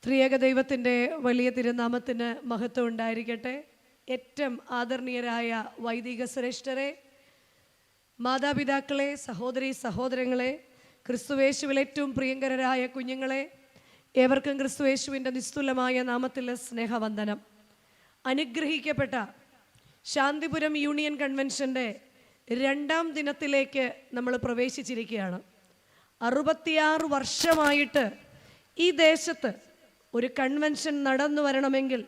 ത്രിയേക ദൈവത്തിൻ്റെ വലിയ തിരുനാമത്തിന് മഹത്വം ഉണ്ടായിരിക്കട്ടെ. ഏറ്റവും ആദരണീയരായ വൈദിക ശ്രേഷ്ഠരെ, മാതാപിതാക്കളെ, സഹോദരി സഹോദരങ്ങളെ, ക്രിസ്തുവേശുവിൽ ഏറ്റവും പ്രിയങ്കരരായ കുഞ്ഞുങ്ങളെ, ഏവർക്കും ക്രിസ്തുവേശുവിൻ്റെ നിസ്തുലമായ നാമത്തിൽ സ്നേഹവന്ദനം. അനുഗ്രഹിക്കപ്പെട്ട ശാന്തിപുരം യൂണിയൻ കൺവെൻഷൻ്റെ 2ാം ദിനത്തിലേക്ക് നമ്മൾ പ്രവേശിച്ചിരിക്കുകയാണ്. 66 വർഷമായിട്ട് ഈ ദേശത്ത് ഒരു കൺവെൻഷൻ നടന്നു വരണമെങ്കിൽ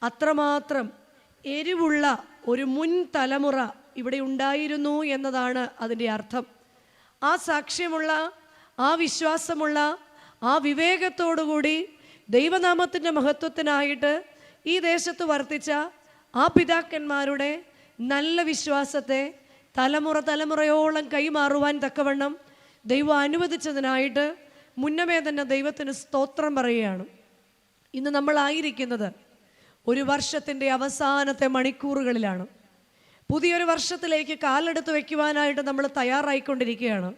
അത്രമാത്രം എരിവുള്ള ഒരു മുൻ തലമുറ ഇവിടെ ഉണ്ടായിരുന്നു എന്നതാണ് അതിൻ്റെ അർത്ഥം. ആ സാക്ഷ്യമുള്ള, ആ വിശ്വാസമുള്ള, ആ വിവേകത്തോടുകൂടി ദൈവനാമത്തിൻ്റെ മഹത്വത്തിനായിട്ട് ഈ ദേശത്ത് വർത്തിച്ച ആ പിതാക്കന്മാരുടെ നല്ല വിശ്വാസത്തെ തലമുറയോളം കൈമാറുവാൻ തക്കവണ്ണം ദൈവം അനുവദിച്ചതിനായിട്ട് മുന്നമേ തന്നെ ദൈവത്തിന് സ്തോത്രം പറയുകയാണ്. ഇന്ന് നമ്മളായിരിക്കുന്നത് ഒരു വർഷത്തിൻ്റെ അവസാനത്തെ മണിക്കൂറുകളിലാണ്. പുതിയൊരു വർഷത്തിലേക്ക് കാലെടുത്ത് വയ്ക്കുവാനായിട്ട് നമ്മൾ തയ്യാറായിക്കൊണ്ടിരിക്കുകയാണ്.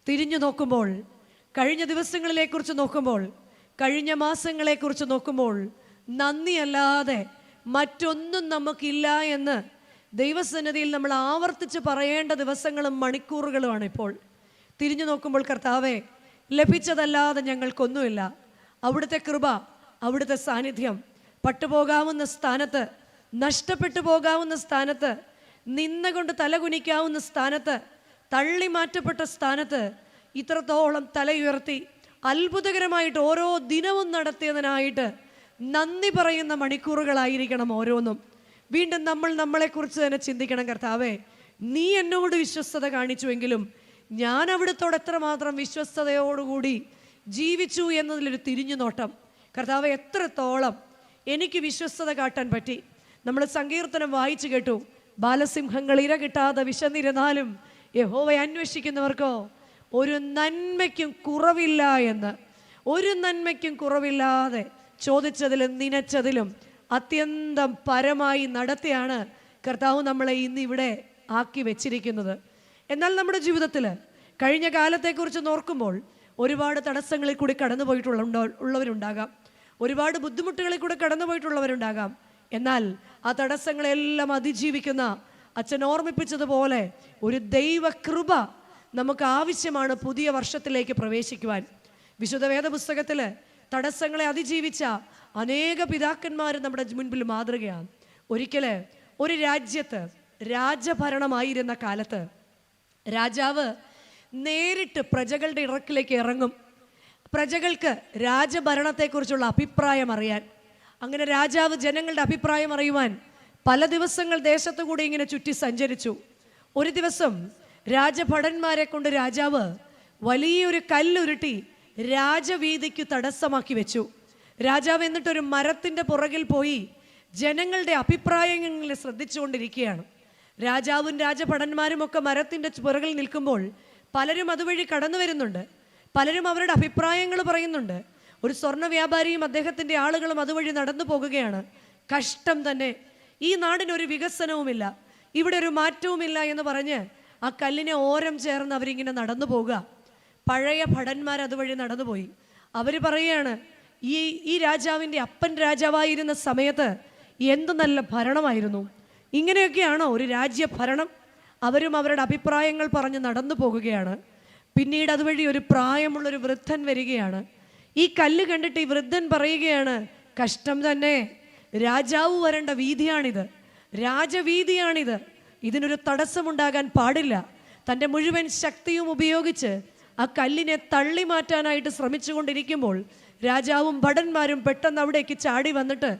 തിരിഞ്ഞു നോക്കുമ്പോൾ, കഴിഞ്ഞ ദിവസങ്ങളെക്കുറിച്ച് നോക്കുമ്പോൾ, കഴിഞ്ഞ മാസങ്ങളെക്കുറിച്ച് നോക്കുമ്പോൾ നന്ദിയല്ലാതെ മറ്റൊന്നും നമുക്കില്ല എന്ന് ദൈവസന്നിധിയിൽ നമ്മൾ ആവർത്തിച്ച് പറയേണ്ട ദിവസങ്ങളും മണിക്കൂറുകളുമാണ് ഇപ്പോൾ. തിരിഞ്ഞു നോക്കുമ്പോൾ, കർത്താവേ, ലഭിച്ചതല്ലാതെ ഞങ്ങൾക്കൊന്നുമില്ല. അവിടുത്തെ കൃപ, അവിടുത്തെ സാന്നിധ്യം, പട്ടുപോകാവുന്ന സ്ഥാനത്ത്, നഷ്ടപ്പെട്ടു പോകാവുന്ന സ്ഥാനത്ത്, നിന്നുകൊണ്ട് തലകുനിക്കാവുന്ന സ്ഥാനത്ത്, തള്ളി മാറ്റപ്പെട്ട സ്ഥാനത്ത് ഇത്രത്തോളം തലയുയർത്തി അത്ഭുതകരമായിട്ട് ഓരോ ദിനവും നടത്തിയതിനായിട്ട് നന്ദി പറയുന്ന മണിക്കൂറുകളായിരിക്കണം ഓരോന്നും. വീണ്ടും നമ്മൾ നമ്മളെക്കുറിച്ച് തന്നെ ചിന്തിക്കണം. കർത്താവേ, നീ എന്നോട് വിശ്വസ്തത കാണിച്ചുവെങ്കിലും ഞാൻ അവിടുത്തോട് എത്രമാത്രം വിശ്വസ്തതയോടുകൂടി ജീവിച്ചു എന്നതിലൊരു തിരിഞ്ഞു നോട്ടം. കർത്താവെ, എത്രത്തോളം എനിക്ക് വിശ്വസ്തത കാട്ടാൻ പറ്റി. നമ്മൾ സങ്കീർത്തനം വായിച്ചു കേട്ടു. ബാലസിംഹങ്ങൾ ഇര കിട്ടാതെ വിശന്നിരുന്നാലും യഹോവയെ അന്വേഷിക്കുന്നവർക്കോ ഒരു നന്മയ്ക്കും കുറവില്ല എന്ന്. ഒരു നന്മയ്ക്കും കുറവില്ലാതെ ചോദിച്ചതിലും നനച്ചതിലും അത്യന്തം പരമായി നടത്തിയാണ് കർത്താവ് നമ്മളെ ഇന്നിവിടെ ആക്കി വെച്ചിരിക്കുന്നത്. എന്നാൽ നമ്മുടെ ജീവിതത്തിൽ കഴിഞ്ഞ കാലത്തെക്കുറിച്ച് നോക്കുമ്പോൾ ഒരുപാട് തടസ്സങ്ങളിൽ കൂടി കടന്നു പോയിട്ടുള്ളവരുണ്ടാകാം, ഒരുപാട് ബുദ്ധിമുട്ടുകളിൽ കൂടെ കടന്നു പോയിട്ടുള്ളവരുണ്ടാകാം. എന്നാൽ ആ തടസ്സങ്ങളെല്ലാം അതിജീവിക്കുന്ന അച്ഛൻ ഓർമ്മിപ്പിച്ചതുപോലെ ഒരു ദൈവകൃപ നമുക്ക് ആവശ്യമാണ് പുതിയ വർഷത്തിലേക്ക് പ്രവേശിക്കുവാൻ. വിശുദ്ധ വേദപുസ്തകത്തിൽ തടസ്സങ്ങളെ അതിജീവിച്ച അനേക പിതാക്കന്മാർ നമ്മുടെ മുൻപിൽ മാതൃകയാണ്. ഒരിക്കൽ ഒരു രാജ്യത്ത് രാജഭരണമായിരുന്ന കാലത്ത് രാജാവ് നേരിട്ട് പ്രജകളുടെ ഇറക്കിലേക്ക് ഇറങ്ങും, പ്രജകൾക്ക് രാജഭരണത്തെക്കുറിച്ചുള്ള അഭിപ്രായം അറിയാൻ. അങ്ങനെ രാജാവ് ജനങ്ങളുടെ അഭിപ്രായം അറിയുവാൻ പല ദിവസങ്ങൾ ദേശത്തു കൂടി ഇങ്ങനെ ചുറ്റി സഞ്ചരിച്ചു. ഒരു ദിവസം രാജഭടന്മാരെ കൊണ്ട് രാജാവ് വലിയൊരു കല്ലുരുട്ടി രാജവീതിക്ക് തടസ്സമാക്കി വെച്ചു. രാജാവ് എന്നിട്ടൊരു മരത്തിൻ്റെ പുറകിൽ പോയി ജനങ്ങളുടെ അഭിപ്രായങ്ങൾ ശ്രദ്ധിച്ചുകൊണ്ടിരിക്കുകയാണ്. രാജാവും രാജഭടന്മാരും ഒക്കെ മരത്തിൻ്റെ പുറകിൽ നിൽക്കുമ്പോൾ പലരും അതുവഴി കടന്നു വരുന്നുണ്ട്, പലരും അവരുടെ അഭിപ്രായങ്ങൾ പറയുന്നുണ്ട്. ഒരു സ്വർണ്ണ വ്യാപാരിയും അദ്ദേഹത്തിൻ്റെ ആളുകളും അതുവഴി നടന്നു പോകുകയാണ്. കഷ്ടം തന്നെ, ഈ നാടിനൊരു വികസനവുമില്ല, ഇവിടെ ഒരു മാറ്റവുമില്ല എന്ന് പറഞ്ഞ് ആ കല്ലിനെ ഓരം ചേർന്ന് അവരിങ്ങനെ നടന്നു പോകുക. പഴയ ഭടന്മാർ അതുവഴി നടന്നുപോയി. അവർ പറയുകയാണ്, ഈ രാജാവിൻ്റെ അപ്പൻ രാജാവായിരുന്ന സമയത്ത് എന്ത് നല്ല ഭരണമായിരുന്നു, ഇങ്ങനെയൊക്കെയാണോ ഒരു രാജ്യഭരണം? അവരും അവരുടെ അഭിപ്രായങ്ങൾ പറഞ്ഞ് നടന്നു പോകുകയാണ്. പിന്നീട് അതുവഴി ഒരു പ്രായമുള്ളൊരു വൃദ്ധൻ വരികയാണ്. ഈ കല്ല് കണ്ടിട്ട് ഈ വൃദ്ധൻ പറയുകയാണ്, കഷ്ടം തന്നെ, രാജാവ് വരേണ്ട വീതിയാണിത്, രാജവീതിയാണിത്, ഇതിനൊരു തടസ്സമുണ്ടാകാൻ പാടില്ല. തൻ്റെ മുഴുവൻ ശക്തിയും ഉപയോഗിച്ച് ആ കല്ലിനെ തള്ളി മാറ്റാനായിട്ട് ശ്രമിച്ചു കൊണ്ടിരിക്കുമ്പോൾ രാജാവും ഭടന്മാരും പെട്ടെന്ന് അവിടേക്ക് ചാടി വന്നിട്ട്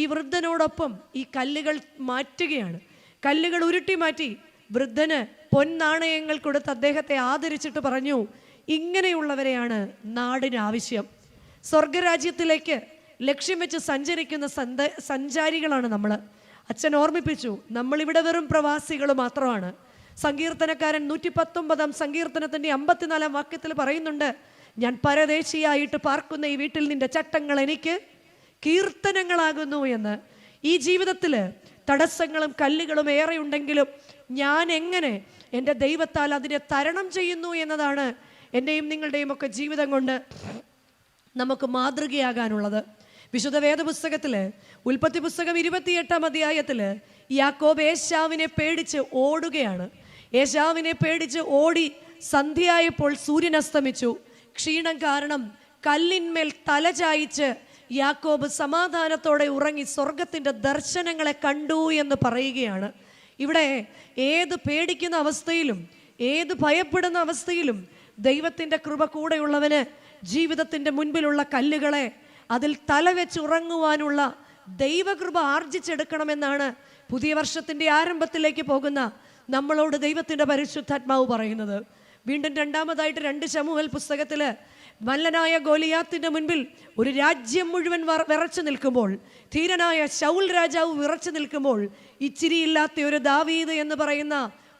ഈ വൃദ്ധനോടൊപ്പം ഈ കല്ലുകൾ മാറ്റുകയാണ്. കല്ലുകൾ ഉരുട്ടി മാറ്റി വൃദ്ധന് പൊന്നാണയങ്ങൾ കൊടുത്ത് അദ്ദേഹത്തെ ആദരിച്ചിട്ട് പറഞ്ഞു, ഇങ്ങനെയുള്ളവരെയാണ് നാടിന് ആവശ്യം. സ്വർഗരാജ്യത്തിലേക്ക് ലക്ഷ്യം വെച്ച് സഞ്ചരിക്കുന്ന സഞ്ചാരികളാണ് നമ്മൾ. അച്ഛൻ ഓർമ്മിപ്പിച്ചു, നമ്മളിവിടെ വെറും പ്രവാസികൾ മാത്രമാണ്. സങ്കീർത്തനക്കാരൻ 119 സങ്കീർത്തനത്തിൻ്റെ 54 വാക്യത്തിൽ പറയുന്നുണ്ട്, ഞാൻ പരദേശിയായിട്ട് പാർക്കുന്ന ഈ വീട്ടിൽ നിന്റെ ചട്ടങ്ങൾ എനിക്ക് കീർത്തനങ്ങളാകുന്നു എന്ന്. ഈ ജീവിതത്തിൽ തടസ്സങ്ങളും കല്ലുകളും ഏറെ ഉണ്ടെങ്കിലും ഞാൻ എങ്ങനെ എൻ്റെ ദൈവത്താൽ അതിനെ തരണം ചെയ്യുന്നു എന്നതാണ് എൻ്റെയും നിങ്ങളുടെയും ഒക്കെ ജീവിതം കൊണ്ട് നമുക്ക് മാതൃകയാകാനുള്ളത്. വിശുദ്ധ വേദപുസ്തകത്തില് ഉൽപ്പത്തി പുസ്തകം 28-ാം അധ്യായത്തില് യാക്കോബ് ഏശാവിനെ പേടിച്ച് ഓടുകയാണ്. ഏശാവിനെ പേടിച്ച് ഓടി സന്ധ്യയായപ്പോൾ സൂര്യൻ അസ്തമിച്ചു. ക്ഷീണം കാരണം കല്ലിന്മേൽ തല ചായിച്ച് യാക്കോബ് സമാധാനത്തോടെ ഉറങ്ങി സ്വർഗത്തിൻ്റെ ദർശനങ്ങളെ കണ്ടു എന്ന് പറയുകയാണ്. ഇവിടെ ഏത് പേടിക്കുന്ന അവസ്ഥയിലും ഏത് ഭയപ്പെടുന്ന അവസ്ഥയിലും ദൈവത്തിൻ്റെ കൃപ കൂടെയുള്ളവന് ജീവിതത്തിൻ്റെ മുൻപിലുള്ള കല്ലുകളെ അതിൽ തല വെച്ച് ഉറങ്ങുവാനുള്ള ദൈവകൃപ ആർജിച്ചെടുക്കണമെന്നാണ് പുതിയ വർഷത്തിൻ്റെ ആരംഭത്തിലേക്ക് പോകുന്ന നമ്മളോട് ദൈവത്തിൻ്റെ പരിശുദ്ധാത്മാവ് പറയുന്നത്. വീണ്ടും രണ്ടാമതായിട്ട് 2 ശമൂവേൽ പുസ്തകത്തിൽ മല്ലനായ ഗോലിയാത്തിൻ്റെ മുൻപിൽ ഒരു രാജ്യം മുഴുവൻ വിറച്ചു നിൽക്കുമ്പോൾ, ധീരനായ ശൗൽ രാജാവ് വിറച്ചു നിൽക്കുമ്പോൾ, ഇച്ചിരിയില്ലാത്ത ഒരു ദാവീദ് എന്ന് പറയുന്ന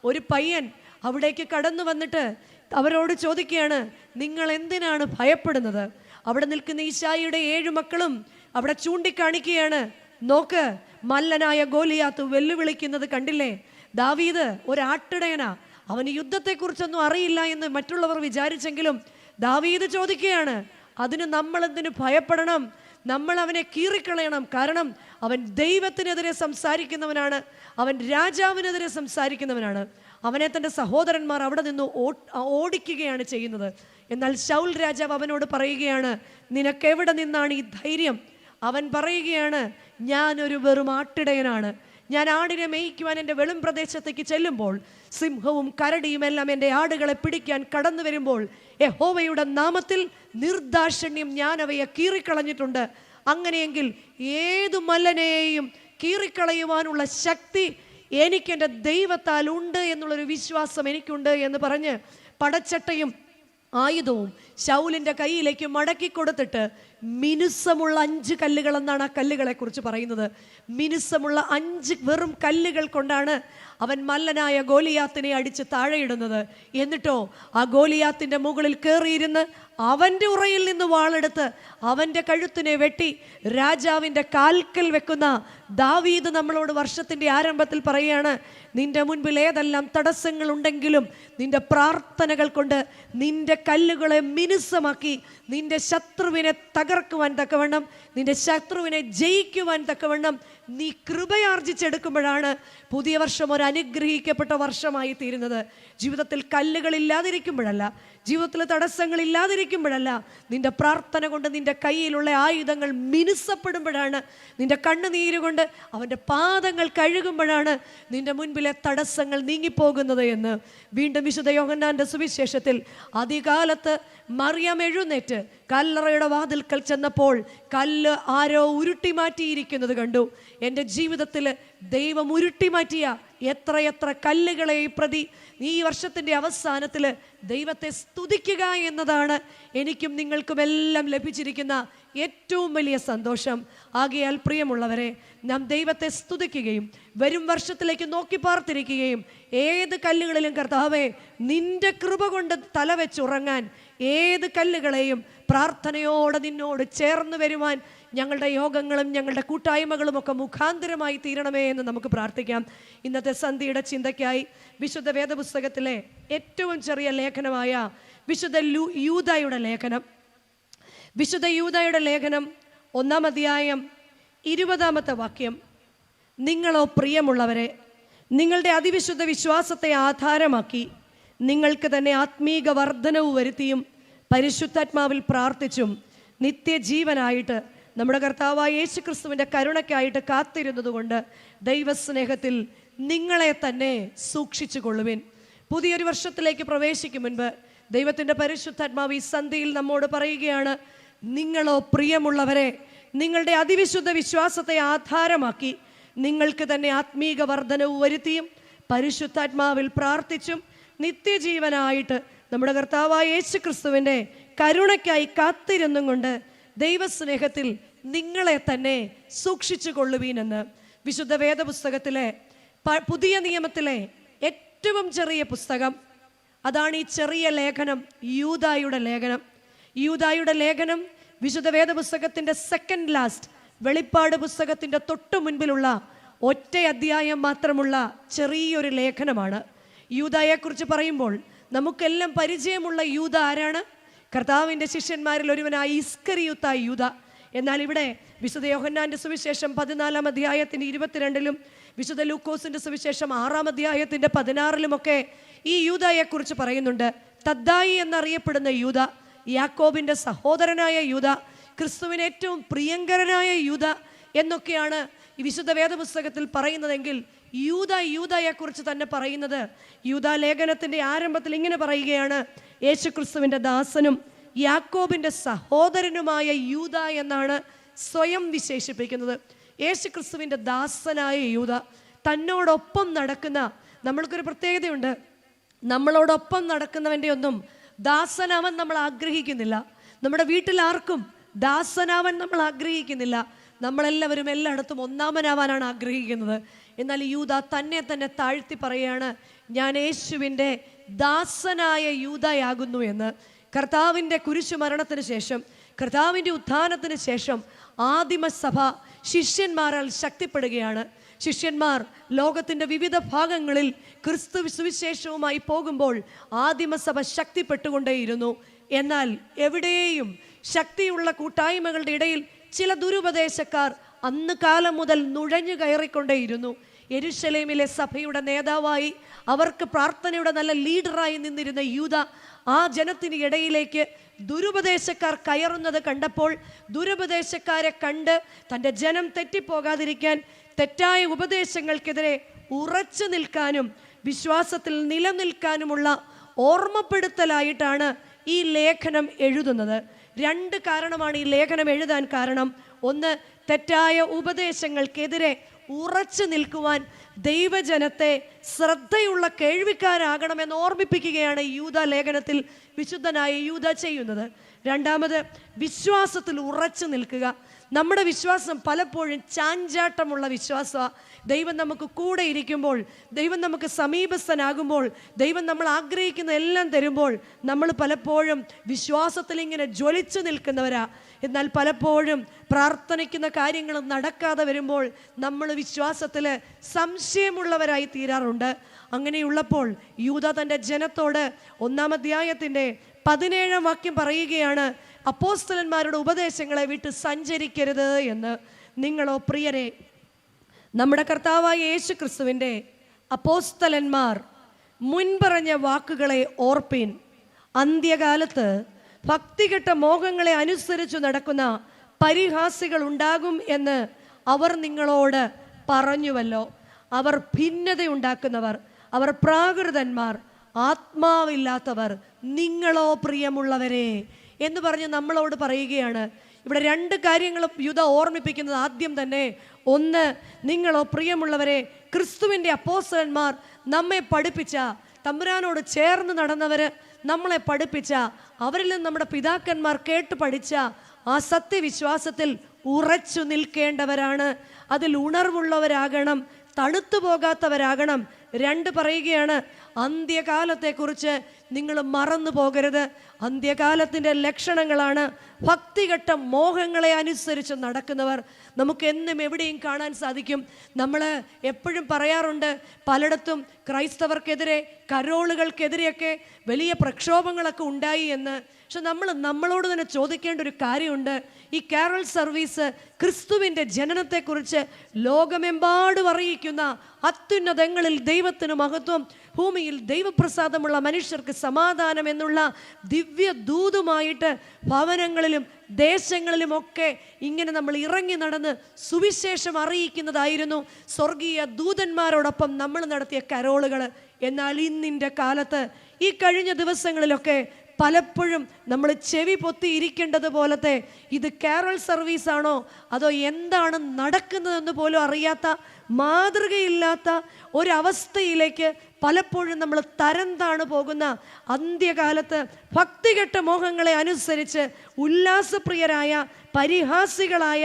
ഒരു പയ്യൻ അവിടേക്ക് കടന്നു വന്നിട്ട് അവരോട് ചോദിക്കുകയാണ്, നിങ്ങൾ എന്തിനാണ് ഭയപ്പെടുന്നത്? അവിടെ നിൽക്കുന്ന ഈശായിയുടെ 7 മക്കളും അവിടെ ചൂണ്ടിക്കാണിക്കുകയാണ്, നോക്ക്, മല്ലനായ ഗോലിയാത്ത് വെല്ലുവിളിക്കുന്നത് കണ്ടില്ലേ? ദാവീദ് ഒരാട്ടിടയനാ, അവന് യുദ്ധത്തെക്കുറിച്ചൊന്നും അറിയില്ല എന്ന് മറ്റുള്ളവർ വിചാരിച്ചെങ്കിലും ദാവീദ് ചോദിക്കുകയാണ്, അതിന് നമ്മൾ എന്തിനു ഭയപ്പെടണം? നമ്മൾ അവനെ കീറിക്കളയണം. കാരണം അവൻ ദൈവത്തിനെതിരെ സംസാരിക്കുന്നവനാണ്, അവൻ രാജാവിനെതിരെ സംസാരിക്കുന്നവനാണ്. അവനെ തൻ്റെ സഹോദരന്മാർ അവിടെ നിന്ന് ഓടിക്കുകയാണ് ചെയ്യുന്നത്. എന്നാൽ ശൗൽ രാജാവ് അവനോട് പറയുകയാണ്, നിനക്കെവിടെ നിന്നാണ് ഈ ധൈര്യം? അവൻ പറയുകയാണ്, ഞാനൊരു വെറും ആട്ടിടയനാണ്. ഞാൻ ആടിനെ മേയ്ക്കുവാൻ എൻ്റെ വെളും പ്രദേശത്തേക്ക് ചെല്ലുമ്പോൾ സിംഹവും കരടിയും എല്ലാം എൻ്റെ ആടുകളെ പിടിക്കാൻ കടന്നു വരുമ്പോൾ യഹോവയുടെ നാമത്തിൽ നിർദാക്ഷിണ്യം ഞാൻ അവയെ കീറിക്കളഞ്ഞിട്ടുണ്ട്. അങ്ങനെയെങ്കിൽ ഏതു മല്ലനെയും കീറിക്കളയുവാനുള്ള ശക്തി എനിക്കെൻ്റെ ദൈവത്താൽ ഉണ്ട് എന്നുള്ളൊരു വിശ്വാസം എനിക്കുണ്ട് എന്ന് പറഞ്ഞ് പടച്ചട്ടയും ആയുധവും ശൗലിൻ്റെ കയ്യിലേക്ക് മടക്കി കൊടുത്തിട്ട് മിനുസമുള്ള 5 കല്ലുകൾ എന്നാണ് ആ കല്ലുകളെ കുറിച്ച് പറയുന്നത്. മിനുസമുള്ള 5 വെറും കല്ലുകൾ കൊണ്ടാണ് അവൻ മല്ലനായ ഗോലിയാത്തിനെ അടിച്ച് താഴെയിടുന്നത്. എന്നിട്ടോ ആ ഗോലിയാത്തിൻ്റെ മുകളിൽ കയറിയിരുന്ന് അവൻ്റെ ഉറയിൽ നിന്ന് വാളെടുത്ത് അവൻ്റെ കഴുത്തിനെ വെട്ടി രാജാവിൻ്റെ കാൽക്കൽ വെക്കുന്ന ദാവീദ് നമ്മളോട് വർഷത്തിൻ്റെ ആരംഭത്തിൽ പറയുകയാണ്, നിന്റെ മുൻപിൽ ഏതെല്ലാം തടസ്സങ്ങൾ ഉണ്ടെങ്കിലും നിന്റെ പ്രാർത്ഥനകൾ കൊണ്ട് നിന്റെ കല്ലുകളെ മിനുസമാക്കി നിന്റെ ശത്രുവിനെ തകർക്കുവാൻ തക്കവണ്ണം, നിന്റെ ശത്രുവിനെ ജയിക്കുവാൻ തക്കവണ്ണം നീ കൃപയാർജിച്ചെടുക്കുമ്പോഴാണ് പുതിയ വർഷം ഒരു അനുഗ്രഹിക്കപ്പെട്ട വർഷമായി തീരുന്നത്. ജീവിതത്തിൽ കല്ലുകൾ ഇല്ലാതിരിക്കുമ്പോഴല്ല, ജീവിതത്തിൽ തടസ്സങ്ങൾ ഇല്ലാതിരിക്കുമ്പോഴല്ല, നിന്റെ പ്രാർത്ഥന കൊണ്ട് നിന്റെ കയ്യിലുള്ള ആയുധങ്ങൾ മിനുസപ്പെടുമ്പോഴാണ്, നിന്റെ കണ്ണുനീരുകൊണ്ട് അവൻ്റെ പാദങ്ങൾ കഴുകുമ്പോഴാണ് നിന്റെ മുൻപിലെ തടസ്സങ്ങൾ നീങ്ങിപ്പോകുന്നത് എന്ന് വീണ്ടും വിശുദ്ധ യോഹന്നാന്റെ സുവിശേഷത്തിൽ അതികാലത്ത് മറിയം എഴുന്നേറ്റ് കല്ലറയുടെ വാതിൽക്കൽ ചെന്നപ്പോൾ കല്ല് ആരോ ഉരുട്ടി മാറ്റിയിരിക്കുന്നത് കണ്ടു. എൻ്റെ ജീവിതത്തിൽ ദൈവം ഉരുട്ടി മാറ്റിയ എത്രയെത്ര കല്ലുകളെ പ്രതി ഈ വർഷത്തിൻ്റെ അവസാനത്തിൽ ദൈവത്തെ സ്തുതിക്കുക എന്നതാണ് എനിക്കും നിങ്ങൾക്കുമെല്ലാം ലഭിച്ചിരിക്കുന്ന ഏറ്റവും വലിയ സന്തോഷം. ആകയാൽ പ്രിയമുള്ളവരെ, നാം ദൈവത്തെ സ്തുതിക്കുകയും വരും വർഷത്തിലേക്ക് നോക്കി പാർത്തിരിക്കുകയും ഏത് കല്ലുകളിലും കർത്താവേ നിന്റെ കൃപ കൊണ്ട് തല വെച്ചുറങ്ങാൻ ഏത് കല്ലുകളെയും പ്രാർത്ഥനയോടെ നിന്നോട് ചേർന്ന് വരുവാൻ ഞങ്ങളുടെ യോഗങ്ങളും ഞങ്ങളുടെ കൂട്ടായ്മകളും ഒക്കെ മുഖാന്തരമായി തീരണമേ എന്ന് നമുക്ക് പ്രാർത്ഥിക്കാം. ഇന്നത്തെ സന്ധ്യയുടെ ചിന്തയ്ക്കായി വിശുദ്ധ വേദപുസ്തകത്തിലെ ഏറ്റവും ചെറിയ ലേഖനമായ വിശുദ്ധ യൂദായുടെ ലേഖനം 1-ാം അധ്യായം 20-ാമത്തെ വാക്യം, നിങ്ങളോ പ്രിയമുള്ളവരെ നിങ്ങളുടെ അതിവിശുദ്ധ വിശ്വാസത്തെ ആധാരമാക്കി നിങ്ങൾക്ക് തന്നെ ആത്മീക വർധനവ് വരുത്തിയും പരിശുദ്ധാത്മാവിൽ പ്രാർത്ഥിച്ചും നിത്യജീവനായിട്ട് നമ്മുടെ കർത്താവായ യേശു ക്രിസ്തുവിൻ്റെ കരുണയ്ക്കായിട്ട് കാത്തിരുന്നതുകൊണ്ട് ദൈവസ്നേഹത്തിൽ നിങ്ങളെ തന്നെ സൂക്ഷിച്ചു കൊള്ളുവിൻ. പുതിയൊരു വർഷത്തിലേക്ക് പ്രവേശിക്കും മുൻപ് ദൈവത്തിൻ്റെ പരിശുദ്ധാത്മാവ് ഈ സന്ധ്യയിൽ നമ്മോട് പറയുകയാണ്, നിങ്ങളോ പ്രിയമുള്ളവരെ നിങ്ങളുടെ അതിവിശുദ്ധ വിശ്വാസത്തെ ആധാരമാക്കി നിങ്ങൾക്ക് തന്നെ ആത്മീക വർധനവ് വരുത്തിയും പരിശുദ്ധാത്മാവിൽ പ്രാർത്ഥിച്ചും നിത്യജീവനായിട്ട് നമ്മുടെ കർത്താവായ യേശു ക്രിസ്തുവിൻ്റെ കരുണയ്ക്കായി കാത്തിരുന്നും കൊണ്ട് ദൈവസ്നേഹത്തിൽ നിങ്ങളെ തന്നെ സൂക്ഷിച്ചു കൊള്ളുവീനെന്ന് വിശുദ്ധ വേദപുസ്തകത്തിലെ പുതിയ നിയമത്തിലെ ഏറ്റവും ചെറിയ പുസ്തകം, അതാണ് ഈ ചെറിയ ലേഖനം, യൂദായുടെ ലേഖനം വിശുദ്ധ വേദപുസ്തകത്തിൻ്റെ സെക്കൻഡ് ലാസ്റ്റ് വെളിപ്പാട് പുസ്തകത്തിൻ്റെ തൊട്ടു മുൻപിലുള്ള ഒറ്റ അധ്യായം മാത്രമുള്ള ചെറിയൊരു ലേഖനമാണ്. യൂദായെക്കുറിച്ച് പറയുമ്പോൾ നമുക്കെല്ലാം പരിചയമുള്ള യൂദ ആരാണ്? കർത്താവിൻ്റെ ശിഷ്യന്മാരിൽ ഒരുവനായ ഇസ്കറിയോത്തായ യൂദ. എന്നാൽ ഇവിടെ വിശുദ്ധ യോഹന്നാന്റെ സുവിശേഷം 14-ാം അധ്യായത്തിന്റെ 22-ലും വിശുദ്ധ ലൂക്കോസിന്റെ സുവിശേഷം 6-ാം അധ്യായത്തിന്റെ 16-ലുമൊക്കെ ഈ യൂദയെക്കുറിച്ച് പറയുന്നുണ്ട്. തദ്ദായി എന്നറിയപ്പെടുന്ന യൂദ, യാക്കോബിന്റെ സഹോദരനായ യൂദ, ക്രിസ്തുവിന് ഏറ്റവും പ്രിയങ്കരനായ യൂദ എന്നൊക്കെയാണ് ഈ വിശുദ്ധ വേദപുസ്തകത്തിൽ പറയുന്നതെങ്കിൽ യൂദയെക്കുറിച്ച് തന്നെ പറയുന്നത് യൂദ ലേഖനത്തിന്റെ ആരംഭത്തിൽ ഇങ്ങനെ പറയുകയാണ്: യേശു ക്രിസ്തുവിന്റെ ദാസനും യാക്കോബിന്റെ സഹോദരനുമായ യൂദ എന്നാണ് സ്വയം വിശേഷിപ്പിക്കുന്നത്. യേശു ക്രിസ്തുവിന്റെ ദാസനായ യൂദ, തന്നോടൊപ്പം നടക്കുന്ന, നമ്മൾക്കൊരു പ്രത്യേകതയുണ്ട്, നമ്മളോടൊപ്പം നടക്കുന്നവൻ്റെ ഒന്നും ദാസനാവൻ നമ്മൾ ആഗ്രഹിക്കുന്നില്ല. നമ്മുടെ വീട്ടിൽ ആർക്കും ദാസനാവൻ നമ്മൾ ആഗ്രഹിക്കുന്നില്ല. നമ്മളെല്ലാവരും എല്ലായിടത്തും ഒന്നാമനാവാനാണ് ആഗ്രഹിക്കുന്നത്. എന്നാൽ യൂദ തന്നെ തന്നെ താഴ്ത്തി പറയുകയാണ്, ഞാൻ യേശുവിൻ്റെ ദാസനായ യൂദയാകുന്നു എന്ന്. കർത്താവിൻ്റെ കുരിശുമരണത്തിന് ശേഷം, കർത്താവിൻ്റെ ഉത്ഥാനത്തിന് ശേഷം ആദിമസഭ ശിഷ്യന്മാരാൽ ശക്തിപ്പെടുകയാണ്. ശിഷ്യന്മാർ ലോകത്തിൻ്റെ വിവിധ ഭാഗങ്ങളിൽ ക്രിസ്തു സുവിശേഷവുമായി പോകുമ്പോൾ ആദിമസഭ ശക്തിപ്പെട്ടുകൊണ്ടേയിരുന്നു. എന്നാൽ എവിടെയും ശക്തിയുള്ള കൂട്ടായ്മകളുടെ ഇടയിൽ ചില ദുരുപദേശക്കാർ അന്ന് കാലം മുതൽ നുഴഞ്ഞു കയറിക്കൊണ്ടേയിരുന്നു. യെരുശലേമിലെ സഭയുടെ നേതാവായി, അവർക്ക് പ്രാർത്ഥനയുടെ നല്ല ലീഡറായി നിന്നിരുന്ന യൂദ ആ ജനത്തിന് ഇടയിലേക്ക് ദുരുപദേശക്കാർ കയറുന്നത് കണ്ടപ്പോൾ, ദുരുപദേശക്കാരെ കണ്ട് തൻ്റെ ജനം തെറ്റിപ്പോകാതിരിക്കാൻ തെറ്റായ ഉപദേശങ്ങൾക്കെതിരെ ഉറച്ചു നിൽക്കാനും വിശ്വാസത്തിൽ നിലനിൽക്കാനുമുള്ള ഓർമ്മപ്പെടുത്തലായിട്ടാണ് ഈ ലേഖനം എഴുതുന്നത്. 2 കാരണമാണ് ഈ ലേഖനം എഴുതാൻ കാരണം. ഒന്ന്, തെറ്റായ ഉപദേശങ്ങൾക്കെതിരെ ഉറച്ചു നിൽക്കുവാൻ ദൈവജനത്തെ ശ്രദ്ധയുള്ള കേൾവിക്കാരാകണമെന്ന് ഓർമ്മിപ്പിക്കുകയാണ് യൂദ ലേഖനത്തിൽ വിശുദ്ധനായ യൂദ ചെയ്യുന്നത്. രണ്ടാമത്, വിശ്വാസത്തിൽ ഉറച്ചു നിൽക്കുക. നമ്മുടെ വിശ്വാസം പലപ്പോഴും ചാഞ്ചാട്ടമുള്ള വിശ്വാസമാണ്. ദൈവം നമുക്ക് കൂടെ ഇരിക്കുമ്പോൾ, ദൈവം നമുക്ക് സമീപസ്ഥനാകുമ്പോൾ, ദൈവം നമ്മൾ ആഗ്രഹിക്കുന്ന എല്ലാം തരുമ്പോൾ നമ്മൾ പലപ്പോഴും വിശ്വാസത്തിൽ ഇങ്ങനെ ജ്വലിച്ചു നിൽക്കുന്നവരാ. എന്നാൽ പലപ്പോഴും പ്രാർത്ഥനിക്കുന്ന കാര്യങ്ങൾ നടക്കാതെ വരുമ്പോൾ നമ്മൾ വിശ്വാസത്തിൽ സംശയമുള്ളവരായി തീരാറുണ്ട്. അങ്ങനെയുള്ളപ്പോൾ യൂദ തൻ്റെ ജനത്തോട് 1-ാം അധ്യായത്തിൻ്റെ 17-ാം വാക്യം പറയുകയാണ്, അപ്പോസ്തലന്മാരുടെ ഉപദേശങ്ങളെ വിട്ട് സഞ്ചരിക്കരുത് എന്ന്. നിങ്ങളോ പ്രിയരെ, നമ്മുടെ കർത്താവായ യേശു ക്രിസ്തുവിൻ്റെ അപ്പോസ്തലന്മാർ മുൻപറഞ്ഞ വാക്കുകളെ ഓർപ്പിൻ. അന്ത്യകാലത്ത് ഭക്തികെട്ട മോഹങ്ങളെ അനുസരിച്ചു നടക്കുന്ന പരിഹാസികൾ ഉണ്ടാകും എന്ന് അവർ നിങ്ങളോട് പറഞ്ഞുവല്ലോ. അവർ ഭിന്നതയുണ്ടാക്കുന്നവർ, അവർ പ്രാകൃതന്മാർ, ആത്മാവില്ലാത്തവർ. നിങ്ങളോ പ്രിയമുള്ളവരെ എന്ന് പറഞ്ഞ് നമ്മളോട് പറയുകയാണ്. ഇവിടെ 2 കാര്യങ്ങളും യൂദ ഓർമ്മിപ്പിക്കുന്നത്. ആദ്യം തന്നെ, ഒന്ന്, നിങ്ങളോ പ്രിയമുള്ളവരെ, ക്രിസ്തുവിൻ്റെ അപ്പോസ്തലന്മാർ നമ്മെ പഠിപ്പിച്ച, തമ്പുരാനോട് ചേർന്ന് നടന്നവർ നമ്മളെ പഠിപ്പിച്ച, അവരിൽ നിന്ന് നമ്മുടെ പിതാക്കന്മാർ കേട്ട് പഠിച്ച ആ സത്യവിശ്വാസത്തിൽ ഉറച്ചു നിൽക്കേണ്ടവരാണ്. അതിൽ ഉണർവുള്ളവരാകണം, തണുത്തു പോകാത്തവരാകണം. 2 പറയുകയാണ്, അന്ത്യകാലത്തെക്കുറിച്ച് നിങ്ങൾ മറന്നു പോകരുത്. അന്ത്യകാലത്തിൻ്റെ ലക്ഷണങ്ങളാണ് ഭക്തികെട്ട മോഹങ്ങളെ അനുസരിച്ച് നടക്കുന്നവർ. നമുക്ക് എന്നും എവിടെയും കാണാൻ സാധിക്കും. നമ്മൾ എപ്പോഴും പറയാറുണ്ട്, പലയിടത്തും ക്രൈസ്തവർക്കെതിരെ, കരോളുകൾക്കെതിരെയൊക്കെ വലിയ പ്രക്ഷോഭങ്ങളൊക്കെ ഉണ്ടായി എന്ന്. പക്ഷെ നമ്മളോട് തന്നെ ചോദിക്കേണ്ട ഒരു കാര്യമുണ്ട്. ഈ കാരൽ സർവീസ് ക്രിസ്തുവിൻ്റെ ജനനത്തെക്കുറിച്ച് ലോകമെമ്പാടും അറിയിക്കുന്ന, അത്യുന്നതങ്ങളിൽ ദൈവത്തിന് മഹത്വം, ഭൂമിയിൽ ദൈവപ്രസാദമുള്ള മനുഷ്യർക്ക് സമാധാനം എന്നുള്ള ദിവ്യ ദൂതുമായിട്ട് ഭവനങ്ങളിലും ദേശങ്ങളിലുമൊക്കെ ഇങ്ങനെ നമ്മൾ ഇറങ്ങി നടന്ന് സുവിശേഷം അറിയിക്കുന്നതായിരുന്നു സ്വർഗീയ ദൂതന്മാരോടൊപ്പം നമ്മൾ നടത്തിയ കരോളുകൾ. എന്നാൽ ഇന്നിൻ്റെ കാലത്ത്, ഈ കഴിഞ്ഞ ദിവസങ്ങളിലൊക്കെ പലപ്പോഴും നമ്മൾ ചെവി പൊത്തിയിരിക്കേണ്ടത് പോലത്തെ ഇത് കാരൽ സർവീസാണോ അതോ എന്താണ് നടക്കുന്നതെന്ന് പോലും അറിയാത്ത, മാതൃകയില്ലാത്ത ഒരവസ്ഥയിലേക്ക് പലപ്പോഴും നമ്മൾ തരം താണു പോകുന്ന അന്ത്യകാലത്ത് ഭക്തികെട്ട മോഹങ്ങളെ അനുസരിച്ച് ഉല്ലാസപ്രിയരായ, പരിഹാസികളായ,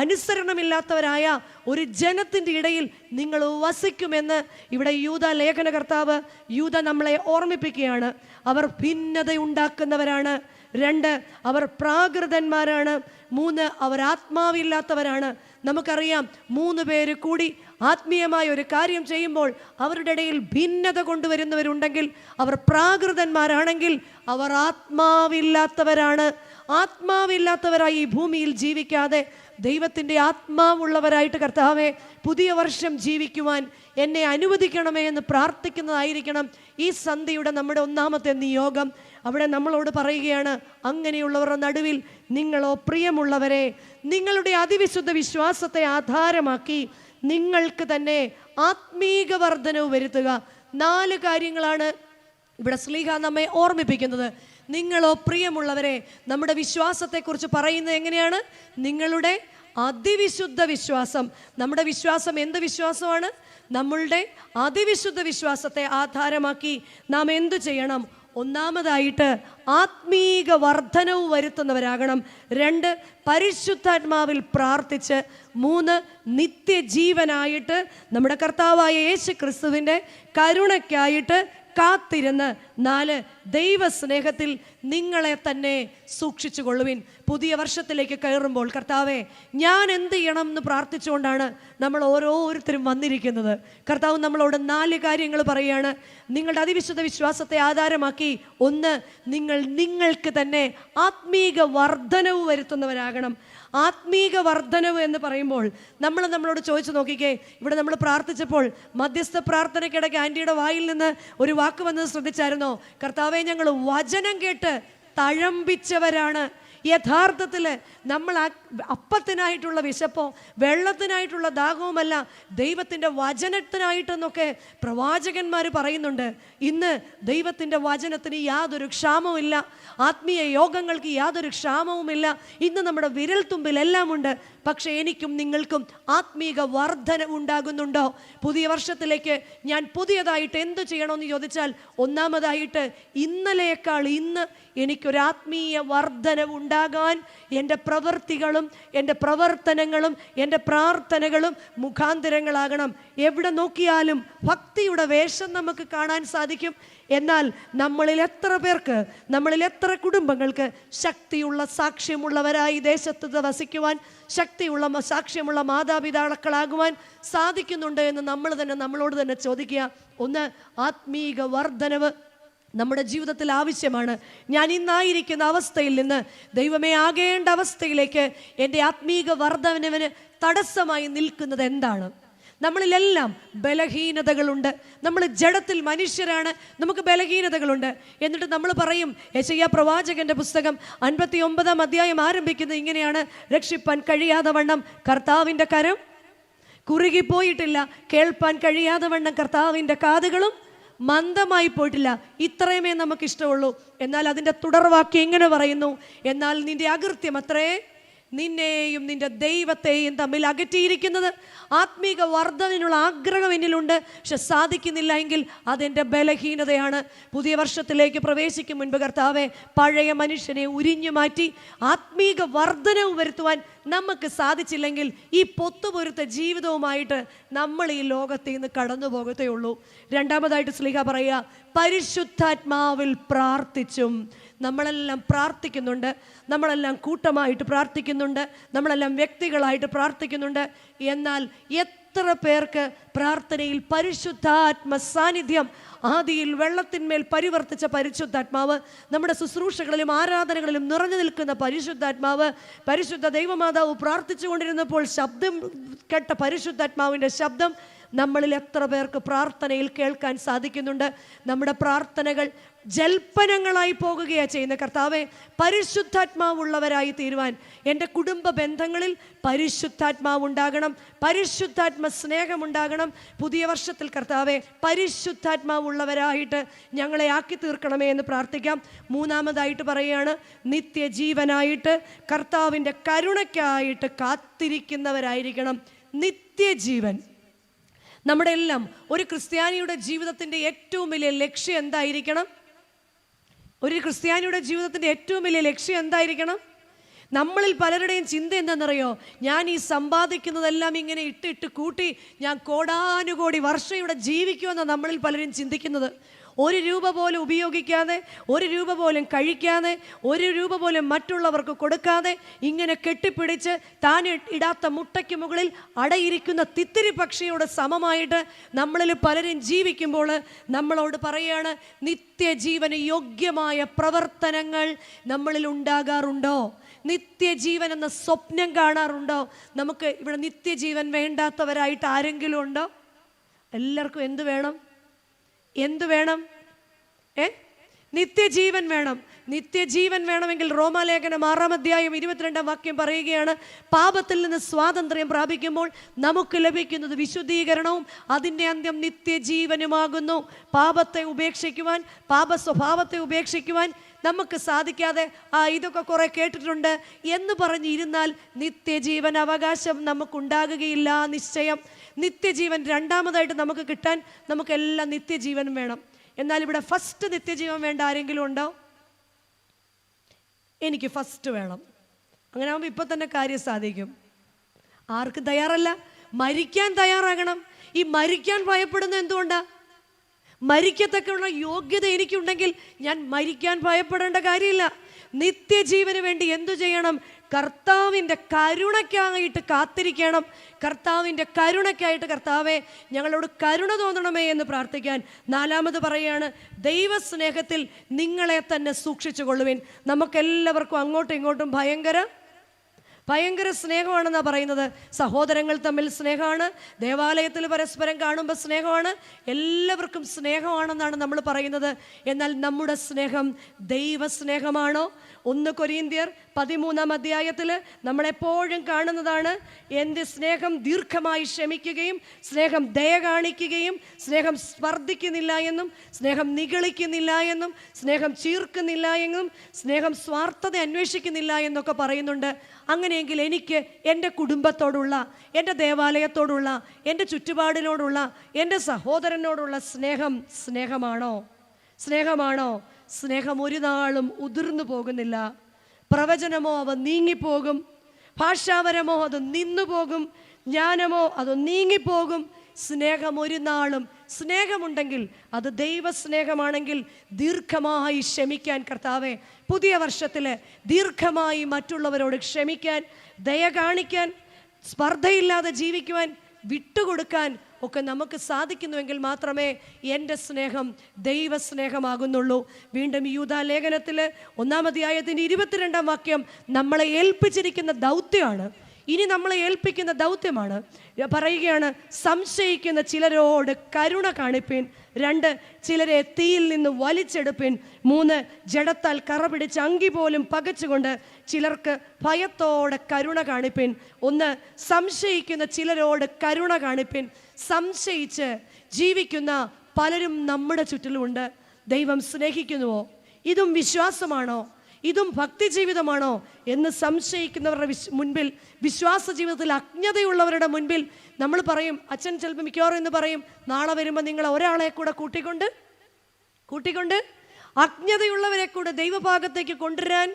അനുസരണമില്ലാത്തവരായ ഒരു ജനത്തിൻ്റെ ഇടയിൽ നിങ്ങൾ വസിക്കുമെന്ന് ഇവിടെ യൂദ ലേഖനകർത്താവ് യൂദ നമ്മളെ ഓർമ്മിപ്പിക്കുകയാണ്. അവർ ഭിന്നതയുണ്ടാക്കുന്നവരാണ്. 2, അവർ പ്രാകൃതന്മാരാണ്. 3, അവർ ആത്മാവില്ലാത്തവരാണ്. നമുക്കറിയാം, 3 പേര് കൂടി ആത്മീയമായ ഒരു കാര്യം ചെയ്യുമ്പോൾ അവരുടെ ഇടയിൽ ഭിന്നത കൊണ്ടുവരുന്നവരുണ്ടെങ്കിൽ, അവർ പ്രാകൃതന്മാരാണെങ്കിൽ അവർ ആത്മാവില്ലാത്തവരാണ്. ആത്മാവില്ലാത്തവരായി ഈ ഭൂമിയിൽ ജീവിക്കാതെ ദൈവത്തിൻ്റെ ആത്മാവുള്ളവരായിട്ട് കർത്താവേ പുതിയ വർഷം ജീവിക്കുവാൻ എന്നെ അനുവദിക്കണമേ എന്ന് പ്രാർത്ഥിക്കുന്നതായിരിക്കണം ഈ സന്ധ്യയുടെ നമ്മുടെ ഒന്നാമത്തെ നിയോഗം. അവിടെ നമ്മളോട് പറയുകയാണ്, അങ്ങനെയുള്ളവരുടെ നടുവിൽ നിങ്ങളോ പ്രിയമുള്ളവരെ, നിങ്ങളുടെ അതിവിശുദ്ധ വിശ്വാസത്തെ ആധാരമാക്കി നിങ്ങൾക്ക് തന്നെ ആത്മീക വർധനവ് വരുത്തുക. 4 കാര്യങ്ങളാണ് ഇവിടെ ശ്ലീഹ നമ്മെ ഓർമ്മിപ്പിക്കുന്നത്. നിങ്ങളോ പ്രിയമുള്ളവരെ, നമ്മുടെ വിശ്വാസത്തെക്കുറിച്ച് പറയുന്നത് എങ്ങനെയാണ്? നിങ്ങളുടെ അതിവിശുദ്ധ വിശ്വാസം. നമ്മുടെ വിശ്വാസം എന്ത് വിശ്വാസമാണ്? നമ്മളുടെ അതിവിശുദ്ധ വിശ്വാസത്തെ ആധാരമാക്കി നാം എന്തു ചെയ്യണം? ഒന്നാമതായിട്ട് ആത്മീക വർധനവ് വരുത്തുന്നവരാകണം. 2 പരിശുദ്ധാത്മാവിൽ പ്രാർത്ഥിച്ച്. 3 നിത്യജീവനായിട്ട് നമ്മുടെ കർത്താവായ യേശു ക്രിസ്തുവിൻ്റെ കരുണയ്ക്കായിട്ട് കാത്തിരുന്ന്. 4 ദൈവസ്നേഹത്തിൽ നിങ്ങളെ തന്നെ സൂക്ഷിച്ചു കൊള്ളുവിൻ. പുതിയ വർഷത്തിലേക്ക് കയറുമ്പോൾ കർത്താവെ ഞാൻ എന്ത് ചെയ്യണം എന്ന് പ്രാർത്ഥിച്ചുകൊണ്ടാണ് നമ്മൾ ഓരോരുത്തരും വന്നിരിക്കുന്നത്. കർത്താവ് നമ്മളോട് 4 കാര്യങ്ങൾ പറയുകയാണ്. നിങ്ങളുടെ അതിവിശുദ്ധ വിശ്വാസത്തെ ആധാരമാക്കി 1, നിങ്ങൾക്ക് തന്നെ ആത്മീക വർധനവ് വരുത്തുന്നവരാകണം. ആത്മീക വർധനവ് എന്ന് പറയുമ്പോൾ നമ്മളോട് ചോദിച്ചു നോക്കിക്കേ. ഇവിടെ നമ്മൾ പ്രാർത്ഥിച്ചപ്പോൾ മധ്യസ്ഥ പ്രാർത്ഥനയ്ക്കിടയ്ക്ക് ആൻറ്റിയുടെ വായിൽ നിന്ന് ഒരു വാക്ക് വന്നത് ശ്രദ്ധിച്ചായിരുന്നോ? കർത്താവെ ഞങ്ങൾ വചനം കേട്ട് തഴമ്പിച്ചവരാണ്. യഥാർത്ഥത്തിൽ നമ്മൾ അപ്പത്തിനായിട്ടുള്ള വിശപ്പോ വെള്ളത്തിനായിട്ടുള്ള ദാഹവുമല്ല, ദൈവത്തിൻ്റെ വചനത്തിനായിട്ടെന്നൊക്കെ പ്രവാചകന്മാർ പറയുന്നുണ്ട്. ഇന്ന് ദൈവത്തിൻ്റെ വചനത്തിന് യാതൊരു ക്ഷാമവുമില്ല, ആത്മീയ യോഗങ്ങൾക്ക് യാതൊരു ക്ഷാമവുമില്ല. ഇന്ന് നമ്മുടെ വിരൽ തുമ്പിലെല്ലാം ഉണ്ട്. പക്ഷേ എനിക്കും നിങ്ങൾക്കും ആത്മീക വർധന ഉണ്ടാകുന്നുണ്ടോ? പുതിയ വർഷത്തിലേക്ക് ഞാൻ പുതിയതായിട്ട് എന്തു ചെയ്യണമെന്ന് ചോദിച്ചാൽ, ഒന്നാമതായിട്ട് ഇന്നലെയേക്കാൾ ഇന്ന് എനിക്കൊരാത്മീയ വർധന ഉണ്ടാകാൻ എൻ്റെ പ്രവൃത്തികളും എൻ്റെ പ്രവർത്തനങ്ങളും എൻ്റെ പ്രാർത്ഥനകളും മുഖാന്തരങ്ങളാകണം. എവിടെ നോക്കിയാലും ഭക്തിയുടെ വേഷം നമുക്ക് കാണാൻ സാധിക്കും. എന്നാൽ നമ്മളിൽ എത്ര പേർക്ക്, നമ്മളിൽ എത്ര കുടുംബങ്ങൾക്ക് ശക്തിയുള്ള സാക്ഷ്യമുള്ളവരായി ദേശത്ത് വസിക്കുവാൻ, ശക്തിയുള്ള സാക്ഷ്യമുള്ള മാതാപിതാക്കളാകുവാൻ സാധിക്കുന്നുണ്ട് എന്ന് നമ്മളോട് തന്നെ ചോദിക്കുക. 1 ആത്മീക വർധനവ് നമ്മുടെ ജീവിതത്തിൽ ആവശ്യമാണ്. ഞാൻ ഇന്നായിരിക്കുന്ന അവസ്ഥയിൽ നിന്ന് ദൈവമേ ആകേണ്ട അവസ്ഥയിലേക്ക് എൻ്റെ ആത്മീക വർധനവിന് തടസ്സമായി നിൽക്കുന്നത് എന്താണ്? നമ്മളിലെല്ലാം ബലഹീനതകളുണ്ട്. നമ്മൾ ജഡത്തിൽ മനുഷ്യരാണ്, നമുക്ക് ബലഹീനതകളുണ്ട്. എന്നിട്ട് നമ്മൾ പറയും, യെശയ്യാ പ്രവാചകന്റെ പുസ്തകം 59-ാം അധ്യായം ആരംഭിക്കുന്നത് ഇങ്ങനെയാണ്: രക്ഷിപ്പാൻ കഴിയാതെ വണ്ണം കർത്താവിൻ്റെ കരം കുറുകിപ്പോയിട്ടില്ല, കേൾപ്പാൻ കഴിയാതെ വണ്ണം കർത്താവിൻ്റെ കാതുകളും മന്ദമായി പോയിട്ടില്ല. ഇത്രയുമേ നമുക്കിഷ്ടമുള്ളൂ. എന്നാൽ അതിൻ്റെ തുടർവാക്യം എങ്ങനെ പറയുന്നു? എന്നാൽ നിന്റെ അകൃത്യം അത്രേ നിന്നെയും നിന്റെ ദൈവത്തെയും തമ്മിൽ അകറ്റിയിരിക്കുന്നത്. ആത്മീക വർധനവിനുള്ള ആഗ്രഹം എന്നിലുണ്ട്, പക്ഷെ സാധിക്കുന്നില്ല എങ്കിൽ അതെൻ്റെ ബലഹീനതയാണ്. പുതിയ വർഷത്തിലേക്ക് പ്രവേശിക്കും മുൻപ് കർത്താവെ, പഴയ മനുഷ്യനെ ഉരിഞ്ഞു മാറ്റി ആത്മീക വർധനവ് വരുത്തുവാൻ നമുക്ക് സാധിച്ചില്ലെങ്കിൽ ഈ പൊത്തുപൊരുത്ത ജീവിതവുമായിട്ട് നമ്മൾ ഈ ലോകത്തിൽ നിന്ന് കടന്നു പോകത്തേ ഉള്ളൂ. രണ്ടാമതായിട്ട് ശ്ലീഹ പറയുക, പരിശുദ്ധാത്മാവിൽ പ്രാർത്ഥിച്ചും. നമ്മളെല്ലാം പ്രാർത്ഥിക്കുന്നുണ്ട്, നമ്മളെല്ലാം കൂട്ടമായിട്ട് പ്രാർത്ഥിക്കുന്നുണ്ട്, നമ്മളെല്ലാം വ്യക്തികളായിട്ട് പ്രാർത്ഥിക്കുന്നുണ്ട്. എന്നാൽ എത്ര പേർക്ക് പ്രാർത്ഥനയിൽ പരിശുദ്ധാത്മ സാന്നിധ്യം, ആദിയിൽ വെള്ളത്തിന്മേൽ പരിവർത്തിച്ച പരിശുദ്ധാത്മാവ്, നമ്മുടെ ശുശ്രൂഷകളിലും ആരാധനകളിലും നിറഞ്ഞു നിൽക്കുന്ന പരിശുദ്ധാത്മാവ്, പരിശുദ്ധ ദൈവമാതാവ് പ്രാർത്ഥിച്ചു കൊണ്ടിരുന്നപ്പോൾ ശബ്ദം കേട്ട പരിശുദ്ധാത്മാവിൻ്റെ ശബ്ദം നമ്മളിൽ എത്ര പേർക്ക് പ്രാർത്ഥനയിൽ കേൾക്കാൻ സാധിക്കുന്നുണ്ട്? നമ്മുടെ പ്രാർത്ഥനകൾ ജൽപ്പനങ്ങളായി പോകുകയാണ് ചെയ്യുന്നത്. കർത്താവെ, പരിശുദ്ധാത്മാവുള്ളവരായി തീരുവാൻ എൻ്റെ കുടുംബ ബന്ധങ്ങളിൽ പരിശുദ്ധാത്മാവ് ഉണ്ടാകണം, പരിശുദ്ധാത്മ സ്നേഹമുണ്ടാകണം. പുതിയ വർഷത്തിൽ കർത്താവെ, പരിശുദ്ധാത്മാവുള്ളവരായിട്ട് ഞങ്ങളെ ആക്കി തീർക്കണമേ എന്ന് പ്രാർത്ഥിക്കാം. മൂന്നാമതായിട്ട് പറയുകയാണ്, നിത്യജീവനായിട്ട് കർത്താവിൻ്റെ കരുണയ്ക്കായിട്ട് കാത്തിരിക്കുന്നവരായിരിക്കണം. നിത്യജീവൻ നമ്മുടെ എല്ലാം ഒരു ക്രിസ്ത്യാനിയുടെ ജീവിതത്തിൻ്റെ ഏറ്റവും വലിയ ലക്ഷ്യം എന്തായിരിക്കണം? ഒരു ക്രിസ്ത്യാനിയുടെ ജീവിതത്തിൻ്റെ ഏറ്റവും വലിയ ലക്ഷ്യം എന്തായിരിക്കണം? നമ്മളിൽ പലരുടെയും ചിന്ത എന്താണെന്നറിയോ? ഞാൻ ഈ സമ്പാദിക്കുന്നതെല്ലാം ഇങ്ങനെ ഇട്ട് കൂട്ടി ഞാൻ കോടാനുകോടി വർഷം ഇവിടെ ജീവിക്കുമെന്നാണ് നമ്മളിൽ പലരും ചിന്തിക്കുന്നത്. ഒരു രൂപ പോലും ഉപയോഗിക്കാതെ, ഒരു രൂപ പോലും കഴിക്കാതെ, ഒരു രൂപ പോലും മറ്റുള്ളവർക്ക് കൊടുക്കാതെ ഇങ്ങനെ കെട്ടിപ്പിടിച്ച് താൻ ഇടാത്ത മുട്ടയ്ക്ക് മുകളിൽ അടയിരിക്കുന്ന തിത്തിരി പക്ഷിയോട് സമമായിട്ട് നമ്മളിൽ പലരും ജീവിക്കുമ്പോൾ നമ്മളോട് പറയാണ്, നിത്യജീവന് യോഗ്യമായ പ്രവർത്തനങ്ങൾ നമ്മളിൽ ഉണ്ടാകാറുണ്ടോ? നിത്യജീവൻ എന്ന സ്വപ്നം കാണാറുണ്ടോ? നമുക്ക് ഇവിടെ നിത്യജീവൻ വേണ്ടാത്തവരായിട്ട് ആരെങ്കിലും ഉണ്ടോ? എല്ലാവർക്കും എന്ത് വേണം? എന്ത് വേണം? നിത്യജീവൻ വേണം. നിത്യജീവൻ വേണമെങ്കിൽ റോമാലേഖനം 6-ാം അധ്യായം 22-ാം വാക്യം പറയുകയാണ്, പാപത്തിൽ നിന്ന് സ്വാതന്ത്ര്യം പ്രാപിക്കുമ്പോൾ നമുക്ക് ലഭിക്കുന്നത് വിശുദ്ധീകരണവും അതിൻ്റെ അന്ത്യം നിത്യജീവനുമാകുന്നു. പാപത്തെ ഉപേക്ഷിക്കുവാൻ, പാപ സ്വഭാവത്തെ ഉപേക്ഷിക്കുവാൻ നമുക്ക് സാധിക്കാതെ ഇതൊക്കെ കുറെ കേട്ടിട്ടുണ്ട് എന്ന് പറഞ്ഞിരുന്നാൽ നിത്യജീവൻ അവകാശം നമുക്കുണ്ടാകുകയില്ല. നിശ്ചയം നിത്യജീവൻ രണ്ടാമതായിട്ട് നമുക്ക് കിട്ടാൻ നമുക്കെല്ലാം നിത്യജീവൻ വേണം. എന്നാൽ ഇവിടെ ഫസ്റ്റ് നിത്യജീവൻ വേണ്ട ആരെങ്കിലും ഉണ്ടോ? എനിക്ക് ഫസ്റ്റ് വേണം. അങ്ങനെ ആകുമ്പോൾ ഇപ്പം തന്നെ കാര്യം സാധിക്കും. ആർക്കും തയ്യാറല്ല? മരിക്കാൻ തയ്യാറാകണം. ഈ മരിക്കാൻ ഭയപ്പെടുന്ന എന്തുകൊണ്ടാ? മരിക്കത്തക്കുള്ള യോഗ്യത എനിക്കുണ്ടെങ്കിൽ ഞാൻ മരിക്കാൻ ഭയപ്പെടേണ്ട കാര്യമില്ല. നിത്യജീവന് വേണ്ടി എന്തു ചെയ്യണം? കർത്താവിൻ്റെ കരുണയ്ക്കായിട്ട് കാത്തിരിക്കണം. കർത്താവിൻ്റെ കരുണയ്ക്കായിട്ട്, കർത്താവെ ഞങ്ങളോട് കരുണ തോന്നണമേ എന്ന് പ്രാർത്ഥിക്കാൻ. 4-മത് പറയാണ്, ദൈവസ്നേഹത്തിൽ നിങ്ങളെ തന്നെ സൂക്ഷിച്ചു കൊള്ളുവിൻ. നമുക്കെല്ലാവർക്കും അങ്ങോട്ടും ഇങ്ങോട്ടും ഭയങ്കര സ്നേഹമാണെന്നാണ് പറയുന്നത്. സഹോദരങ്ങൾ തമ്മിൽ സ്നേഹമാണ്, ദേവാലയത്തിൽ പരസ്പരം കാണുമ്പോൾ സ്നേഹമാണ്, എല്ലാവർക്കും സ്നേഹമാണെന്നാണ് നമ്മൾ പറയുന്നത്. എന്നാൽ നമ്മുടെ സ്നേഹം ദൈവസ്നേഹമാണോ? 1 കൊരിന്ത്യർ 13-ാം അധ്യായത്തിൽ നമ്മളെപ്പോഴും കാണുന്നതാണ്, എൻ്റെ സ്നേഹം ദീർഘമായി ക്ഷമിക്കുകയും സ്നേഹം ദയ കാണിക്കുകയും സ്നേഹം സ്പർദ്ധിക്കുന്നില്ല എന്നും സ്നേഹം നിഗളിക്കുന്നില്ല എന്നും സ്നേഹം ചീർക്കുന്നില്ല എന്നും സ്നേഹം സ്വാർത്ഥത അന്വേഷിക്കുന്നില്ല എന്നൊക്കെ പറയുന്നുണ്ട്. അങ്ങനെയെങ്കിൽ എനിക്ക് എൻ്റെ കുടുംബത്തോടുള്ള, എൻ്റെ ദേവാലയത്തോടുള്ള, എൻ്റെ ചുറ്റുപാടിനോടുള്ള, എൻ്റെ സഹോദരനോടുള്ള സ്നേഹമാണോ? സ്നേഹം ഒരു നാളും ഉതിർന്നു പോകുന്നില്ല. പ്രവചനമോ അവ നീങ്ങിപ്പോകും, ഭാഷാപരമോ അത് നിന്നുപോകും, ജ്ഞാനമോ അത് നീങ്ങിപ്പോകും. സ്നേഹം ഒരു നാളും, സ്നേഹമുണ്ടെങ്കിൽ അത് ദൈവസ്നേഹമാണെങ്കിൽ ദീർഘമായി ക്ഷമിക്കാൻ കർത്താവെ, പുതിയ വർഷത്തിൽ ദീർഘമായി മറ്റുള്ളവരോട് ക്ഷമിക്കാൻ, ദയ കാണിക്കാൻ, സ്പർദ്ധയില്ലാതെ ജീവിക്കുവാൻ, വിട്ടുകൊടുക്കാൻ ഒക്കെ നമുക്ക് സാധിക്കുന്നുവെങ്കിൽ മാത്രമേ എൻ്റെ സ്നേഹം ദൈവസ്നേഹമാകുന്നുള്ളൂ. വീണ്ടും യൂദാ ലേഖനത്തിൽ 1-ാം അധ്യായത്തിൻ്റെ 22-ാം വാക്യം നമ്മളെ ഏൽപ്പിച്ചിരിക്കുന്ന ദൗത്യമാണ്. ഇനി നമ്മളെ ഏൽപ്പിക്കുന്ന ദൗത്യമാണ്. പറയുകയാണ്, സംശയിക്കുന്ന ചിലരോട് കരുണ കാണിപ്പിൻ. 2, ചിലരെ തീയിൽ നിന്ന് വലിച്ചെടുപ്പിൻ. 3, ജഡത്താൽ കറ പിടിച്ച അങ്കി പോലും പകച്ചുകൊണ്ട് ചിലർക്ക് ഭയത്തോടെ കരുണ കാണിപ്പിൻ. 1, സംശയിക്കുന്ന ചിലരോട് കരുണ കാണിപ്പിൻ. സംശയിച്ച് ജീവിക്കുന്ന പലരും നമ്മുടെ ചുറ്റിലുമുണ്ട്. ദൈവം സ്നേഹിക്കുന്നുവോ? ഇതും വിശ്വാസമാണോ? ഇതും ഭക്തി ജീവിതമാണോ എന്ന് സംശയിക്കുന്നവരുടെ മുൻപിൽ, വിശ്വാസ ജീവിതത്തിൽ അജ്ഞതയുള്ളവരുടെ മുൻപിൽ നമ്മൾ പറയും, അച്ഛൻ ചിലപ്പോൾ മിക്കവാറും എന്ന് പറയും, നാളെ വരുമ്പോൾ നിങ്ങൾ ഒരാളെ കൂടെ കൂട്ടിക്കൊണ്ട് അജ്ഞതയുള്ളവരെ കൂടെ ദൈവഭാഗത്തേക്ക് കൊണ്ടുവരാൻ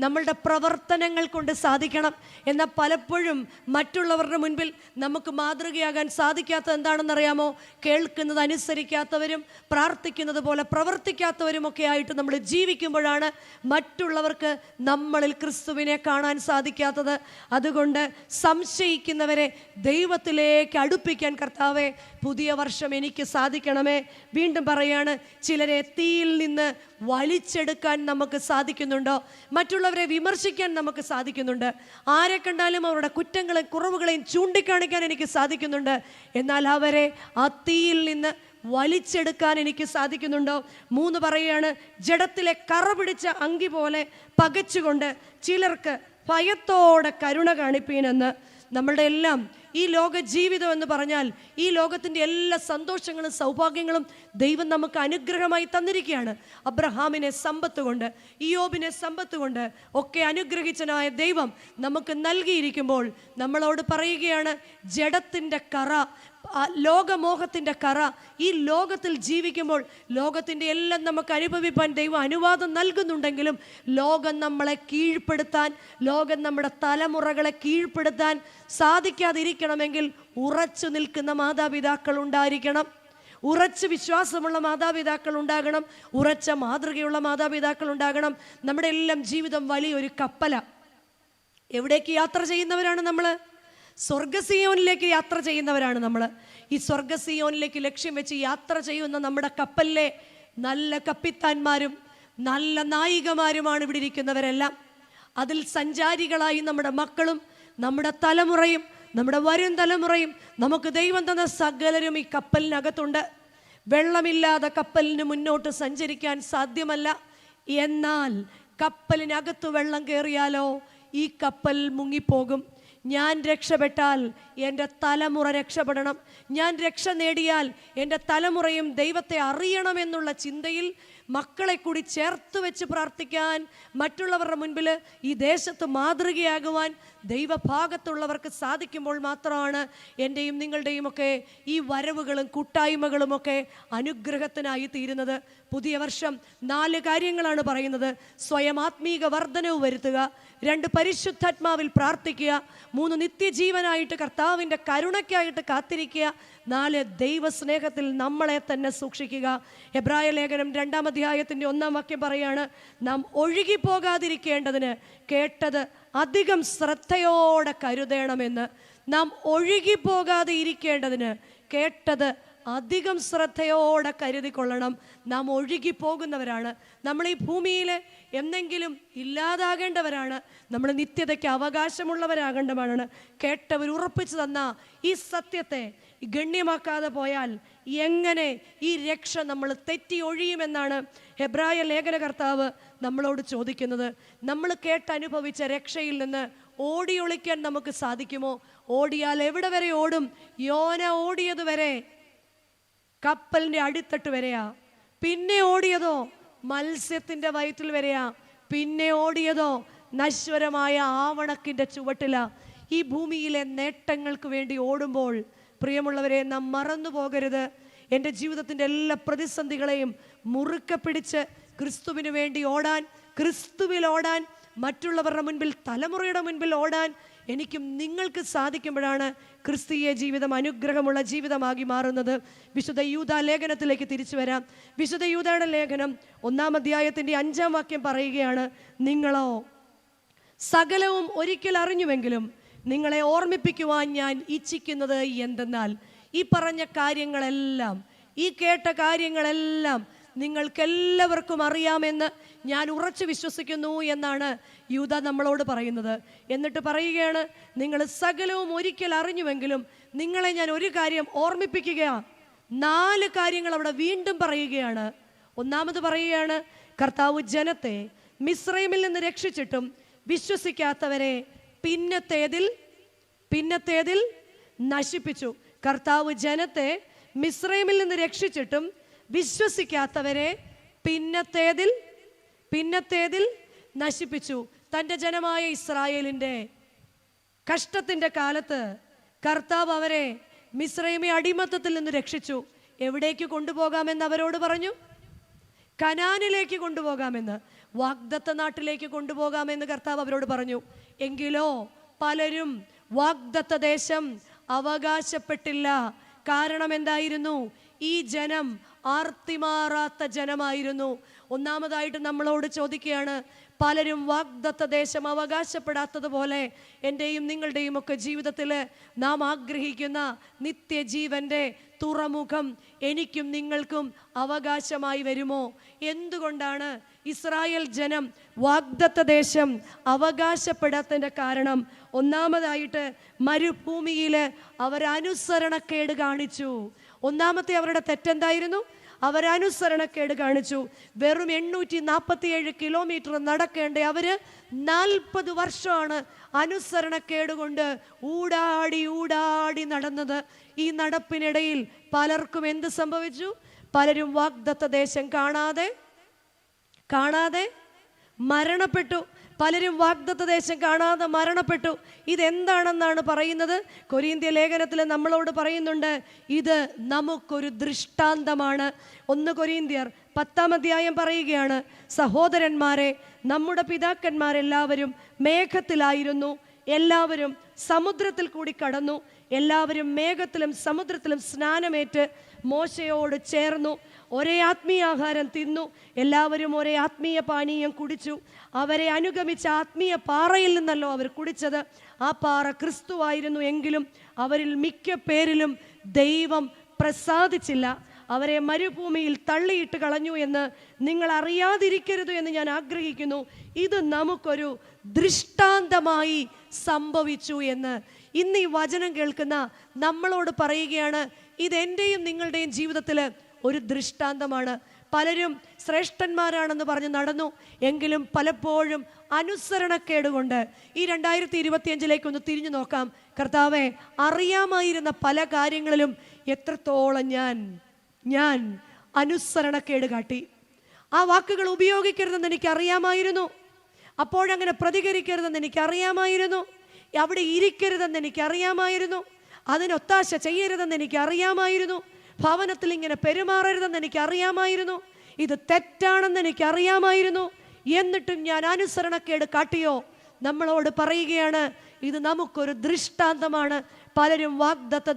നമ്മളുടെ പ്രവർത്തനങ്ങൾ കൊണ്ട് സാധിക്കണം. എന്നാൽ പലപ്പോഴും മറ്റുള്ളവരുടെ മുൻപിൽ നമുക്ക് മാതൃകയാകാൻ സാധിക്കാത്തത് എന്താണെന്നറിയാമോ? കേൾക്കുന്നത് അനുസരിക്കാത്തവരും പ്രാർത്ഥിക്കുന്നത് പോലെ പ്രവർത്തിക്കാത്തവരും ഒക്കെ ആയിട്ട് നമ്മൾ ജീവിക്കുമ്പോഴാണ് മറ്റുള്ളവർക്ക് നമ്മളിൽ ക്രിസ്തുവിനെ കാണാൻ സാധിക്കാത്തത്. അതുകൊണ്ട് സംശയിക്കുന്നവരെ ദൈവത്തിലേക്ക് അടുപ്പിക്കാൻ കർത്താവെ, പുതിയ വർഷം എനിക്ക് സാധിക്കണമേ. വീണ്ടും പറയാണ്, ചിലരെ തീയിൽ നിന്ന് വലിച്ചെടുക്കാൻ നമുക്ക് സാധിക്കുന്നുണ്ടോ? മറ്റുള്ളവരെ വിമർശിക്കാൻ നമുക്ക് സാധിക്കുന്നുണ്ട്. ആരെ കണ്ടാലും അവരുടെ കുറ്റങ്ങളെയും കുറവുകളെയും ചൂണ്ടിക്കാണിക്കാൻ എനിക്ക് സാധിക്കുന്നുണ്ട്. എന്നാൽ അവരെ ആ തീയിൽ നിന്ന് വലിച്ചെടുക്കാൻ എനിക്ക് സാധിക്കുന്നുണ്ടോ? 3 പറയുകയാണ്, ജഡത്തിലെ കറ പിടിച്ച അങ്കി പോലെ പകച്ചുകൊണ്ട് ചിലർക്ക് ഭയത്തോടെ കരുണ കാണിപ്പീനെന്ന്. നമ്മളുടെ എല്ലാം ഈ ലോക ജീവിതം എന്ന് പറഞ്ഞാൽ ഈ ലോകത്തിൻ്റെ എല്ലാ സന്തോഷങ്ങളും സൗഭാഗ്യങ്ങളും ദൈവം നമുക്ക് അനുഗ്രഹമായി തന്നിരിക്കുകയാണ്. അബ്രഹാമിനെ സമ്പത്ത് കൊണ്ട്, ഇയ്യോബിനെ സമ്പത്ത് കൊണ്ട് ഒക്കെ അനുഗ്രഹിച്ചനായ ദൈവം നമുക്ക് നൽകിയിരിക്കുമ്പോൾ നമ്മളോട് പറയുകയാണ്, ജഡത്തിൻ്റെ കറ, ലോകമോഹത്തിൻ്റെ കറ, ഈ ലോകത്തിൽ ജീവിക്കുമ്പോൾ ലോകത്തിൻ്റെ എല്ലാം നമുക്ക് അനുഭവിപ്പാൻ ദൈവം അനുവാദം നൽകുന്നുണ്ടെങ്കിലും ലോകം നമ്മളെ കീഴ്പ്പെടുത്താൻ, ലോകം നമ്മുടെ തലമുറകളെ കീഴ്പ്പെടുത്താൻ സാധിക്കാതിരിക്കണമെങ്കിൽ ഉറച്ചു നിൽക്കുന്ന മാതാപിതാക്കൾ ഉണ്ടായിരിക്കണം. ഉറച്ച വിശ്വാസമുള്ള മാതാപിതാക്കൾ ഉണ്ടാകണം, ഉറച്ച മാതൃകയുള്ള മാതാപിതാക്കൾ ഉണ്ടാകണം. നമ്മുടെ എല്ലാം ജീവിതം വലിയൊരു കപ്പല. എവിടേക്ക് യാത്ര ചെയ്യുന്നവരാണ് നമ്മൾ? സ്വർഗസിയോനിലേക്ക് യാത്ര ചെയ്യുന്നവരാണ് നമ്മൾ. ഈ സ്വർഗസിയോനിലേക്ക് ലക്ഷ്യം വെച്ച് യാത്ര ചെയ്യുന്ന നമ്മുടെ കപ്പലിലെ നല്ല കപ്പിത്താന്മാരും നല്ല നായികമാരുമാണ് ഇവിടെ ഇരിക്കുന്നവരെല്ലാം. അതിൽ സഞ്ചാരികളായി നമ്മുടെ മക്കളും നമ്മുടെ തലമുറയും നമ്മുടെ വരും തലമുറയും നമുക്ക് ദൈവം തന്ന സകലരും ഈ കപ്പലിനകത്തുണ്ട്. വെള്ളമില്ലാതെ കപ്പലിന് മുന്നോട്ട് സഞ്ചരിക്കാൻ സാധ്യമല്ല. എന്നാൽ കപ്പലിനകത്ത് വെള്ളം കയറിയാലോ ഈ കപ്പൽ മുങ്ങിപ്പോകും. ഞാൻ രക്ഷപ്പെട്ടാൽ എൻ്റെ തലമുറ രക്ഷപ്പെടണം, ഞാൻ രക്ഷ നേടിയാൽ എൻ്റെ തലമുറയും ദൈവത്തെ അറിയണമെന്നുള്ള ചിന്തയിൽ മക്കളെ കൂടി ചേർത്ത് വെച്ച് പ്രാർത്ഥിക്കാൻ, മറ്റുള്ളവരുടെ മുൻപിൽ ഈ ദേശത്ത് മാതൃകയാകുവാൻ ദൈവഭാഗത്തുള്ളവർക്ക് സാധിക്കുമ്പോൾ മാത്രമാണ് എൻ്റെയും നിങ്ങളുടെയും ഒക്കെ ഈ വരവുകളും കൂട്ടായ്മകളുമൊക്കെ അനുഗ്രഹത്തിനായി തീരുന്നത്. പുതിയ വർഷം 4 കാര്യങ്ങളാണ് പറയുന്നത്. സ്വയം ആത്മീക വർധനവ് വരുത്തുക, 2 പരിശുദ്ധാത്മാവിൽ പ്രാർത്ഥിക്കുക, 3 നിത്യജീവനായിട്ട് കർത്താവിൻ്റെ കരുണയ്ക്കായിട്ട് കാത്തിരിക്കുക, 4 ദൈവസ്നേഹത്തിൽ നമ്മളെ തന്നെ സൂക്ഷിക്കുക. എബ്രായ ലേഖനം 2-ാം അധ്യായത്തിൻ്റെ 1-ാം വാക്യം പറയാണ്, നാം ഒഴുകിപ്പോകാതിരിക്കേണ്ടതിന് കേട്ടത് അധികം ശ്രദ്ധയോടെ കരുതണമെന്ന്. നാം ഒഴുകിപ്പോകാതെ ഇരിക്കേണ്ടതിന് കേട്ടത് അധികം ശ്രദ്ധയോടെ കരുതിക്കൊള്ളണം. നാം ഒഴുകിപ്പോകുന്നവരാണ്. നമ്മൾ ഈ ഭൂമിയിൽ എന്നെങ്കിലും ഇല്ലാതാകേണ്ടവരാണ്. നമ്മൾ നിത്യതയ്ക്ക് അവകാശമുള്ളവരാകേണ്ടവരാണ്. കേട്ടവർ ഉറപ്പിച്ചു തന്ന ഈ സത്യത്തെ ഗണ്യമാക്കാതെ പോയാൽ എങ്ങനെ ഈ രക്ഷ നമ്മൾ തെറ്റി ഒഴിയുമെന്നാണ് ഹെബ്രായ ലേഖനകർത്താവ് നമ്മളോട് ചോദിക്കുന്നത്. നമ്മൾ കേട്ടനുഭവിച്ച രക്ഷയിൽ നിന്ന് ഓടി ഒളിക്കാൻ നമുക്ക് സാധിക്കുമോ? ഓടിയാൽ എവിടെ വരെ ഓടും? യോന ഓടിയതുവരെ കപ്പലിൻ്റെ അടിത്തട്ട് വരെയാ. പിന്നെ ഓടിയതോ മത്സ്യത്തിൻ്റെ വയറ്റിൽ വരെയാ. പിന്നെ ഓടിയതോ നശ്വരമായ ആവണക്കിൻ്റെ ചുവട്ടിലാ. ഈ ഭൂമിയിലെ നേട്ടങ്ങൾക്ക് വേണ്ടി ഓടുമ്പോൾ പ്രിയമുള്ളവരെ, നാം മറന്നു പോകരുത്. എൻ്റെ ജീവിതത്തിൻ്റെ എല്ലാ പ്രതിസന്ധികളെയും മുറുക്കെ പിടിച്ച് ക്രിസ്തുവിന് വേണ്ടി ഓടാൻ, ക്രിസ്തുവിൽ ഓടാൻ, മറ്റുള്ളവരുടെ മുൻപിൽ, തലമുറയുടെ മുൻപിൽ ഓടാൻ എനിക്കും നിങ്ങൾക്ക് സാധിക്കുമ്പോഴാണ് ക്രിസ്തീയ ജീവിതം അനുഗ്രഹമുള്ള ജീവിതമാക്കി മാറുന്നത്. വിശുദ്ധ യൂദാ ലേഖനത്തിലേക്ക് തിരിച്ചു വരാം. വിശുദ്ധ യൂദായുടെ ലേഖനം 1-ാം അധ്യായത്തിൻ്റെ 5-ാം വാക്യം പറയുകയാണ്, നിങ്ങളോ സകലവും ഒരിക്കൽ അറിഞ്ഞുവെങ്കിലും നിങ്ങളെ ഓർമ്മിപ്പിക്കുവാൻ ഞാൻ ഇച്ഛിക്കുന്നത് എന്തെന്നാൽ, ഈ പറഞ്ഞ കാര്യങ്ങളെല്ലാം, ഈ കേട്ട കാര്യങ്ങളെല്ലാം നിങ്ങൾക്കെല്ലാവർക്കും അറിയാമെന്ന് ഞാൻ ഉറച്ചു വിശ്വസിക്കുന്നു എന്നാണ് യൂദാ നമ്മളോട് പറയുന്നത്. എന്നിട്ട് പറയുകയാണ്, നിങ്ങൾ സകലവും ഒരിക്കൽ അറിഞ്ഞുവെങ്കിലും നിങ്ങളെ ഞാൻ ഒരു കാര്യം ഓർമ്മിപ്പിക്കുകയാണ്. 4 കാര്യങ്ങൾ അവിടെ വീണ്ടും പറയുകയാണ്. ഒന്നാമത് പറയുകയാണ്, കർത്താവ് ജനത്തെ മിസ്രൈമിൽ നിന്ന് രക്ഷിച്ചിട്ടും വിശ്വസിക്കാത്തവരെ പിന്നത്തേതിൽ നശിപ്പിച്ചു. കർത്താവ് ജനത്തെ മിസ്രൈമിൽ നിന്ന് രക്ഷിച്ചിട്ടും വിശ്വസിക്കാത്തവരെ പിന്നത്തേതിൽ നശിപ്പിച്ചു. തൻ്റെ ജനമായ ഇസ്രായേലിൻ്റെ കഷ്ടത്തിൻ്റെ കാലത്ത് കർത്താവ് അവരെ മിസ്രൈമി അടിമത്തത്തിൽ നിന്ന് രക്ഷിച്ചു. എവിടേക്ക് കൊണ്ടുപോകാമെന്ന് അവരോട് പറഞ്ഞു? കനാനിലേക്ക് കൊണ്ടുപോകാമെന്ന്, വാഗ്ദത്ത നാട്ടിലേക്ക് കൊണ്ടുപോകാമെന്ന് കർത്താവ് അവരോട് പറഞ്ഞു. എങ്കിലോ പലരും വാഗ്ദത്ത ദേശം അവകാശപ്പെട്ടില്ല. കാരണം എന്തായിരുന്നു? ഈ ജനം ആർത്തിമാറാത്ത ജനമായിരുന്നു. ഒന്നാമതായിട്ട് നമ്മളോട് ചോദിക്കുകയാണ്, പലരും വാഗ്ദത്ത ദേശം അവകാശപ്പെടാത്തതുപോലെ എൻ്റെയും നിങ്ങളുടെയും ഒക്കെ ജീവിതത്തിൽ നാം ആഗ്രഹിക്കുന്ന നിത്യജീവൻ്റെ തുറമുഖം എനിക്കും നിങ്ങൾക്കും അവകാശമായി വരുമോ? എന്തുകൊണ്ടാണ് ഇസ്രായേൽ ജനം വാഗ്ദത്ത ദേശം അവകാശപ്പെടാത്തതിൻ്റെ കാരണം? ഒന്നാമതായിട്ട് മരുഭൂമിയിൽ അവർ അനുസരണക്കേട് കാണിച്ചു. ഒന്നാമത്തെ അവരുടെ തെറ്റെന്തായിരുന്നു? അവരനുസരണക്കേട് കാണിച്ചു. വെറും 847 കിലോമീറ്റർ നടക്കേണ്ട അവര് 40 വർഷമാണ് അനുസരണക്കേട് കൊണ്ട് ഊടാടി നടന്നത്. ഈ നടപ്പിനിടയിൽ പലർക്കും എന്ത് സംഭവിച്ചു? പലരും വാഗ്ദത്ത ദേശം കാണാതെ മരണപ്പെട്ടു. പലരും വാഗ്ദത്ത ദേശം കാണാതെ മരണപ്പെട്ടു. ഇതെന്താണെന്നാണ് പറയുന്നത്? കൊരിന്ത്യ ലേഖനത്തിൽ നമ്മളോട് പറയുന്നുണ്ട്, ഇത് നമുക്കൊരു ദൃഷ്ടാന്തമാണ്. 1 കൊരിന്ത്യർ 10-ാം അധ്യായം പറയുകയാണ്, സഹോദരന്മാരെ, നമ്മുടെ പിതാക്കന്മാരെല്ലാവരും മേഘത്തിലായിരുന്നു. എല്ലാവരും സമുദ്രത്തിൽ കൂടി കടന്നു. എല്ലാവരും മേഘത്തിലും സമുദ്രത്തിലും സ്നാനമേറ്റ് മോശയോട് ചേർന്നു. ഒരേ ആത്മീയാഹാരം തിന്നു. എല്ലാവരും ഒരേ ആത്മീയ പാനീയം കുടിച്ചു. അവരെ അനുഗമിച്ച ആത്മീയ പാറയിൽ നിന്നല്ലോ അവർ കുടിച്ചത്. ആ പാറ ക്രിസ്തുവായിരുന്നു. എങ്കിലും അവരിൽ മിക്ക പേരിലും ദൈവം പ്രസാദിച്ചില്ല. അവരെ മരുഭൂമിയിൽ തള്ളിയിട്ട് കളഞ്ഞു എന്ന് നിങ്ങൾ അറിയാതിരിക്കരുത് എന്ന് ഞാൻ ആഗ്രഹിക്കുന്നു. ഇത് നമുക്കൊരു ദൃഷ്ടാന്തമായി സംഭവിച്ചു എന്ന് ഇന്ന് ഈ വചനം കേൾക്കുന്ന നമ്മളോട് പറയുകയാണ്. ഇതെൻ്റെയും നിങ്ങളുടെയും ജീവിതത്തിൽ ഒരു ദൃഷ്ടാന്തമാണ്. പലരും ശ്രേഷ്ഠന്മാരാണെന്ന് പറഞ്ഞ് നടന്നു. എങ്കിലും പലപ്പോഴും അനുസരണക്കേടുകൊണ്ട് ഈ 2025 ഒന്ന് തിരിഞ്ഞു നോക്കാം. കർത്താവെ, അറിയാമായിരുന്ന പല കാര്യങ്ങളിലും എത്രത്തോളം ഞാൻ അനുസരണക്കേട് കാട്ടി. ആ വാക്കുകൾ ഉപയോഗിക്കരുതെന്ന് എനിക്കറിയാമായിരുന്നു. അപ്പോഴങ്ങനെ പ്രതികരിക്കരുതെന്ന് എനിക്കറിയാമായിരുന്നു. അവിടെ ഇരിക്കരുതെന്ന് എനിക്കറിയാമായിരുന്നു. അതിനൊത്താശ ചെയ്യരുതെന്ന് എനിക്കറിയാമായിരുന്നു. ഭവനത്തിൽ ഇങ്ങനെ പെരുമാറരുതെന്ന് എനിക്കറിയാമായിരുന്നു. ഇത് തെറ്റാണെന്ന് എനിക്കറിയാമായിരുന്നു. എന്നിട്ടും ഞാൻ അനുസരണക്കേട് കാട്ടിയോ? നമ്മളോട് പറയുകയാണ്, ഇത് നമുക്കൊരു ദൃഷ്ടാന്തമാണ്. പലരും വാഗ്ദത്ത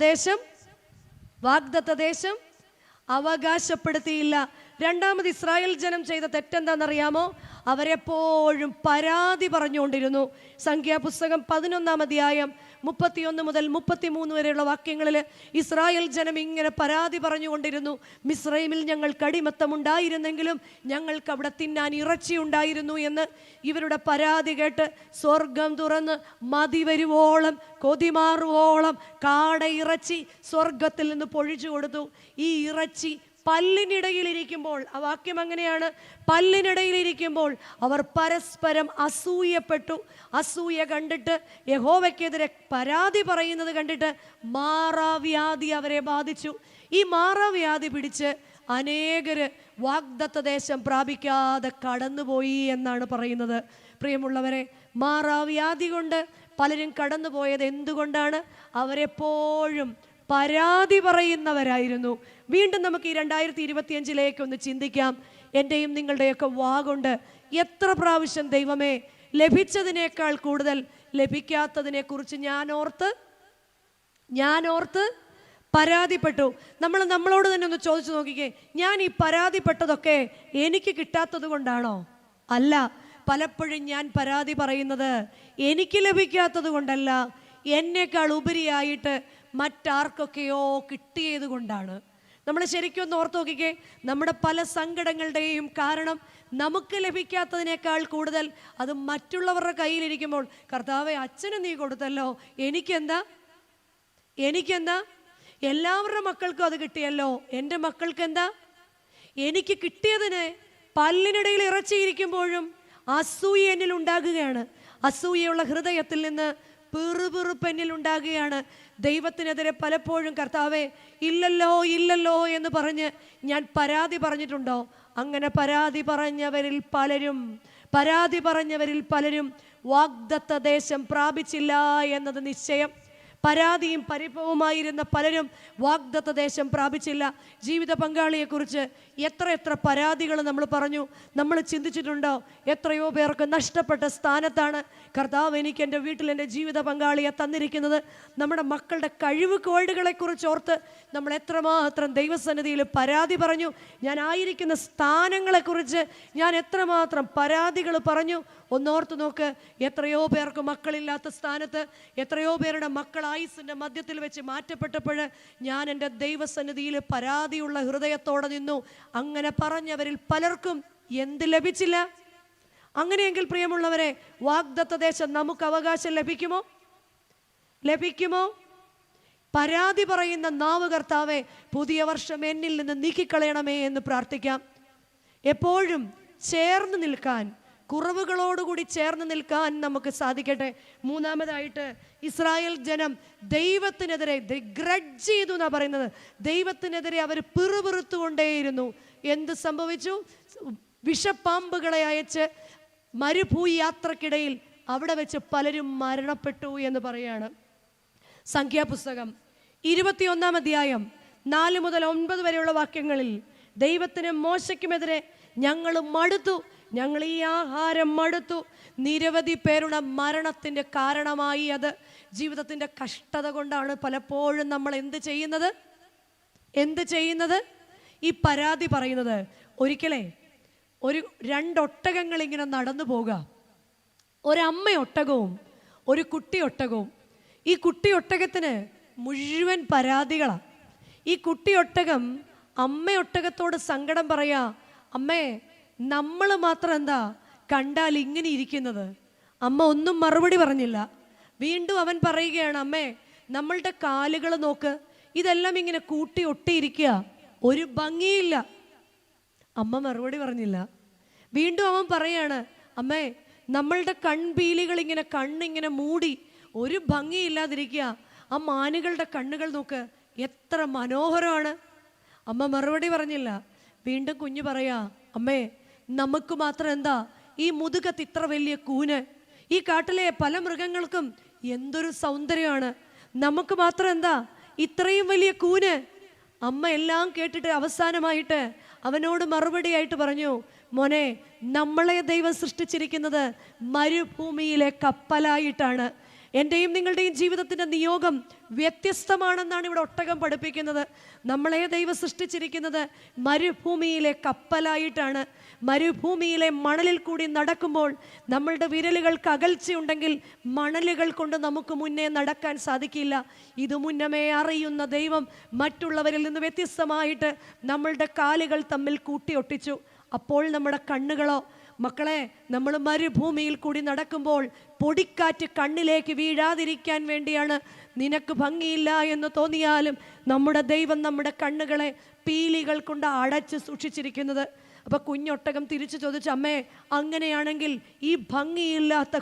ദേശം അവകാശപ്പെടുത്തിയില്ല. രണ്ടാമത് ഇസ്രായേൽ ജനം ചെയ്ത തെറ്റെന്താണെന്നറിയാമോ? അവരെപ്പോഴും പരാതി പറഞ്ഞുകൊണ്ടിരുന്നു. സംഖ്യാപുസ്തകം 11 31 മുതൽ 33 വരെയുള്ള വാക്യങ്ങളിൽ ഇസ്രായേൽ ജനം ഇങ്ങനെ പരാതി പറഞ്ഞുകൊണ്ടിരുന്നു. മിസ്രൈമിൽ ഞങ്ങൾക്ക് അടിമത്തമുണ്ടായിരുന്നെങ്കിലും ഞങ്ങൾക്ക് അവിടെ തിന്നാൻ ഇറച്ചി ഉണ്ടായിരുന്നു എന്ന് ഇവരുടെ പരാതി കേട്ട് സ്വർഗം തുറന്ന് മതി വരുവോളം കൊതിമാറുവോളം കാട ഇറച്ചി സ്വർഗത്തിൽ നിന്ന് പൊഴിച്ചു കൊടുത്തു. ഈ ഇറച്ചി പല്ലിനിടയിലിരിക്കുമ്പോൾ, ആ വാക്യം അങ്ങനെയാണ്, പല്ലിനിടയിലിരിക്കുമ്പോൾ അവർ പരസ്പരം അസൂയപ്പെട്ടു. അസൂയ കണ്ടിട്ട് യഹോവയ്ക്കെതിരെ പരാതി പറയുന്നത് കണ്ടിട്ട് മാറാവ്യാധി അവരെ ബാധിച്ചു. ഈ മാറാവ്യാധി പിടിച്ച് അനേകര് വാഗ്ദത്ത ദേശം പ്രാപിക്കാതെ കടന്നുപോയി എന്നാണ് പറയുന്നത്. പ്രിയമുള്ളവരെ, മാറാവ്യാധി കൊണ്ട് പലരും കടന്നുപോയത് എന്തുകൊണ്ടാണ്? അവരെപ്പോഴും പരാതി പറയുന്നവരായിരുന്നു. വീണ്ടും നമുക്ക് ഈ 2025 ഒന്ന് ചിന്തിക്കാം. എൻ്റെയും നിങ്ങളുടെയൊക്കെ വാഗുണ്ട് എത്ര പ്രാവശ്യം ദൈവമേ ലഭിച്ചതിനേക്കാൾ കൂടുതൽ ലഭിക്കാത്തതിനെ കുറിച്ച് ഞാൻ ഓർത്ത് പരാതിപ്പെട്ടു. നമ്മളോട് തന്നെ ഒന്ന് ചോദിച്ചു നോക്കിക്കേ, ഞാൻ ഈ പരാതിപ്പെട്ടതൊക്കെ എനിക്ക് കിട്ടാത്തത് കൊണ്ടാണോ? അല്ല. പലപ്പോഴും ഞാൻ പരാതി പറയുന്നത് എനിക്ക് ലഭിക്കാത്തത് കൊണ്ടല്ല, എന്നേക്കാൾ ഉപരിയായിട്ട് മറ്റാർക്കൊക്കെയോ കിട്ടിയത് കൊണ്ടാണ്. നമ്മൾ ശരിക്കും ഒന്ന് ഓർത്ത് നോക്കിക്കേ, നമ്മുടെ പല സങ്കടങ്ങളുടെയും കാരണം നമുക്ക് ലഭിക്കാത്തതിനേക്കാൾ കൂടുതൽ അത് മറ്റുള്ളവരുടെ കയ്യിലിരിക്കുമ്പോൾ, കർത്താവെ അച്ഛന് നീ കൊടുത്തല്ലോ, എനിക്കെന്താ? എല്ലാവരുടെ മക്കൾക്കും അത് കിട്ടിയല്ലോ, എൻ്റെ മക്കൾക്ക് എന്താ? എനിക്ക് കിട്ടിയതിന് പല്ലിനിടയിൽ ഇറച്ചിയിരിക്കുമ്പോഴും അസൂയ എന്നിൽ ഉണ്ടാകുകയാണ്. അസൂയയുള്ള ഹൃദയത്തിൽ നിന്ന് പിറുപിറുപ്പെന്നിൽ ഉണ്ടാകുകയാണ്. ദൈവത്തിനെതിരെ പലപ്പോഴും കർത്താവെ ഇല്ലല്ലോ എന്ന് പറഞ്ഞ് ഞാൻ പരാതി പറഞ്ഞിട്ടുണ്ടോ? അങ്ങനെ പരാതി പറഞ്ഞവരിൽ പലരും വാഗ്ദത്ത ദേശം പ്രാപിച്ചില്ല എന്നത് നിശ്ചയം. പരാതിയും പരിഭവമായിരുന്ന പലരും വാഗ്ദത്ത ദേശം പ്രാപിച്ചില്ല. ജീവിത പങ്കാളിയെക്കുറിച്ച് എത്ര പരാതികൾ നമ്മൾ പറഞ്ഞു. നമ്മൾ ചിന്തിച്ചിട്ടുണ്ടോ? എത്രയോ പേർക്ക് നഷ്ടപ്പെട്ട സ്ഥാനത്താണ് കർത്താവ് എനിക്ക് എൻ്റെ വീട്ടിൽ എൻ്റെ ജീവിത പങ്കാളിയെ തന്നിരിക്കുന്നത്. നമ്മുടെ മക്കളുടെ കഴിവുകേടുകളെക്കുറിച്ച് ഓർത്ത് നമ്മൾ എത്രമാത്രം ദൈവസന്നിധിയിൽ പരാതി പറഞ്ഞു. ഞാൻ ആയിരിക്കുന്ന സ്ഥാനങ്ങളെക്കുറിച്ച് ഞാൻ എത്രമാത്രം പരാതികൾ പറഞ്ഞു. ഒന്നോർത്ത് നോക്ക്, എത്രയോ പേർക്ക് മക്കളില്ലാത്ത സ്ഥാനത്ത് എത്രയോ പേരുടെ മക്കൾ ആയുസിൻ്റെ മധ്യത്തിൽ വെച്ച് മാറ്റപ്പെട്ടപ്പോൾ ഞാൻ എൻ്റെ ദൈവസന്നിധിയിൽ പരാതിയുള്ള ഹൃദയത്തോടെ നിന്നു. അങ്ങനെ പറഞ്ഞവരിൽ പലർക്കും എന്ത് ലഭിച്ചില്ല? അങ്ങനെയെങ്കിൽ പ്രിയമുള്ളവരെ, വാഗ്ദത്ത ദേശം നമുക്ക് അവകാശം ലഭിക്കുമോ? പരാതി പറയുന്ന നാവ് കർത്താവെ പുതിയ വർഷം എന്നിൽ നിന്ന് നീക്കിക്കളയണമേ എന്ന് പ്രാർത്ഥിക്കാം. എപ്പോഴും ചേർന്ന് നിൽക്കാൻ, കുറവുകളോടുകൂടി ചേർന്ന് നിൽക്കാൻ നമുക്ക് സാധിക്കട്ടെ. മൂന്നാമതായിട്ട്, ഇസ്രായേൽ ജനം ദൈവത്തിനെതിരെ ഗ്രഡ്ജ് ചെയ്തു എന്നാണ് പറയുന്നത്. ദൈവത്തിനെതിരെ അവർ പിറുപിറുത്തുകൊണ്ടേയിരുന്നു. എന്ത് സംഭവിച്ചു? വിഷപ്പാമ്പുകളെ അയച്ച് മരുഭൂമി യാത്രക്കിടയിൽ അവിടെ വെച്ച് പലരും മരണപ്പെട്ടു എന്ന് പറയാണ്. സംഖ്യാപുസ്തകം 21 4 മുതൽ 9 വരെയുള്ള വാക്യങ്ങളിൽ ദൈവത്തിനും മോശയ്ക്കുമെതിരെ ഞങ്ങൾ മടുത്തു, ഞങ്ങൾ ഈ ആഹാരം മടുത്തു. നിരവധി പേരുടെ മരണത്തിൻ്റെ കാരണമായി അത്. ജീവിതത്തിൻ്റെ കഷ്ടത കൊണ്ടാണ് പലപ്പോഴും നമ്മൾ എന്ത് ചെയ്യുന്നത്? ഈ പരാതി പറയുന്നത്. ഒരിക്കലേ ഒരു 2 ഒട്ടകങ്ങൾ ഇങ്ങനെ നടന്നു പോകുക. ഒരമ്മ ഒട്ടകവും ഒരു കുട്ടി ഒട്ടകവും. ഈ കുട്ടി ഒട്ടകത്തിന് മുഴുവൻ പരാതികളാണ്. ഈ കുട്ടി ഒട്ടകം അമ്മ ഒട്ടകത്തോട് സങ്കടം പറയാ, അമ്മേ നമ്മൾ മാത്രം എന്താ കണ്ടാൽ ഇങ്ങനെ ഇരിക്കുന്നത്? അമ്മ ഒന്നും മറുപടി പറഞ്ഞില്ല. വീണ്ടും അവൻ പറയുകയാണ്, അമ്മേ നമ്മളുടെ കാലുകൾ നോക്ക്, ഇതെല്ലാം ഇങ്ങനെ കൂട്ടി ഒട്ടിയിരിക്കുക, ഒരു ഭംഗിയില്ല. അമ്മ മറുപടി പറഞ്ഞില്ല. വീണ്ടും അവൻ പറയാണ്, അമ്മേ നമ്മളുടെ കൺപീലികൾ ഇങ്ങനെ കണ്ണിങ്ങനെ മൂടി ഒരു ഭംഗിയില്ലാതിരിക്കുക, ആ മാനുകളുടെ കണ്ണുകൾ നോക്ക് എത്ര മനോഹരമാണ്. അമ്മ മറുപടി പറഞ്ഞില്ല. വീണ്ടും കുഞ്ഞു പറയാ, അമ്മേ നമുക്ക് മാത്രം എന്താ ഈ മുതുകത്ത് ഇത്ര വലിയ കൂന്? ഈ കാട്ടിലെ പല മൃഗങ്ങൾക്കും എന്തൊരു സൗന്ദര്യമാണ്, നമുക്ക് മാത്രം എന്താ ഇത്രയും വലിയ കൂന്? അമ്മ എല്ലാം കേട്ടിട്ട് അവസാനമായിട്ട് അവനോട് മറുപടിയായിട്ട് പറഞ്ഞു, മോനെ നമ്മളെ ദൈവം സൃഷ്ടിച്ചിരിക്കുന്നത് മരുഭൂമിയിലെ കപ്പലായിട്ടാണ്. എൻ്റെയും നിങ്ങളുടെയും ജീവിതത്തിൻ്റെ നിയോഗം വ്യത്യസ്തമാണെന്നാണ് ഇവിടെ ഒട്ടകം പഠിപ്പിക്കുന്നത്. നമ്മളെ ദൈവം സൃഷ്ടിച്ചിരിക്കുന്നത് മരുഭൂമിയിലെ കപ്പലായിട്ടാണ്. മരുഭൂമിയിലെ മണലിൽ കൂടി നടക്കുമ്പോൾ നമ്മളുടെ വിരലുകൾക്ക് അകൽച്ചയുണ്ടെങ്കിൽ മണലുകൾ കൊണ്ട് നമുക്ക് മുന്നേ നടക്കാൻ സാധിക്കില്ല. ഇത് മുന്നമേ അറിയുന്ന ദൈവം മറ്റുള്ളവരിൽ നിന്ന് വ്യത്യസ്തമായിട്ട് നമ്മളുടെ കാലുകൾ തമ്മിൽ കൂട്ടിയൊട്ടിച്ചു. അപ്പോൾ നമ്മുടെ കണ്ണുകളോ, മക്കളെ നമ്മൾ മരുഭൂമിയിൽ കൂടി നടക്കുമ്പോൾ പൊടിക്കാറ്റ് കണ്ണിലേക്ക് വീഴാതിരിക്കാൻ വേണ്ടിയാണ്. നിനക്ക് ഭംഗിയില്ല എന്ന് തോന്നിയാലും നമ്മുടെ ദൈവം നമ്മുടെ കണ്ണുകളെ പീലികൾ കൊണ്ട് അടച്ച് സൂക്ഷിച്ചിരിക്കുന്നത്. അപ്പൊ കുഞ്ഞൊട്ടകം തിരിച്ചു ചോദിച്ചു, അമ്മേ അങ്ങനെയാണെങ്കിൽ ഈ ഭംഗിയില്ലാത്ത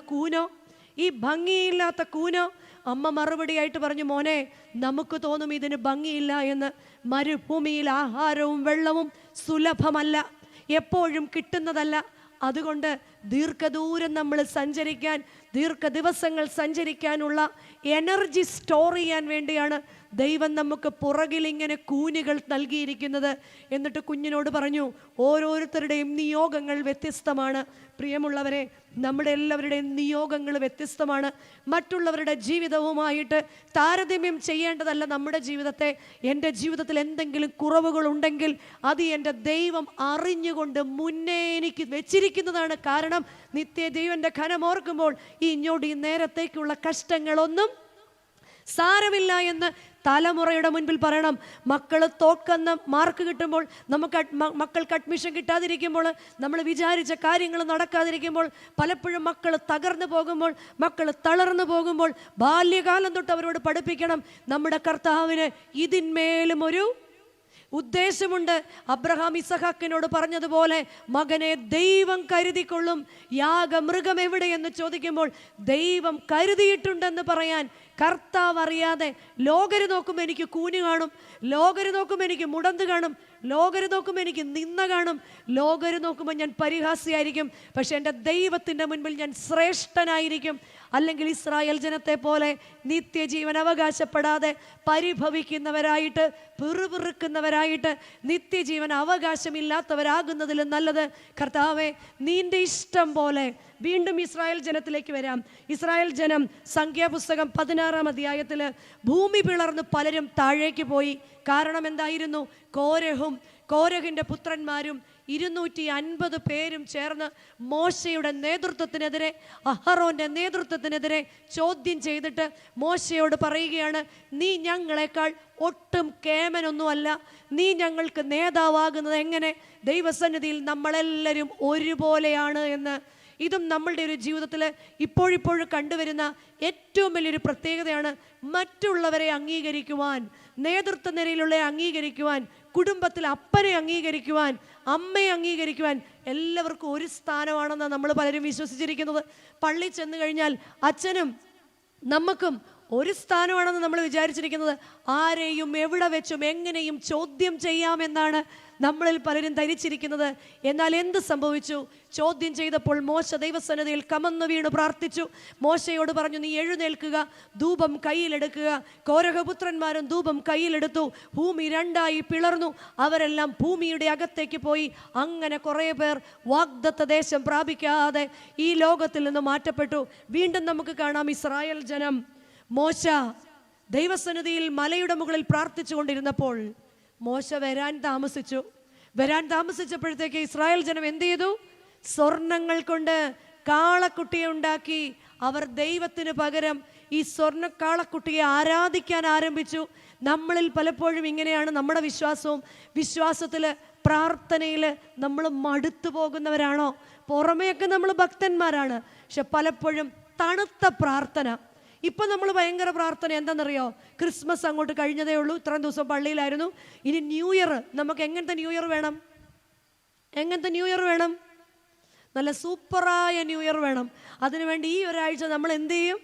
കൂനോ? അമ്മ മറുപടിയായിട്ട് പറഞ്ഞു, മോനെ നമുക്ക് തോന്നും ഇതിന് ഭംഗിയില്ല എന്ന്. മരുഭൂമിയിൽ ആഹാരവും വെള്ളവും സുലഭമല്ല, എപ്പോഴും കിട്ടുന്നതല്ല. അതുകൊണ്ട് ദീർഘദൂരം നമ്മൾ സഞ്ചരിക്കാൻ, ദീർഘദിവസങ്ങൾ സഞ്ചരിക്കാനുള്ള എനർജി സ്റ്റോർ ചെയ്യാൻ വേണ്ടിയാണ് ദൈവം നമുക്ക് പുറകിൽ ഇങ്ങനെ കൂനുകൾ നൽകിയിരിക്കുന്നത്. എന്നിട്ട് കുഞ്ഞിനോട് പറഞ്ഞു, ഓരോരുത്തരുടെയും നിയോഗങ്ങൾ വ്യത്യസ്തമാണ്. പ്രിയമുള്ളവരെ, നമ്മുടെ എല്ലാവരുടെയും നിയോഗങ്ങൾ വ്യത്യസ്തമാണ്. മറ്റുള്ളവരുടെ ജീവിതവുമായിട്ട് താരതമ്യം ചെയ്യേണ്ടതല്ല നമ്മുടെ ജീവിതത്തെ. എൻ്റെ ജീവിതത്തിൽ എന്തെങ്കിലും കുറവുകളുണ്ടെങ്കിൽ അത് എൻ്റെ ദൈവം അറിഞ്ഞുകൊണ്ട് മുന്നേ എനിക്ക് വെച്ചിരിക്കുന്നതാണ്. കാരണം നിത്യദൈവൻ്റെ ഘനം ഓർക്കുമ്പോൾ ഈ നേരത്തേക്കുള്ള കഷ്ടങ്ങളൊന്നും സാരമില്ല എന്ന് തലമുറയുടെ മുൻപിൽ പറയണം. മക്കൾ തോക്കുന്ന മാർക്ക് കിട്ടുമ്പോൾ, മക്കൾക്ക് അഡ്മിഷൻ കിട്ടാതിരിക്കുമ്പോൾ, നമ്മൾ വിചാരിച്ച കാര്യങ്ങൾ നടക്കാതിരിക്കുമ്പോൾ, പലപ്പോഴും മക്കൾ തകർന്നു പോകുമ്പോൾ, മക്കൾ തളർന്നു പോകുമ്പോൾ ബാല്യകാലം തൊട്ട് അവരോട് പഠിപ്പിക്കണം, നമ്മുടെ കർത്താവിന് ഇതിന്മേലും ഒരു ഉദ്ദേശമുണ്ട്. അബ്രഹാം ഇസഹാക്കിനോട് പറഞ്ഞതുപോലെ, മകനെ ദൈവം കരുതിക്കൊള്ളും. യാഗമൃഗം എവിടെയെന്ന് ചോദിക്കുമ്പോൾ ദൈവം കരുതിയിട്ടുണ്ടെന്ന് പറയാൻ കർത്താവ് അറിയാതെ ലോകര് നോക്കുമ്പോൾ എനിക്ക് കൂന് കാണും, ലോകര് നോക്കുമ്പോൾ എനിക്ക് മുടന്ത് കാണും, ലോകര് നോക്കുമ്പോൾ എനിക്ക് നിന്ന കാണും, ലോകര് നോക്കുമ്പോൾ ഞാൻ പരിഹാസിയായിരിക്കും. പക്ഷെ എൻ്റെ ദൈവത്തിൻ്റെ മുൻപിൽ ഞാൻ ശ്രേഷ്ഠനായിരിക്കും. അല്ലെങ്കിൽ ഇസ്രായേൽ ജനത്തെ പോലെ നിത്യജീവൻ അവകാശപ്പെടാതെ പരിഭവിക്കുന്നവരായിട്ട്, പിറുപിറുക്കുന്നവരായിട്ട്, നിത്യജീവൻ അവകാശമില്ലാത്തവരാകുന്നതിലും നല്ലത്, കർത്താവേ നിന്റെ ഇഷ്ടം പോലെ. വീണ്ടും ഇസ്രായേൽ ജനത്തിലേക്ക് വരാം. ഇസ്രായേൽ ജനം സംഖ്യാപുസ്തകം 16-ാം അധ്യായത്തിൽ ഭൂമി പിളർന്ന് പലരും താഴേക്ക് പോയി. കാരണം എന്തായിരുന്നു? കോരഹിൻ്റെ പുത്രന്മാരും 250 പേരും ചേർന്ന് മോശയുടെ നേതൃത്വത്തിനെതിരെ, അഹറോന്റെ നേതൃത്വത്തിനെതിരെ ചോദ്യം ചെയ്തിട്ട് മോശയോട് പറയുകയാണ്, നീ ഞങ്ങളെക്കാൾ ഒട്ടും കേമനൊന്നുമല്ല, നീ ഞങ്ങൾക്ക് നേതാവാകുന്നത് എങ്ങനെ? ദൈവസന്നിധിയിൽ നമ്മളെല്ലാവരും ഒരുപോലെയാണ് എന്ന്. ഇതും നമ്മളുടെ ഒരു ജീവിതത്തിൽ ഇപ്പോഴിപ്പോഴും കണ്ടുവരുന്ന ഏറ്റവും വലിയൊരു പ്രത്യേകതയാണ്. മറ്റുള്ളവരെ അംഗീകരിക്കുവാൻ, നേതൃത്വ നിരയിലുള്ള അംഗീകരിക്കുവാൻ, കുടുംബത്തിൽ അപ്പനെ അംഗീകരിക്കുവാൻ, അമ്മയെ അംഗീകരിക്കുവാൻ എല്ലാവർക്കും ഒരു സ്ഥാനമാണെന്ന് നമ്മൾ പലരും വിശ്വസിച്ചിരിക്കുന്നത്. പള്ളി ചെന്ന് കഴിഞ്ഞാൽ അച്ഛനും നമുക്കും ഒരു സ്ഥാനമാണെന്ന് നമ്മൾ വിചാരിച്ചിരിക്കുന്നത്. ആരെയും എവിടെ വെച്ചും എങ്ങനെയും ചോദ്യം ചെയ്യാമെന്നാണ് നമ്മളിൽ പലരും ധരിച്ചിരിക്കുന്നത്. എന്നാൽ എന്ത് സംഭവിച്ചു? ചോദ്യം ചെയ്തപ്പോൾ മോശ ദൈവസന്നിധിയിൽ കമന്നു വീണ് പ്രാർത്ഥിച്ചു. മോശയോട് പറഞ്ഞു, നീ എഴുന്നേൽക്കുക, ധൂപം കയ്യിലെടുക്കുക. കോരഹപുത്രന്മാരും ധൂപം കയ്യിലെടുത്തു. ഭൂമി രണ്ടായി പിളർന്നു. അവരെല്ലാം ഭൂമിയുടെ അകത്തേക്ക് പോയി. അങ്ങനെ കുറേ പേർ വാഗ്ദത്ത ദേശം പ്രാപിക്കാതെ ഈ ലോകത്തിൽ നിന്ന് മാറ്റപ്പെട്ടു. വീണ്ടും നമുക്ക് കാണാം, ഇസ്രായേൽ ജനം മോശ ദൈവസന്നിധിയിൽ മലയുടെ മുകളിൽ പ്രാർത്ഥിച്ചു കൊണ്ടിരുന്നപ്പോൾ മോശ വരാൻ താമസിച്ചപ്പോഴത്തേക്ക് ഇസ്രായേൽ ജനം എന്ത് ചെയ്തു? സ്വർണങ്ങൾ കൊണ്ട് കാളക്കുട്ടിയെ ഉണ്ടാക്കി അവർ ദൈവത്തിന് പകരം ഈ സ്വർണ്ണ കാളക്കുട്ടിയെ ആരാധിക്കാൻ ആരംഭിച്ചു. നമ്മളിൽ പലപ്പോഴും ഇങ്ങനെയാണ് നമ്മുടെ വിശ്വാസത്തിൽ പ്രാർത്ഥനയിൽ നമ്മൾ മടുത്തു പോകുന്നവരാണോ? പുറമേയൊക്കെ നമ്മൾ ഭക്തന്മാരാണ്, പക്ഷെ പലപ്പോഴും തണുത്ത പ്രാർത്ഥന. ഇപ്പം നമ്മൾ ഭയങ്കര പ്രാർത്ഥന എന്താണെന്നറിയോ? ക്രിസ്മസ് അങ്ങോട്ട് കഴിഞ്ഞതേ ഉള്ളൂ, ഇത്രയും ദിവസം പള്ളിയിലായിരുന്നു. ഇനി ന്യൂ ഇയർ, നമുക്ക് എങ്ങനത്തെ ന്യൂ ഇയർ വേണം? നല്ല സൂപ്പറായ ന്യൂ ഇയർ വേണം. അതിനുവേണ്ടി ഈ ഒരാഴ്ച നമ്മൾ എന്ത് ചെയ്യും?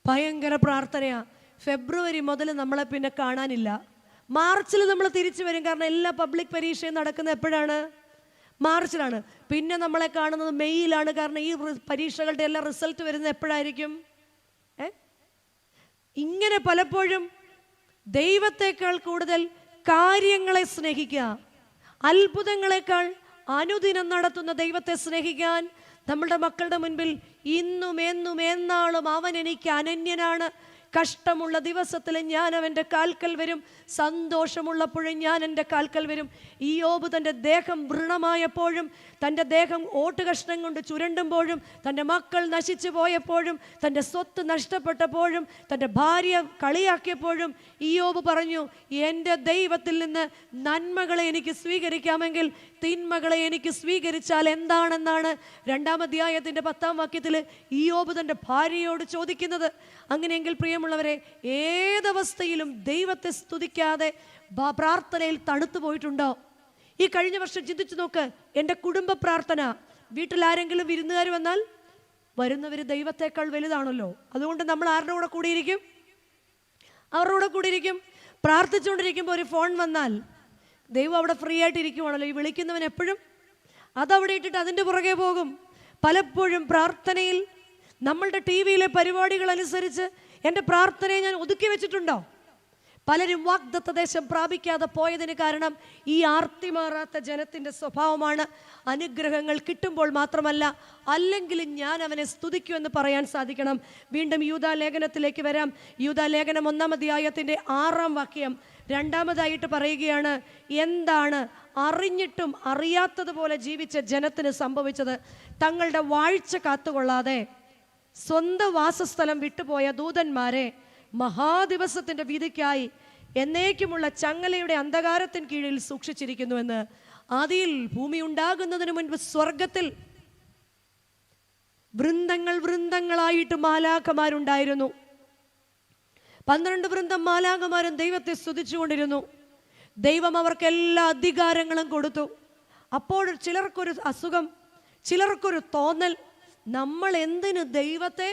ഭയങ്കര പ്രാർത്ഥനയാണ്. ഫെബ്രുവരി മുതൽ നമ്മളെ പിന്നെ കാണാനില്ല. മാർച്ചിൽ നമ്മൾ തിരിച്ചു വരും. കാരണം എല്ലാ പബ്ലിക് പരീക്ഷയും നടക്കുന്നത് എപ്പോഴാണ്? മാർച്ചിലാണ്. പിന്നെ നമ്മളെ കാണുന്നത് മെയ്യിലാണ്. കാരണം ഈ പരീക്ഷകളുടെ എല്ലാ റിസൾട്ട് വരുന്നത് എപ്പോഴായിരിക്കും? ഇങ്ങനെ പലപ്പോഴും ദൈവത്തെക്കാൾ കൂടുതൽ കാര്യങ്ങളെ സ്നേഹിക്കുക, അത്ഭുതങ്ങളെക്കാൾ അനുദിനം നടത്തുന്ന ദൈവത്തെ സ്നേഹിക്കാൻ നമ്മളുടെ മക്കളുടെ മുൻപിൽ ഇന്നും എന്നും എന്നാളും അവൻ എനിക്ക് അനന്യനാണ്. കഷ്ടമുള്ള ദിവസത്തിൽ ഞാൻ അവൻ്റെ കാൽക്കൽ വരും, സന്തോഷമുള്ളപ്പോഴും ഞാൻ എൻ്റെ കാൽക്കൽ വരും. ഇയ്യോബ് തൻ്റെ ദേഹം വൃണമായപ്പോഴും, തൻ്റെ ദേഹം ഓട്ടുകഷ്ണം കൊണ്ട് ചുരണ്ടുമ്പോഴും, തൻ്റെ മക്കൾ നശിച്ചു പോയപ്പോഴും, തൻ്റെ സ്വത്ത് നഷ്ടപ്പെട്ടപ്പോഴും, തൻ്റെ ഭാര്യ കളിയാക്കിയപ്പോഴും ഇയ്യോബ് പറഞ്ഞു, എൻ്റെ ദൈവത്തിൽ നിന്ന് നന്മകളെ എനിക്ക് സ്വീകരിക്കാമെങ്കിൽ തിന്മകളെ എനിക്ക് സ്വീകരിച്ചാൽ എന്താണെന്നാണ് 2-ാം അധ്യായത്തിൻ്റെ 10-ാം വാക്യത്തിൽ ഇയ്യോബ് തൻ്റെ ഭാര്യയോട് ചോദിക്കുന്നത്. അങ്ങനെയെങ്കിൽ പ്രിയമുള്ളവരെ, ഏതവസ്ഥയിലും ദൈവത്തെ സ്തുതിക്കാതെ പ്രാർത്ഥനയിൽ തണുത്തു പോയിട്ടുണ്ടോ? ഈ കഴിഞ്ഞ വർഷം ചിന്തിച്ചു നോക്ക്. എൻ്റെ കുടുംബ പ്രാർത്ഥന, വീട്ടിൽ ആരെങ്കിലും വിരുന്നുകാർ വന്നാൽ വരുന്നവർ ദൈവത്തെക്കാൾ വലുതാണല്ലോ. അതുകൊണ്ട് നമ്മൾ ആരുടെ കൂടെ കൂടിയിരിക്കും? അവരുടെ കൂടെ കൂടിയിരിക്കും. പ്രാർത്ഥിച്ചുകൊണ്ടിരിക്കുമ്പോൾ ഒരു ഫോൺ വന്നാൽ ദൈവം അവിടെ ഫ്രീ ആയിട്ട് ഇരിക്കുവാണല്ലോ. ഈ വിളിക്കുന്നവൻ എപ്പോഴും അതവിടെ ഇട്ടിട്ട് അതിൻ്റെ പുറകെ പോകും. പലപ്പോഴും പ്രാർത്ഥനയിൽ നമ്മളുടെ ടി വിയിലെ പരിപാടികൾ അനുസരിച്ച് എൻ്റെ പ്രാർത്ഥനയെ ഞാൻ ഒതുക്കി വെച്ചിട്ടുണ്ടോ? പലരും വാഗ്ദത്ത ദേശം പ്രാപിക്കാതെ പോയതിന് കാരണം ഈ ആർത്തി മാറാത്ത ജനത്തിൻ്റെ സ്വഭാവമാണ്. അനുഗ്രഹങ്ങൾ കിട്ടുമ്പോൾ മാത്രമല്ല, അല്ലെങ്കിലും ഞാൻ അവനെ സ്തുതിക്കുമെന്ന് പറയാൻ സാധിക്കണം. വീണ്ടും യൂദാ ലേഖനത്തിലേക്ക് വരാം. യൂദാ ലേഖനം 1-ാം അധ്യായത്തിൻ്റെ 6-ാം വാക്യം രണ്ടാമതായിട്ട് പറയുകയാണ്, എന്താണ് അറിഞ്ഞിട്ടും അറിയാത്തതുപോലെ ജീവിച്ച ജനത്തിന് സംഭവിച്ചത്? തങ്ങളുടെ വാഴ്ച കാത്തുകൊള്ളാതെ സ്വന്തം വാസസ്ഥലം വിട്ടുപോയ ദൂതന്മാരെ മഹാദിവസത്തിൻ്റെ വിധിക്കായി എന്നേക്കുമുള്ള ചങ്ങലയുടെ അന്ധകാരത്തിന് കീഴിൽ സൂക്ഷിച്ചിരിക്കുന്നുവെന്ന്. ആദിയിൽ ഭൂമി ഉണ്ടാകുന്നതിന് മുൻപ് സ്വർഗത്തിൽ വൃന്ദങ്ങളായിട്ട് മാലാഖമാരുണ്ടായിരുന്നു. 12 വൃന്ദം മാലാഖമാരും ദൈവത്തെ സ്തുതിച്ചുകൊണ്ടിരുന്നു. ദൈവം അവർക്ക് എല്ലാ അധികാരങ്ങളും കൊടുത്തു. അപ്പോൾ ചിലർക്കൊരു അസുഖം, ചിലർക്കൊരു തോന്നൽ, നമ്മൾ എന്തിന് ദൈവത്തെ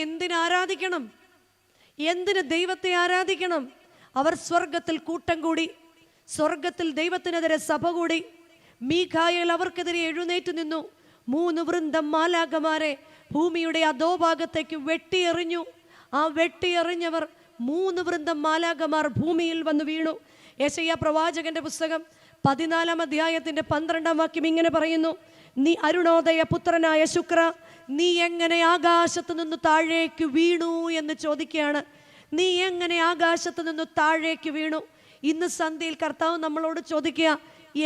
എന്തിന് ആരാധിക്കണം? ദൈവത്തെ ആരാധിക്കണം? അവർ സ്വർഗത്തിൽ കൂട്ടം കൂടി, സ്വർഗത്തിൽ ദൈവത്തിനെതിരെ സഭ കൂടി. മീഖായേൽ അവർക്കെതിരെ എഴുന്നേറ്റ് നിന്നു. 3 വൃന്ദം മാലാഖമാരെ ഭൂമിയുടെ അധോഭാഗത്തേക്ക് വെട്ടിയെറിഞ്ഞു. ആ വെട്ടിയെറിഞ്ഞവർ 3 വൃന്ദം മാലാഖമാർ ഭൂമിയിൽ വന്ന് വീണു. യെശയ്യാ പ്രവാചകന്റെ പുസ്തകം 14-ാം അധ്യായത്തിൻ്റെ 12-ാം വാക്യം ഇങ്ങനെ പറയുന്നു, നീ അരുണോദയ പുത്രനായ ശുക്ര, നീ എങ്ങനെ ആകാശത്ത് നിന്ന് താഴേക്ക് വീണു എന്ന് ചോദിക്കുകയാണ്. നീ എങ്ങനെ ആകാശത്ത് നിന്ന് താഴേക്ക് വീണു? ഇന്ന് സന്ധ്യയിൽ കർത്താവ് നമ്മളോട് ചോദിക്കുക,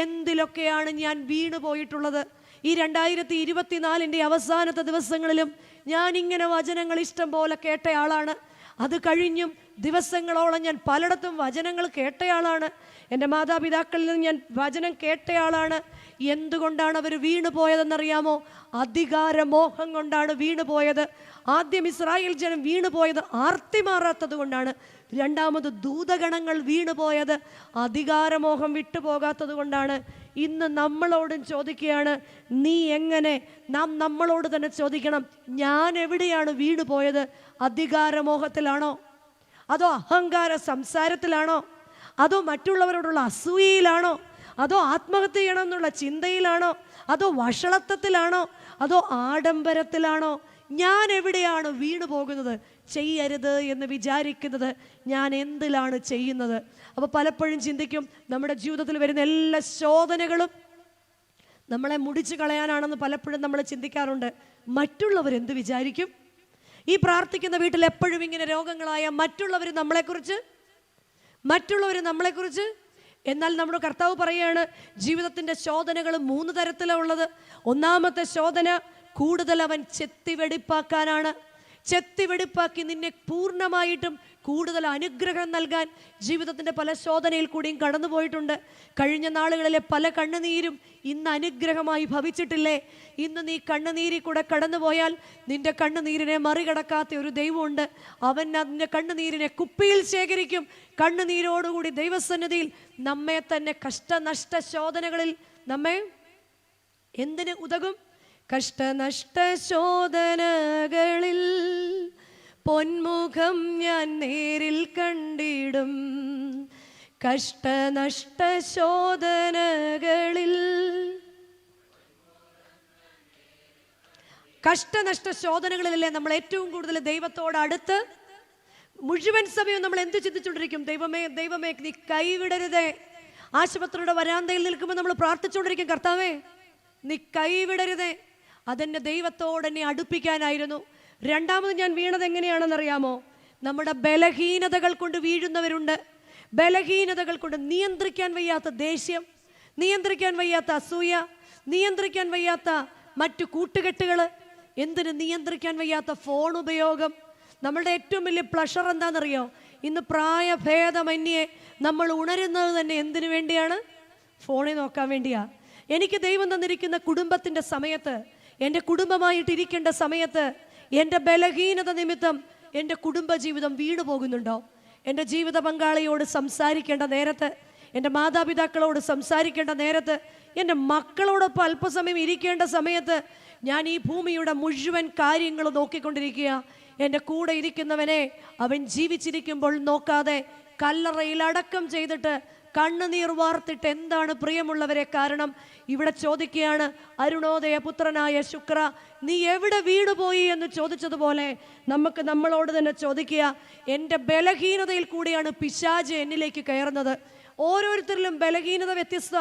എന്തിലൊക്കെയാണ് ഞാൻ വീണു പോയിട്ടുള്ളത്? ഈ 2024 അവസാനത്തെ ദിവസങ്ങളിലും ഞാൻ ഇങ്ങനെ വചനങ്ങൾ ഇഷ്ടം പോലെ കേട്ടയാളാണ്. അത് കഴിഞ്ഞും ദിവസങ്ങളോളം ഞാൻ പലയിടത്തും വചനങ്ങൾ കേട്ടയാളാണ്. എൻ്റെ മാതാപിതാക്കളിൽ നിന്ന് ഞാൻ വചനം കേട്ടയാളാണ്. എന്തുകൊണ്ടാണ് അവർ വീണു പോയതെന്നറിയാമോ? അധികാരമോഹം കൊണ്ടാണ് വീണു പോയത്. ആദ്യം ഇസ്രായേൽ ജനം വീണു പോയത് ആർത്തി മാറാത്തത് കൊണ്ടാണ്. രണ്ടാമത് ദൂതഗണങ്ങൾ വീണു പോയത് അധികാരമോഹം വിട്ടുപോകാത്തത് കൊണ്ടാണ്. ഇന്ന് നമ്മളോടും ചോദിക്കുകയാണ്, നീ എങ്ങനെ? നാം നമ്മളോട് തന്നെ ചോദിക്കണം, ഞാൻ എവിടെയാണ് വീണു പോയത്? അധികാരമോഹത്തിലാണോ? അതോ അഹങ്കാര സംസാരത്തിലാണോ? അതോ മറ്റുള്ളവരോടുള്ള അസൂയയിലാണോ? അതോ ആത്മഹത്യ ചെയ്യണമെന്നുള്ള ചിന്തയിലാണോ? അതോ വഷളത്വത്തിലാണോ? അതോ ആഡംബരത്തിലാണോ? ഞാൻ എവിടെയാണ് വീണു പോകുന്നത്? ചെയ്യരുത് എന്ന് വിചാരിക്കുന്നത് ഞാൻ എന്തിലാണ് ചെയ്യുന്നത്? അപ്പോൾ പലപ്പോഴും ചിന്തിക്കും, നമ്മുടെ ജീവിതത്തിൽ വരുന്ന എല്ലാ ശോധനകളും നമ്മളെ മുടിച്ചു കളയാനാണെന്ന് പലപ്പോഴും നമ്മൾ ചിന്തിക്കാറുണ്ട്. മറ്റുള്ളവരെന്ത് വിചാരിക്കും? ഈ പ്രാർത്ഥിക്കുന്ന വീട്ടിൽ എപ്പോഴും ഇങ്ങനെ രോഗങ്ങളായ മറ്റുള്ളവർ നമ്മളെക്കുറിച്ച്. എന്നാൽ നമ്മുടെ കർത്താവ് പറയുകയാണ്, ജീവിതത്തിൻ്റെ ശോധനകൾ 3 തരത്തിലാണ് ഉള്ളത്. ഒന്നാമത്തെ ശോധന, കൂടുതൽ അവൻ ചെത്തിവെടിപ്പാക്കാനാണ്. ചെത്തിവെടിപ്പാക്കി നിന്നെ പൂർണ്ണമായിട്ടും കൂടുതൽ അനുഗ്രഹം നൽകാൻ ജീവിതത്തിൻ്റെ പല ശോധനയിൽ കൂടിയും കടന്നു പോയിട്ടുണ്ട്. കഴിഞ്ഞ നാളുകളിലെ പല കണ്ണുനീരും ഇന്ന് അനുഗ്രഹമായി ഭവിച്ചിട്ടില്ലേ? ഇന്ന് നീ കണ്ണുനീരിൽ കൂടെ കടന്നുപോയാൽ നിന്റെ കണ്ണുനീരിനെ മറികടക്കാത്ത ഒരു ദൈവമുണ്ട്. അവൻ അതിൻ്റെ കണ്ണുനീരിനെ കുപ്പിയിൽ ശേഖരിക്കും. കണ്ണുനീരോടുകൂടി ദൈവസന്നിധിയിൽ നമ്മെ തന്നെ കഷ്ടനഷ്ട ശോധനകളിൽ നമ്മെ എന്തിന് ഉതകും? കഷ്ടനഷ്ട ശോധനകളിൽ പൊന്മുഖം ഞാൻ നേരിൽ കണ്ടിടും. കഷ്ടനഷ്ട ശോധനകളിൽ കഷ്ടനഷ്ടശോധനകളിലല്ലേ നമ്മൾ ഏറ്റവും കൂടുതൽ ദൈവത്തോട് അടുത്ത്. മുഴുവൻ സമയവും നമ്മൾ എന്ത് ചിന്തിച്ചുകൊണ്ടിരിക്കും? ദൈവമേ, ദൈവമേ, നീ കൈവിടരുതേ. ആശുപത്രിയുടെ വരാന്തയിൽ നിൽക്കുമ്പോൾ നമ്മൾ പ്രാർത്ഥിച്ചുകൊണ്ടിരിക്കും, കർത്താവേ നീ കൈവിടരുതേ. അതെന്നെ ദൈവത്തോടെന്നെ അടുപ്പിക്കാനായിരുന്നു. രണ്ടാമത് ഞാൻ വീണത് എങ്ങനെയാണെന്നറിയാമോ? നമ്മുടെ ബലഹീനതകൾ കൊണ്ട് വീഴുന്നവരുണ്ട്. ബലഹീനതകൾ കൊണ്ട് നിയന്ത്രിക്കാൻ വയ്യാത്ത ദേഷ്യം, നിയന്ത്രിക്കാൻ വയ്യാത്ത അസൂയ, നിയന്ത്രിക്കാൻ വയ്യാത്ത മറ്റു കൂട്ടുകെട്ടുകൾ, എന്തിന് നിയന്ത്രിക്കാൻ വയ്യാത്ത ഫോൺ ഉപയോഗം. നമ്മളുടെ ഏറ്റവും വലിയ പ്ലഷർ എന്താണെന്നറിയോ? ഇന്ന് പ്രായഭേദമന്യേ നമ്മൾ ഉണരുന്നത് തന്നെ എന്തിനു വേണ്ടിയാണ്? ഫോണിൽ നോക്കാൻ വേണ്ടിയാ. എനിക്ക് ദൈവം തന്നിരിക്കുന്ന കുടുംബത്തിൻ്റെ സമയത്ത്, എൻ്റെ കുടുംബമായിട്ടിരിക്കേണ്ട സമയത്ത് എൻ്റെ ബലഹീനത നിമിത്തം എൻ്റെ കുടുംബജീവിതം വീണു പോകുന്നുണ്ടോ? എൻ്റെ ജീവിത പങ്കാളിയോട് സംസാരിക്കേണ്ട നേരത്ത്, എൻ്റെ മാതാപിതാക്കളോട് സംസാരിക്കേണ്ട നേരത്ത്, എൻ്റെ മക്കളോടൊപ്പം അല്പസമയം ഇരിക്കേണ്ട സമയത്ത് ഞാൻ ഈ ഭൂമിയുടെ മുഴുവൻ കാര്യങ്ങൾ നോക്കിക്കൊണ്ടിരിക്കുക. എൻ്റെ കൂടെ ഇരിക്കുന്നവനെ അവൻ ജീവിച്ചിരിക്കുമ്പോൾ നോക്കാതെ കല്ലറയിൽ അടക്കം ചെയ്തിട്ട് കണ്ണുനീർ വാർത്തിട്ട് എന്താണ് പ്രിയമുള്ളവരെ കാരണം? ഇവിടെ ചോദിക്കുകയാണ്, അരുണോദയ പുത്രനായ ശുക്ര, നീ എവിടെ വീണുപോയി എന്ന് ചോദിച്ചതുപോലെ നമുക്ക് നമ്മളോട് തന്നെ ചോദിക്കുക, എൻ്റെ ബലഹീനതയിൽ കൂടിയാണ് പിശാച് എന്നിലേക്ക് കയറുന്നത്. ഓരോരുത്തരിലും ബലഹീനത വ്യത്യസ്ത.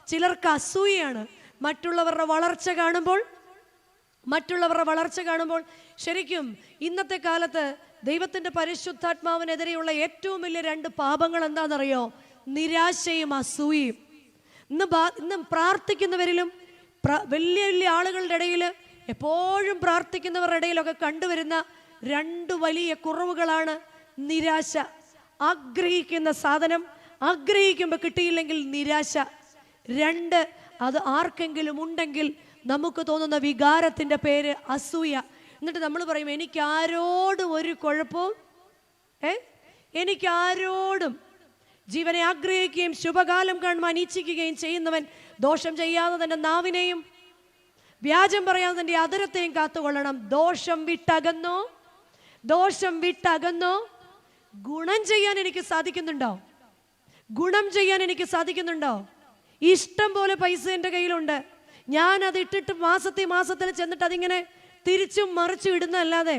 ചിലർക്ക് അസൂയയാണ്. മറ്റുള്ളവരുടെ വളർച്ച കാണുമ്പോൾ ശരിക്കും ഇന്നത്തെ കാലത്ത് ദൈവത്തിൻ്റെ പരിശുദ്ധാത്മാവിനെതിരെയുള്ള ഏറ്റവും വലിയ 2 പാപങ്ങൾ എന്താണെന്നറിയോ? നിരാശയും അസൂയയും. ഇന്ന് പ്രാർത്ഥിക്കുന്നവരിലും വലിയ വലിയ ആളുകളുടെ ഇടയിൽ, എപ്പോഴും പ്രാർത്ഥിക്കുന്നവരുടെ ഇടയിലൊക്കെ കണ്ടുവരുന്ന 2 വലിയ കുറവുകളാണ് നിരാശ. ആഗ്രഹിക്കുന്ന സാധനം ആഗ്രഹിക്കുമ്പോൾ കിട്ടിയില്ലെങ്കിൽ നിരാശ. 2, അത് ആർക്കെങ്കിലും ഉണ്ടെങ്കിൽ നമുക്ക് തോന്നുന്ന വികാരത്തിൻ്റെ പേര് അസൂയ. എന്നിട്ട് നമ്മൾ പറയും, എനിക്കാരോടും ഒരു കുഴപ്പവും, എനിക്കാരോടും. ജീവനെ ആഗ്രഹിക്കുകയും ശുഭകാലം കാണുവാൻ ഇച്ഛിക്കുകയും ചെയ്യുന്നവൻ ദോഷം ചെയ്യാതെ തൻ്റെ നാവിനെയും വ്യാജം പറയാതെ തൻ്റെ അധരത്തെയും കാത്തുകൊള്ളണം. ദോഷം വിട്ടകന്നോ. ഗുണം ചെയ്യാൻ എനിക്ക് സാധിക്കുന്നുണ്ടോ? ഇഷ്ടം പോലെ പൈസ എൻ്റെ കയ്യിലുണ്ട്. ഞാൻ അത് ഇട്ടിട്ട് മാസത്തിൽ ചെന്നിട്ട് അതിങ്ങനെ തിരിച്ചും മറിച്ചും ഇടുന്നതല്ലാതെ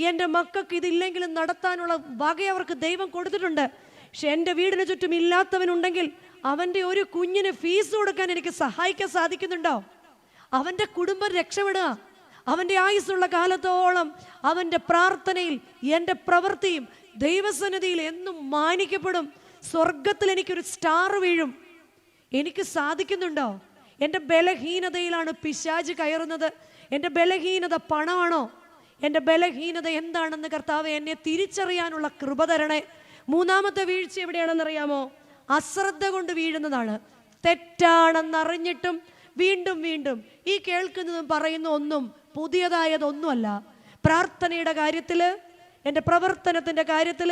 എൻ്റെ മക്കൾക്ക് ഇതില്ലെങ്കിലും നടത്താനുള്ള വക അവർക്ക് ദൈവം കൊടുത്തിട്ടുണ്ട്. പക്ഷെ എൻ്റെ വീടിന് ചുറ്റും ഇല്ലാത്തവനുണ്ടെങ്കിൽ അവൻ്റെ ഒരു കുഞ്ഞിന് ഫീസ് കൊടുക്കാൻ എനിക്ക് സഹായിക്കാൻ സാധിക്കുന്നുണ്ടോ? അവൻ്റെ കുടുംബം രക്ഷപ്പെടുക. അവൻ്റെ ആയുസ്സുള്ള കാലത്തോളം അവൻ്റെ പ്രാർത്ഥനയിൽ എൻ്റെ പ്രവൃത്തിയും ദൈവസന്നിധിയിൽ എന്നും മാനിക്കപ്പെടും. സ്വർഗത്തിൽ എനിക്കൊരു സ്റ്റാർ വീഴും. എനിക്ക് സാധിക്കുന്നുണ്ടോ? എൻ്റെ ബലഹീനതയിലാണ് പിശാച് കയറുന്നത്. എൻ്റെ ബലഹീനത പണമാണോ? എൻ്റെ ബലഹീനത എന്താണെന്ന് കർത്താവേ എന്നെ തിരിച്ചറിയാനുള്ള കൃപ തരണേ. 3-ാമത്തെ വീഴ്ച എവിടെയാണെന്നറിയാമോ? അശ്രദ്ധ കൊണ്ട് വീഴുന്നതാണ്. തെറ്റാണെന്നറിഞ്ഞിട്ടും വീണ്ടും ഈ കേൾക്കുന്നതും പറയുന്ന ഒന്നും പുതിയതായതൊന്നുമല്ല. പ്രാർത്ഥനയുടെ കാര്യത്തിൽ, എൻ്റെ പ്രവർത്തനത്തിൻ്റെ കാര്യത്തിൽ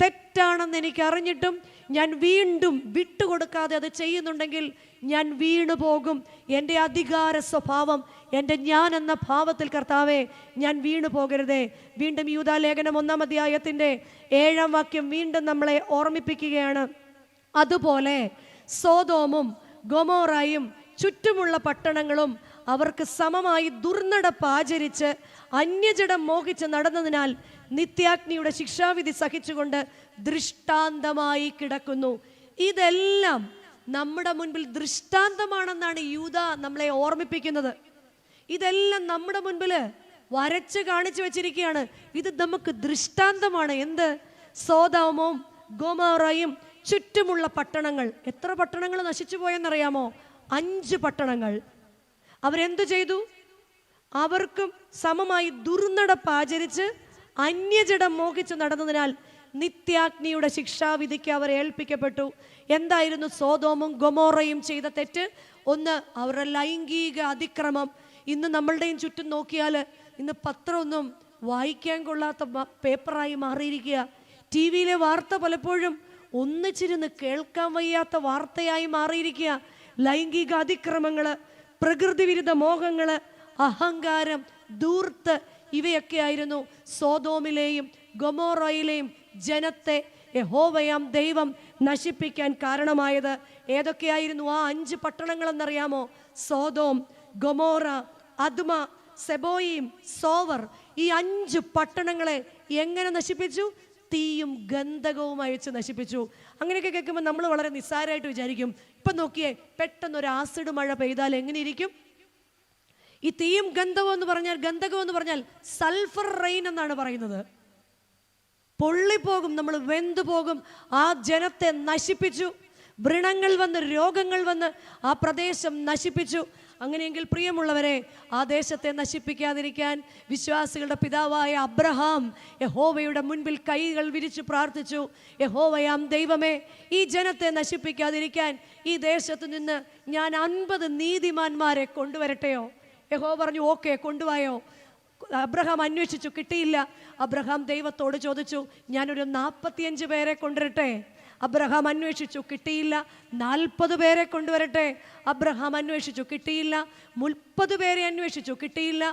തെറ്റാണെന്ന് എനിക്ക് അറിഞ്ഞിട്ടും ഞാൻ വീണ്ടും വിട്ടുകൊടുക്കാതെ അത് ചെയ്യുന്നുണ്ടെങ്കിൽ ഞാൻ വീണു പോകും. എൻ്റെ അധികാര സ്വഭാവം, എൻ്റെ ഞാൻ എന്ന ഭാവത്തിൽ കർത്താവേ ഞാൻ വീണു പോകരുതേ. വീണ്ടും യൂദാലേഖനം 1-ാം അധ്യായത്തിൻ്റെ 7-ാം വാക്യം വീണ്ടും നമ്മളെ ഓർമ്മിപ്പിക്കുകയാണ്. അതുപോലെ സോദോമും ഗൊമോറായും ചുറ്റുമുള്ള പട്ടണങ്ങളും അവർക്ക് സമമായി ദുർനടപ്പ് ആചരിച്ച് അന്യജഡം മോഹിച്ച് നടന്നതിനാൽ നിത്യാഗ്നിയുടെ ശിക്ഷാവിധി സഹിച്ചുകൊണ്ട് ദൃഷ്ടാന്തമായി കിടക്കുന്നു. ഇതെല്ലാം നമ്മുടെ മുൻപിൽ ദൃഷ്ടാന്തമാണെന്നാണ് യൂദ നമ്മളെ ഓർമ്മിപ്പിക്കുന്നത്. ഇതെല്ലാം നമ്മുടെ മുൻപിൽ വരച്ച് കാണിച്ചു വെച്ചിരിക്കുകയാണ്. ഇത് നമുക്ക് ദൃഷ്ടാന്തമാണ്. എന്ത്? സോദോമും ഗൊമോറയും ചുറ്റുമുള്ള പട്ടണങ്ങൾ. എത്ര പട്ടണങ്ങൾ നശിച്ചു പോയെന്നറിയാമോ? 5 പട്ടണങ്ങൾ. അവരെന്തു ചെയ്തു? അവർക്കും സമമായി ദുർനടപ്പ് ആചരിച്ച് അന്യജഡം മോഹിച്ച് നടന്നതിനാൽ നിത്യാഗ്നിയുടെ ശിക്ഷാവിധിക്ക് അവർ ഏൽപ്പിക്കപ്പെട്ടു. എന്തായിരുന്നു സോദോമും ഗൊമോറയും ചെയ്ത തെറ്റ്? ഒന്ന്, അവരുടെ ലൈംഗിക അതിക്രമം. ഇന്ന് നമ്മളുടെയും ചുറ്റും നോക്കിയാൽ ഇന്ന് പത്രമൊന്നും വായിക്കാൻ കൊള്ളാത്ത പേപ്പറായി മാറിയിരിക്കുക. ടി വിയിലെ വാർത്ത പലപ്പോഴും ഒന്നിച്ചിരുന്ന് കേൾക്കാൻ വയ്യാത്ത വാർത്തയായി മാറിയിരിക്കുക. ലൈംഗിക അതിക്രമങ്ങള്, പ്രകൃതി വിരുദ്ധ മോഹങ്ങള്, അഹങ്കാരം, ധൂർത്ത്, ഇവയൊക്കെയായിരുന്നു സോദോമിലെയും ഗൊമോറയിലെയും ജനത്തെ യഹോവയാം ദൈവം നശിപ്പിക്കാൻ കാരണമായത്. ഏതൊക്കെയായിരുന്നു ആ 5 പട്ടണങ്ങളെന്നറിയാമോ? Sodom, Gomorrah, Admah, Zeboiim, Zoar. ഈ 5 പട്ടണങ്ങളെ എങ്ങനെ നശിപ്പിച്ചു? തീയും ഗന്ധകവും അയച്ച് നശിപ്പിച്ചു. അങ്ങനെയൊക്കെ കേൾക്കുമ്പോൾ നമ്മൾ വളരെ നിസ്സാരമായിട്ട് വിചാരിക്കും. ഇപ്പം നോക്കിയേ, പെട്ടെന്നൊരു ആസിഡ് മഴ പെയ്താൽ എങ്ങനെ ഇരിക്കും? ഈ തീയും ഗന്ധകം എന്ന് പറഞ്ഞാൽ സൾഫർ റെയിൻ എന്നാണ് പറയുന്നത്. പൊള്ളിപ്പോകും, നമ്മൾ വെന്തു പോകും. ആ ജനത്തെ നശിപ്പിച്ചു. വ്രണങ്ങൾ വന്ന്, രോഗങ്ങൾ വന്ന് ആ പ്രദേശം നശിപ്പിച്ചു. അങ്ങനെയെങ്കിൽ പ്രിയമുള്ളവരെ, ആ ദേശത്തെ നശിപ്പിക്കാതിരിക്കാൻ വിശ്വാസികളുടെ പിതാവായ അബ്രഹാം യഹോവയുടെ മുൻപിൽ കൈകൾ വിരിച്ചു പ്രാർത്ഥിച്ചു. യഹോവയാം ദൈവമേ, ഈ ജനത്തെ നശിപ്പിക്കാതിരിക്കാൻ ഈ ദേശത്ത് നിന്ന് ഞാൻ 50 നീതിമാന്മാരെ കൊണ്ടുവരട്ടെയോ? യഹോവ പറഞ്ഞു, ഓക്കെ, കൊണ്ടുപോയോ. അബ്രഹാം അന്വേഷിച്ചു, കിട്ടിയില്ല. അബ്രഹാം ദൈവത്തോട് ചോദിച്ചു, ഞാനൊരു 45 പേരെ കൊണ്ടുവരട്ടെ? അബ്രഹാം അന്വേഷിച്ചു, കിട്ടിയില്ല. 40 പേരെ കൊണ്ടുവരട്ടെ? അബ്രഹാം അന്വേഷിച്ചു, കിട്ടിയില്ല. 30 പേരെ അന്വേഷിച്ചു, കിട്ടിയില്ല.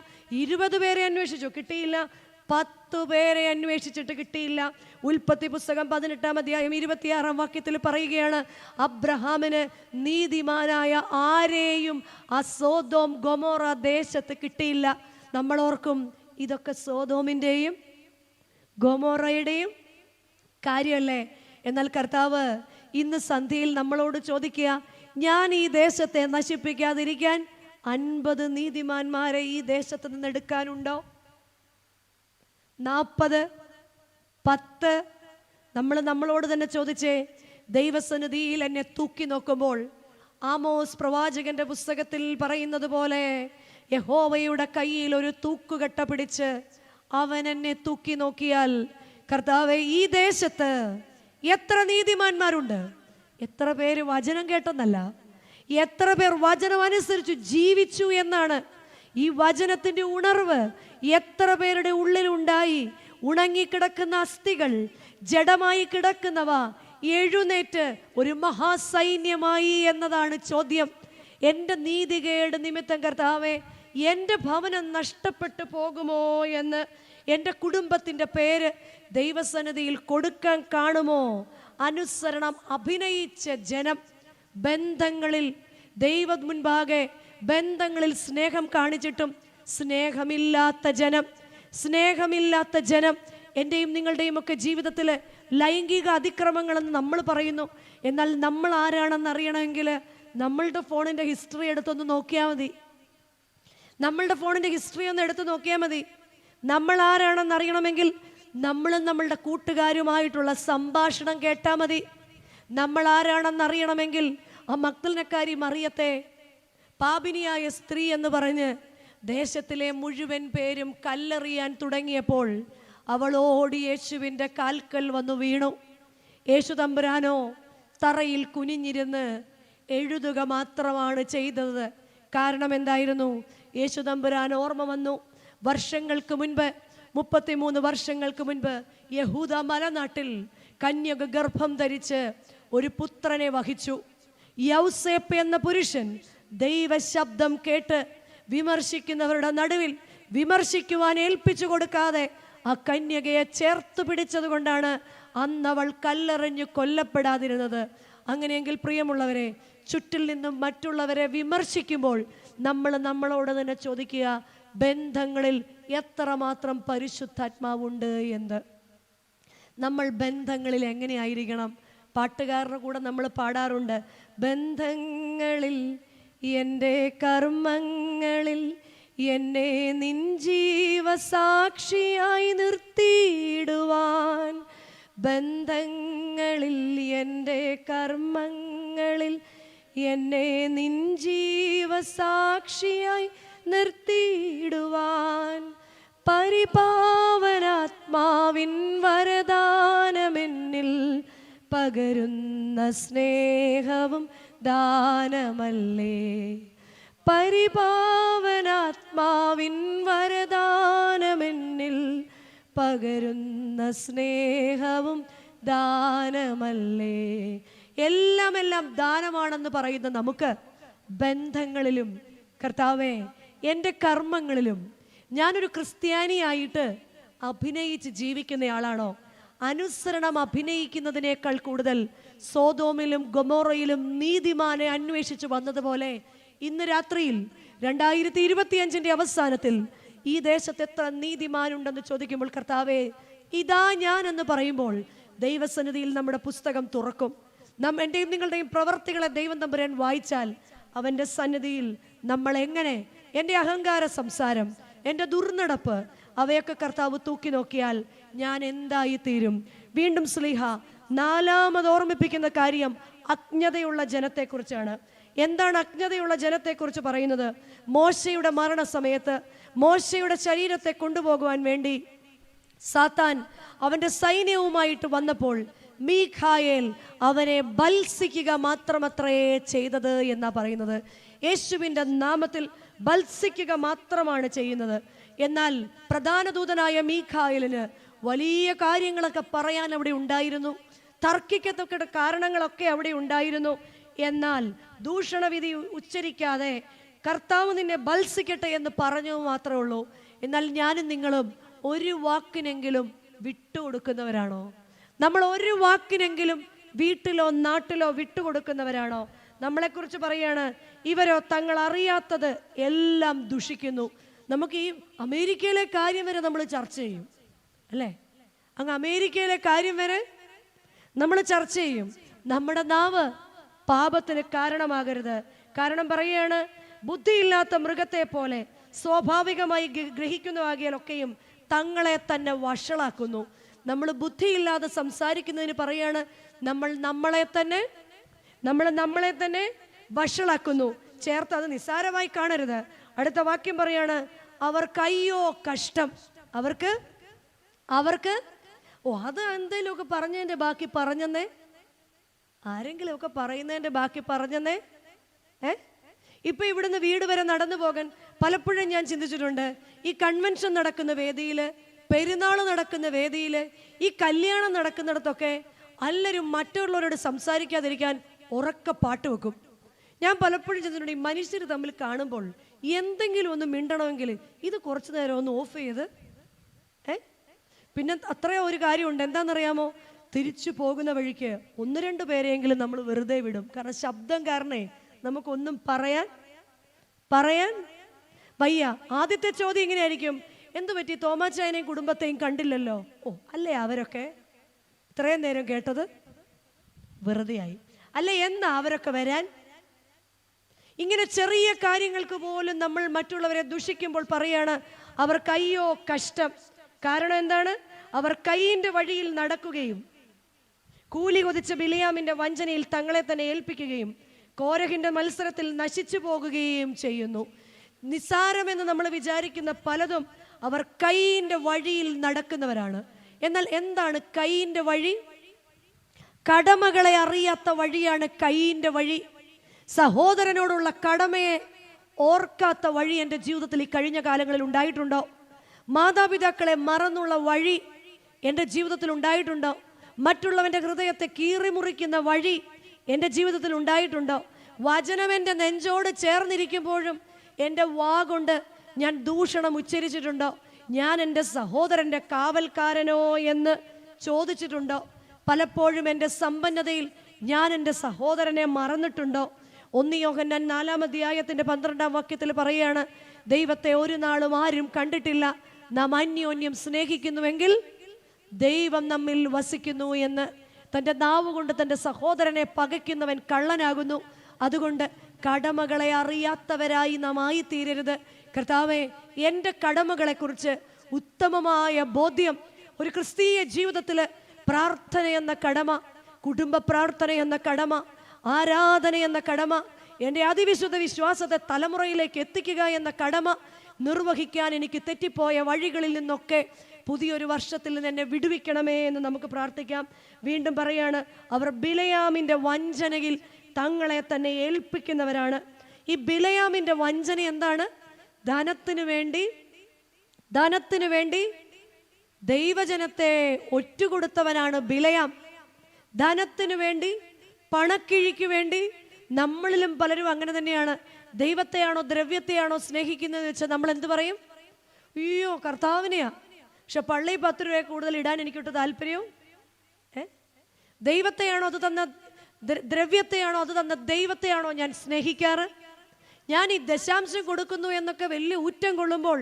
20 പേരെ അന്വേഷിച്ചു, കിട്ടിയില്ല. 10 പേരെ അന്വേഷിച്ചിട്ട് കിട്ടിയില്ല. ഉൽപ്പത്തി പുസ്തകം 18-ാം അധ്യായം 26-ാം വാക്യത്തിൽ പറയുകയാണ്, അബ്രഹാമിന് നീതിമാനായ ആരെയും ആ സോദോം ഗൊമോറ ദേശത്ത് കിട്ടിയില്ല. നമ്മൾ ഓർക്കും, ഇതൊക്കെ സോദോമിൻ്റെയും ഗൊമോറയുടെയും കാര്യമല്ലേ? എന്നാൽ കർത്താവ് ഇന്ന് സന്ധ്യയിൽ നമ്മളോട് ചോദിക്കുക, ഞാൻ ഈ ദേശത്തെ നശിപ്പിക്കാതിരിക്കാൻ 50 നീതിമാന്മാരെ ഈ ദേശത്ത് നിന്ന് എടുക്കാനുണ്ടോ? 40, 10? നമ്മളോട് തന്നെ ചോദിച്ചേ. ദൈവസന്നിധിയിൽ എന്നെ തൂക്കി നോക്കുമ്പോൾ ആമോസ് പ്രവാചകന്റെ പുസ്തകത്തിൽ പറയുന്നത് പോലെ യഹോവയുടെ കയ്യിൽ ഒരു തൂക്കുകട്ട പിടിച്ച് അവൻ എന്നെ തൂക്കി നോക്കിയാൽ, കർത്താവേ, ഈ ദേശത്ത് എത്ര നീതിമാന്മാരുണ്ട്? എത്ര പേര് വചനം കേട്ടെന്നല്ല, എത്ര പേർ വചനം അനുസരിച്ചു ജീവിച്ചു എന്നാണ്. ഈ വചനത്തിന്റെ ഉണർവ് എത്ര പേരുടെ ഉള്ളിലുണ്ടായി? ഉണങ്ങിക്കിടക്കുന്ന അസ്ഥികൾ, ജഡമായി കിടക്കുന്നവ എഴുന്നേറ്റ് ഒരു മഹാസൈന്യമായി എന്നതാണ് ചോദ്യം. എൻ്റെ നീതികേട് നിമിത്തം കർത്താവേ, എൻ്റെ ഭവനം നഷ്ടപ്പെട്ടു പോകുമോ എന്ന്, എൻ്റെ കുടുംബത്തിൻ്റെ പേര് ദൈവസന്നിധിയിൽ കൊടുക്കാൻ കാണുമോ? അനുസരണം അഭിനയിച്ച ജനം, ബന്ധങ്ങളിൽ ദൈവം മുൻപാകെ ബന്ധങ്ങളിൽ സ്നേഹം കാണിച്ചിട്ടും സ്നേഹമില്ലാത്ത ജനം. എൻ്റെയും നിങ്ങളുടെയും ഒക്കെ ജീവിതത്തിൽ ലൈംഗിക അതിക്രമങ്ങളെന്ന് നമ്മൾ പറയുന്നു. എന്നാൽ നമ്മൾ ആരാണെന്ന് അറിയണമെങ്കിൽ നമ്മളുടെ ഫോണിൻ്റെ ഹിസ്റ്ററി എടുത്തൊന്ന് നോക്കിയാൽ മതി. നമ്മളുടെ ഫോണിൻ്റെ ഹിസ്റ്ററി ഒന്ന് എടുത്ത് നോക്കിയാൽ മതി. നമ്മൾ ആരാണെന്ന് അറിയണമെങ്കിൽ നമ്മളും നമ്മളുടെ കൂട്ടുകാരുമായിട്ടുള്ള സംഭാഷണം കേട്ടാൽ മതി. നമ്മൾ ആരാണെന്ന് അറിയണമെങ്കിൽ ആ മഗ്ദലനക്കാരി മറിയത്തെ പാപിനിയായ സ്ത്രീ എന്ന് പറഞ്ഞ് ദേശത്തിലെ മുഴുവൻ പേരും കല്ലെറിയാൻ തുടങ്ങിയപ്പോൾ അവൾ ഓടി യേശുവിൻ്റെ കാൽക്കൽ വന്നു വീണു. യേശു തമ്പുരാനോ തറയിൽ കുനിഞ്ഞിരുന്ന് എഴുതുക മാത്രമാണ് ചെയ്തത്. കാരണം എന്തായിരുന്നു? യേശു തമ്പുരാൻ ഓർമ്മ വന്നു. വർഷങ്ങൾക്ക് മുൻപ്, 33 വർഷങ്ങൾക്ക് മുൻപ് യഹൂദ മലനാട്ടിൽ കന്യക ഗർഭം ധരിച്ച് ഒരു പുത്രനെ വഹിച്ചു. യൗസേപ്പ് എന്ന പുരുഷൻ ദൈവശബ്ദം കേട്ട് വിമർശിക്കുന്നവരുടെ നടുവിൽ വിമർശിക്കുവാൻ ഏൽപ്പിച്ചു കൊടുക്കാതെ ആ കന്യകയെ ചേർത്ത് പിടിച്ചത് കൊണ്ടാണ് അന്നവൾ കല്ലെറിഞ്ഞു കൊല്ലപ്പെടാതിരുന്നത്. അങ്ങനെയെങ്കിൽ പ്രിയമുള്ളവരെ, ചുറ്റിൽ നിന്നും മറ്റുള്ളവരെ വിമർശിക്കുമ്പോൾ നമ്മൾ നമ്മളോട് തന്നെ ചോദിക്കുക, ബന്ധങ്ങളിൽ എത്രമാത്രം പരിശുദ്ധാത്മാവുണ്ട് എന്ന്. നമ്മൾ ബന്ധങ്ങളിൽ എങ്ങനെയായിരിക്കണം? പാട്ടുകാരുടെ കൂടെ നമ്മൾ പാടാറുണ്ട്, ബന്ധങ്ങളിൽ എൻ്റെ കർമ്മങ്ങളിൽ എന്നെ നിൻ ജീവസാക്ഷിയായി നിർത്തിയിടുവാൻ. ബന്ധങ്ങളിൽ എൻ്റെ കർമ്മങ്ങളിൽ എന്നെ നിൻ ജീവസാക്ഷിയായി നിർത്തിയിടുവാൻ. പരിപാവനാത്മാവിൻ വരദാനമെന്നിൽ പകരുന്ന സ്നേഹവും ദാനമല്ലേ. പരിപാവനാത്മാവിൻ വരദാനമെന്നിൽ പകരുന്ന സ്നേഹവും ദാനമല്ലേ. എല്ലാം ദാനമാണെന്ന് പറയുന്ന നമുക്ക് ബന്ധങ്ങളിലും, കർത്താവേ എൻ്റെ കർമ്മങ്ങളിലും ഞാനൊരു ക്രിസ്ത്യാനിയായിട്ട് അഭിനയിച്ച് ജീവിക്കുന്നയാളാണോ? അനുസരണം അഭിനയിക്കുന്നതിനേക്കാൾ കൂടുതൽ സോദോമിലും ഗൊമോറയിലും നീതിമാനെ അന്വേഷിച്ച് വന്നതുപോലെ ഇന്ന് രാത്രിയിൽ 2025 അവസാനത്തിൽ ഈ ദേശത്ത് എത്ര നീതിമാനുണ്ടെന്ന് ചോദിക്കുമ്പോൾ, കർത്താവേ ഇതാ ഞാൻ എന്ന് പറയുമ്പോൾ ദൈവസന്നിധിയിൽ നമ്മുടെ പുസ്തകം തുറക്കും. എൻ്റെയും നിങ്ങളുടെയും പ്രവർത്തികളെ ദൈവം തമ്പുരാൻ വായിച്ചാൽ അവൻ്റെ സന്നിധിയിൽ നമ്മൾ എങ്ങനെ, എൻ്റെ അഹങ്കാര സംസാരം, എൻ്റെ ദുർനടപ്പ്, അവയൊക്കെ കർത്താവ് തൂക്കി നോക്കിയാൽ ഞാൻ എന്തായിത്തീരും? വീണ്ടും ശ്ലീഹ 4ാമത് ഓർമ്മിപ്പിക്കുന്ന കാര്യം അജ്ഞതയുള്ള ജനത്തെക്കുറിച്ചാണ്. എന്താണ് അജ്ഞതയുള്ള ജനത്തെക്കുറിച്ച് പറയുന്നത്? മോശയുടെ മരണസമയത്ത് മോശയുടെ ശരീരത്തെ കൊണ്ടുപോകുവാൻ വേണ്ടി സാത്താൻ അവൻ്റെ സൈന്യവുമായിട്ട് വന്നപ്പോൾ മീഖായേൽ അവനെ ബത്സിക്കുക മാത്രമത്രേ ചെയ്തത് എന്നാ പറയുന്നത്. യേശുവിൻ്റെ നാമത്തിൽ ബത്സിക്കുക മാത്രമാണ് ചെയ്യുന്നത്. എന്നാൽ പ്രധാന ദൂതനായ മീഖായേലിന് വലിയ കാര്യങ്ങളൊക്കെ പറയാൻ അവിടെ ഉണ്ടായിരുന്നു, തർക്കിക്കത്തക്ക കാരണങ്ങളൊക്കെ അവിടെ ഉണ്ടായിരുന്നു. എന്നാൽ ദൂഷണവിധി ഉച്ചരിക്കാതെ കർത്താവ് നിന്നെ ബത്സിക്കട്ടെ എന്ന് പറഞ്ഞു മാത്രമേ ഉള്ളൂ. എന്നാൽ ഞാനും നിങ്ങളും ഒരു വാക്കിനെങ്കിലും വിട്ടുകൊടുക്കുന്നവരാണോ? നമ്മൾ ഒരു വാക്കിനെങ്കിലും വീട്ടിലോ നാട്ടിലോ വിട്ടുകൊടുക്കുന്നവരാണോ? നമ്മളെക്കുറിച്ച് പറയാണ്, ഇവരോ തങ്ങൾ അറിയാത്തത് എല്ലാം ദുഷിക്കുന്നു. നമുക്ക് ഈ അമേരിക്കയിലെ കാര്യം വരെ നമ്മൾ ചർച്ച ചെയ്യും അല്ലേ? അങ്ങ് അമേരിക്കയിലെ കാര്യം വരെ നമ്മൾ ചർച്ച ചെയ്യും. നമ്മുടെ നാവ് പാപത്തിന് കാരണമാകരുത്. കാരണം പറയുകയാണ്, ബുദ്ധിയില്ലാത്ത മൃഗത്തെ പോലെ സ്വാഭാവികമായി ഗ്രഹിക്കുന്നവാകിയാലൊക്കെയും തങ്ങളെ തന്നെ വഷളാക്കുന്നു. നമ്മൾ ബുദ്ധിയില്ലാതെ സംസാരിക്കുന്നതിന് പറയാണ്, നമ്മൾ നമ്മളെ തന്നെ വഷളാക്കുന്നു. ചേർത്ത് അത് നിസ്സാരമായി കാണരുത്. അടുത്ത വാക്യം പറയാണ്, അവർക്ക് അയ്യോ കഷ്ടം. അവർക്ക് അത് എന്തെങ്കിലുമൊക്കെ പറഞ്ഞതിൻ്റെ ബാക്കി പറഞ്ഞെന്നേ, ആരെങ്കിലും ഒക്കെ പറയുന്നതിൻ്റെ ബാക്കി പറഞ്ഞെന്നേ. ഇപ്പൊ ഇവിടുന്ന് വീട് വരെ നടന്നു പോകാൻ പലപ്പോഴും ഞാൻ ചിന്തിച്ചിട്ടുണ്ട്. ഈ കൺവെൻഷൻ നടക്കുന്ന വേദിയിൽ, പെരുന്നാൾ നടക്കുന്ന വേദിയിൽ, ഈ കല്യാണം നടക്കുന്നിടത്തൊക്കെ എല്ലാവരും മറ്റുള്ളവരോട് സംസാരിക്കാതിരിക്കാൻ ഉറക്ക പാട്ട് വെക്കും. ഞാൻ പലപ്പോഴും ചിന്തിച്ചിട്ടുണ്ട്, ഈ മനുഷ്യർ തമ്മിൽ കാണുമ്പോൾ എന്തെങ്കിലും ഒന്ന് മിണ്ടണമെങ്കിൽ ഇത് കുറച്ചു നേരം ഒന്ന് ഓഫ് ചെയ്ത് പിന്നെ അത്രയോ ഒരു കാര്യമുണ്ട്. എന്താണെന്നറിയാമോ? തിരിച്ചു പോകുന്ന വഴിക്ക് 1-2 പേരെയെങ്കിലും നമ്മൾ വെറുതെ വിടും. കാരണം ശബ്ദം കാരണേ നമുക്കൊന്നും പറയാൻ വയ്യ. ആദ്യത്തെ ചോദ്യം ഇങ്ങനെയായിരിക്കും, എന്തു പറ്റി, തോമാച്ചായനെയും കുടുംബത്തെയും കണ്ടില്ലല്ലോ? ഓ അല്ലേ, അവരൊക്കെ ഇത്രയും നേരം കേട്ടത് വെറുതെയായി അല്ലേ? എന്നാ അവരൊക്കെ വരാൻ? ഇങ്ങനെ ചെറിയ കാര്യങ്ങൾക്ക് പോലും നമ്മൾ മറ്റുള്ളവരെ ദുഷിക്കുമ്പോൾ പറയാണ്, അവർക്ക് അയ്യോ കഷ്ടം. കാരണം എന്താണ്? അവർ കൈയിൻ്റെ വഴിയിൽ നടക്കുകയും കൂലി കൊതിച്ച ബിലിയാമിന്റെ വഞ്ചനയിൽ തങ്ങളെ തന്നെ ഏൽപ്പിക്കുകയും കോരഹിന്റെ മത്സരത്തിൽ നശിച്ചു പോകുകയും ചെയ്യുന്നു. നിസ്സാരമെന്ന് നമ്മൾ വിചാരിക്കുന്ന പലതും അവർ കൈയിൻ്റെ വഴിയിൽ നടക്കുന്നവരാണ്. എന്നാൽ എന്താണ് കൈയിൻ്റെ വഴി? കടമകളെ അറിയാത്ത വഴിയാണ് കൈയിൻ്റെ വഴി. സഹോദരനോടുള്ള കടമയെ ഓർക്കാത്ത വഴി എൻ്റെ ജീവിതത്തിൽ ഈ കഴിഞ്ഞ കാലങ്ങളിൽ ഉണ്ടായിട്ടുണ്ടോ? മാതാപിതാക്കളെ മറന്നുള്ള വഴി എൻ്റെ ജീവിതത്തിൽ ഉണ്ടായിട്ടുണ്ടോ? മറ്റുള്ളവൻ്റെ ഹൃദയത്തെ കീറിമുറിക്കുന്ന വഴി എൻ്റെ ജീവിതത്തിൽ ഉണ്ടായിട്ടുണ്ടോ? വചനം എൻ്റെ നെഞ്ചോട് ചേർന്നിരിക്കുമ്പോഴും എൻ്റെ വാ കൊണ്ട് ഞാൻ ദൂഷണം ഉച്ചരിച്ചിട്ടുണ്ടോ? ഞാൻ എൻ്റെ സഹോദരൻ്റെ കാവൽക്കാരനോ എന്ന് ചോദിച്ചിട്ടുണ്ടോ? പലപ്പോഴും എൻ്റെ സമ്പന്നതയിൽ ഞാൻ എൻ്റെ സഹോദരനെ മറന്നിട്ടുണ്ടോ? 1 യോഹന്നാൻ 4-ാം അധ്യായത്തിൻ്റെ 12-ാം വാക്യത്തിൽ പറയുകയാണ്, ദൈവത്തെ ഒരു നാളും ആരും കണ്ടിട്ടില്ല, നാം അന്യോന്യം സ്നേഹിക്കുന്നുവെങ്കിൽ ദൈവം നമ്മിൽ വസിക്കുന്നു എന്ന്. തൻ്റെ നാവ് കൊണ്ട് തൻ്റെ സഹോദരനെ പകയ്ക്കുന്നവൻ കള്ളനാകുന്നു. അതുകൊണ്ട് കടമകളെ അറിയാത്തവരായി നാം ആയിത്തീരരുത്. കർത്താവേ, എൻ്റെ കടമകളെക്കുറിച്ച് ഉത്തമമായ ബോധ്യം ഒരു ക്രിസ്തീയ ജീവിതത്തിൽ പ്രാർത്ഥന എന്ന കടമ, കുടുംബ പ്രാർത്ഥന എന്ന കടമ, ആരാധന എന്ന കടമ, എൻ്റെ അതിവിശുദ്ധ വിശ്വാസത്തെ തലമുറയിലേക്ക് എത്തിക്കുക എന്ന കടമ നിർവഹിക്കാൻ എനിക്ക് തെറ്റിപ്പോയ വഴികളിൽ നിന്നൊക്കെ പുതിയൊരു വർഷത്തിൽ നിന്ന് എന്നെ വിടുവിക്കണമേ എന്ന് നമുക്ക് പ്രാർത്ഥിക്കാം. വീണ്ടും പറയാണ്, അവർ ബിലയാമിൻ്റെ വഞ്ചനയിൽ തങ്ങളെ തന്നെ ഏൽപ്പിക്കുന്നവരാണ്. ഈ ബിലയാമിൻ്റെ വഞ്ചന എന്താണ്? ധനത്തിനു വേണ്ടി ദൈവജനത്തെ ഒറ്റുകൊടുത്തവനാണ് ബിലയാം. ധനത്തിനു വേണ്ടി, പണക്കിഴിക്ക് വേണ്ടി. നമ്മളിലും പലരും അങ്ങനെ തന്നെയാണ്. ദൈവത്തെയാണോ ദ്രവ്യത്തെയാണോ സ്നേഹിക്കുന്നതെന്ന് വെച്ചാൽ നമ്മൾ എന്ത് പറയും? അയ്യോ കർത്താവിനെയാ, പക്ഷെ പള്ളി 10 രൂപ കൂടുതൽ ഇടാൻ എനിക്കൊട്ട് താല്പര്യവും. ദൈവത്തെയാണോ അത് തന്ന, ദ്രവ്യത്തെയാണോ അത് തന്ന ദൈവത്തെയാണോ ഞാൻ സ്നേഹിക്കാറ്? ഞാൻ ഈ ദശാംശം കൊടുക്കുന്നു എന്നൊക്കെ വലിയ ഊറ്റം കൊള്ളുമ്പോൾ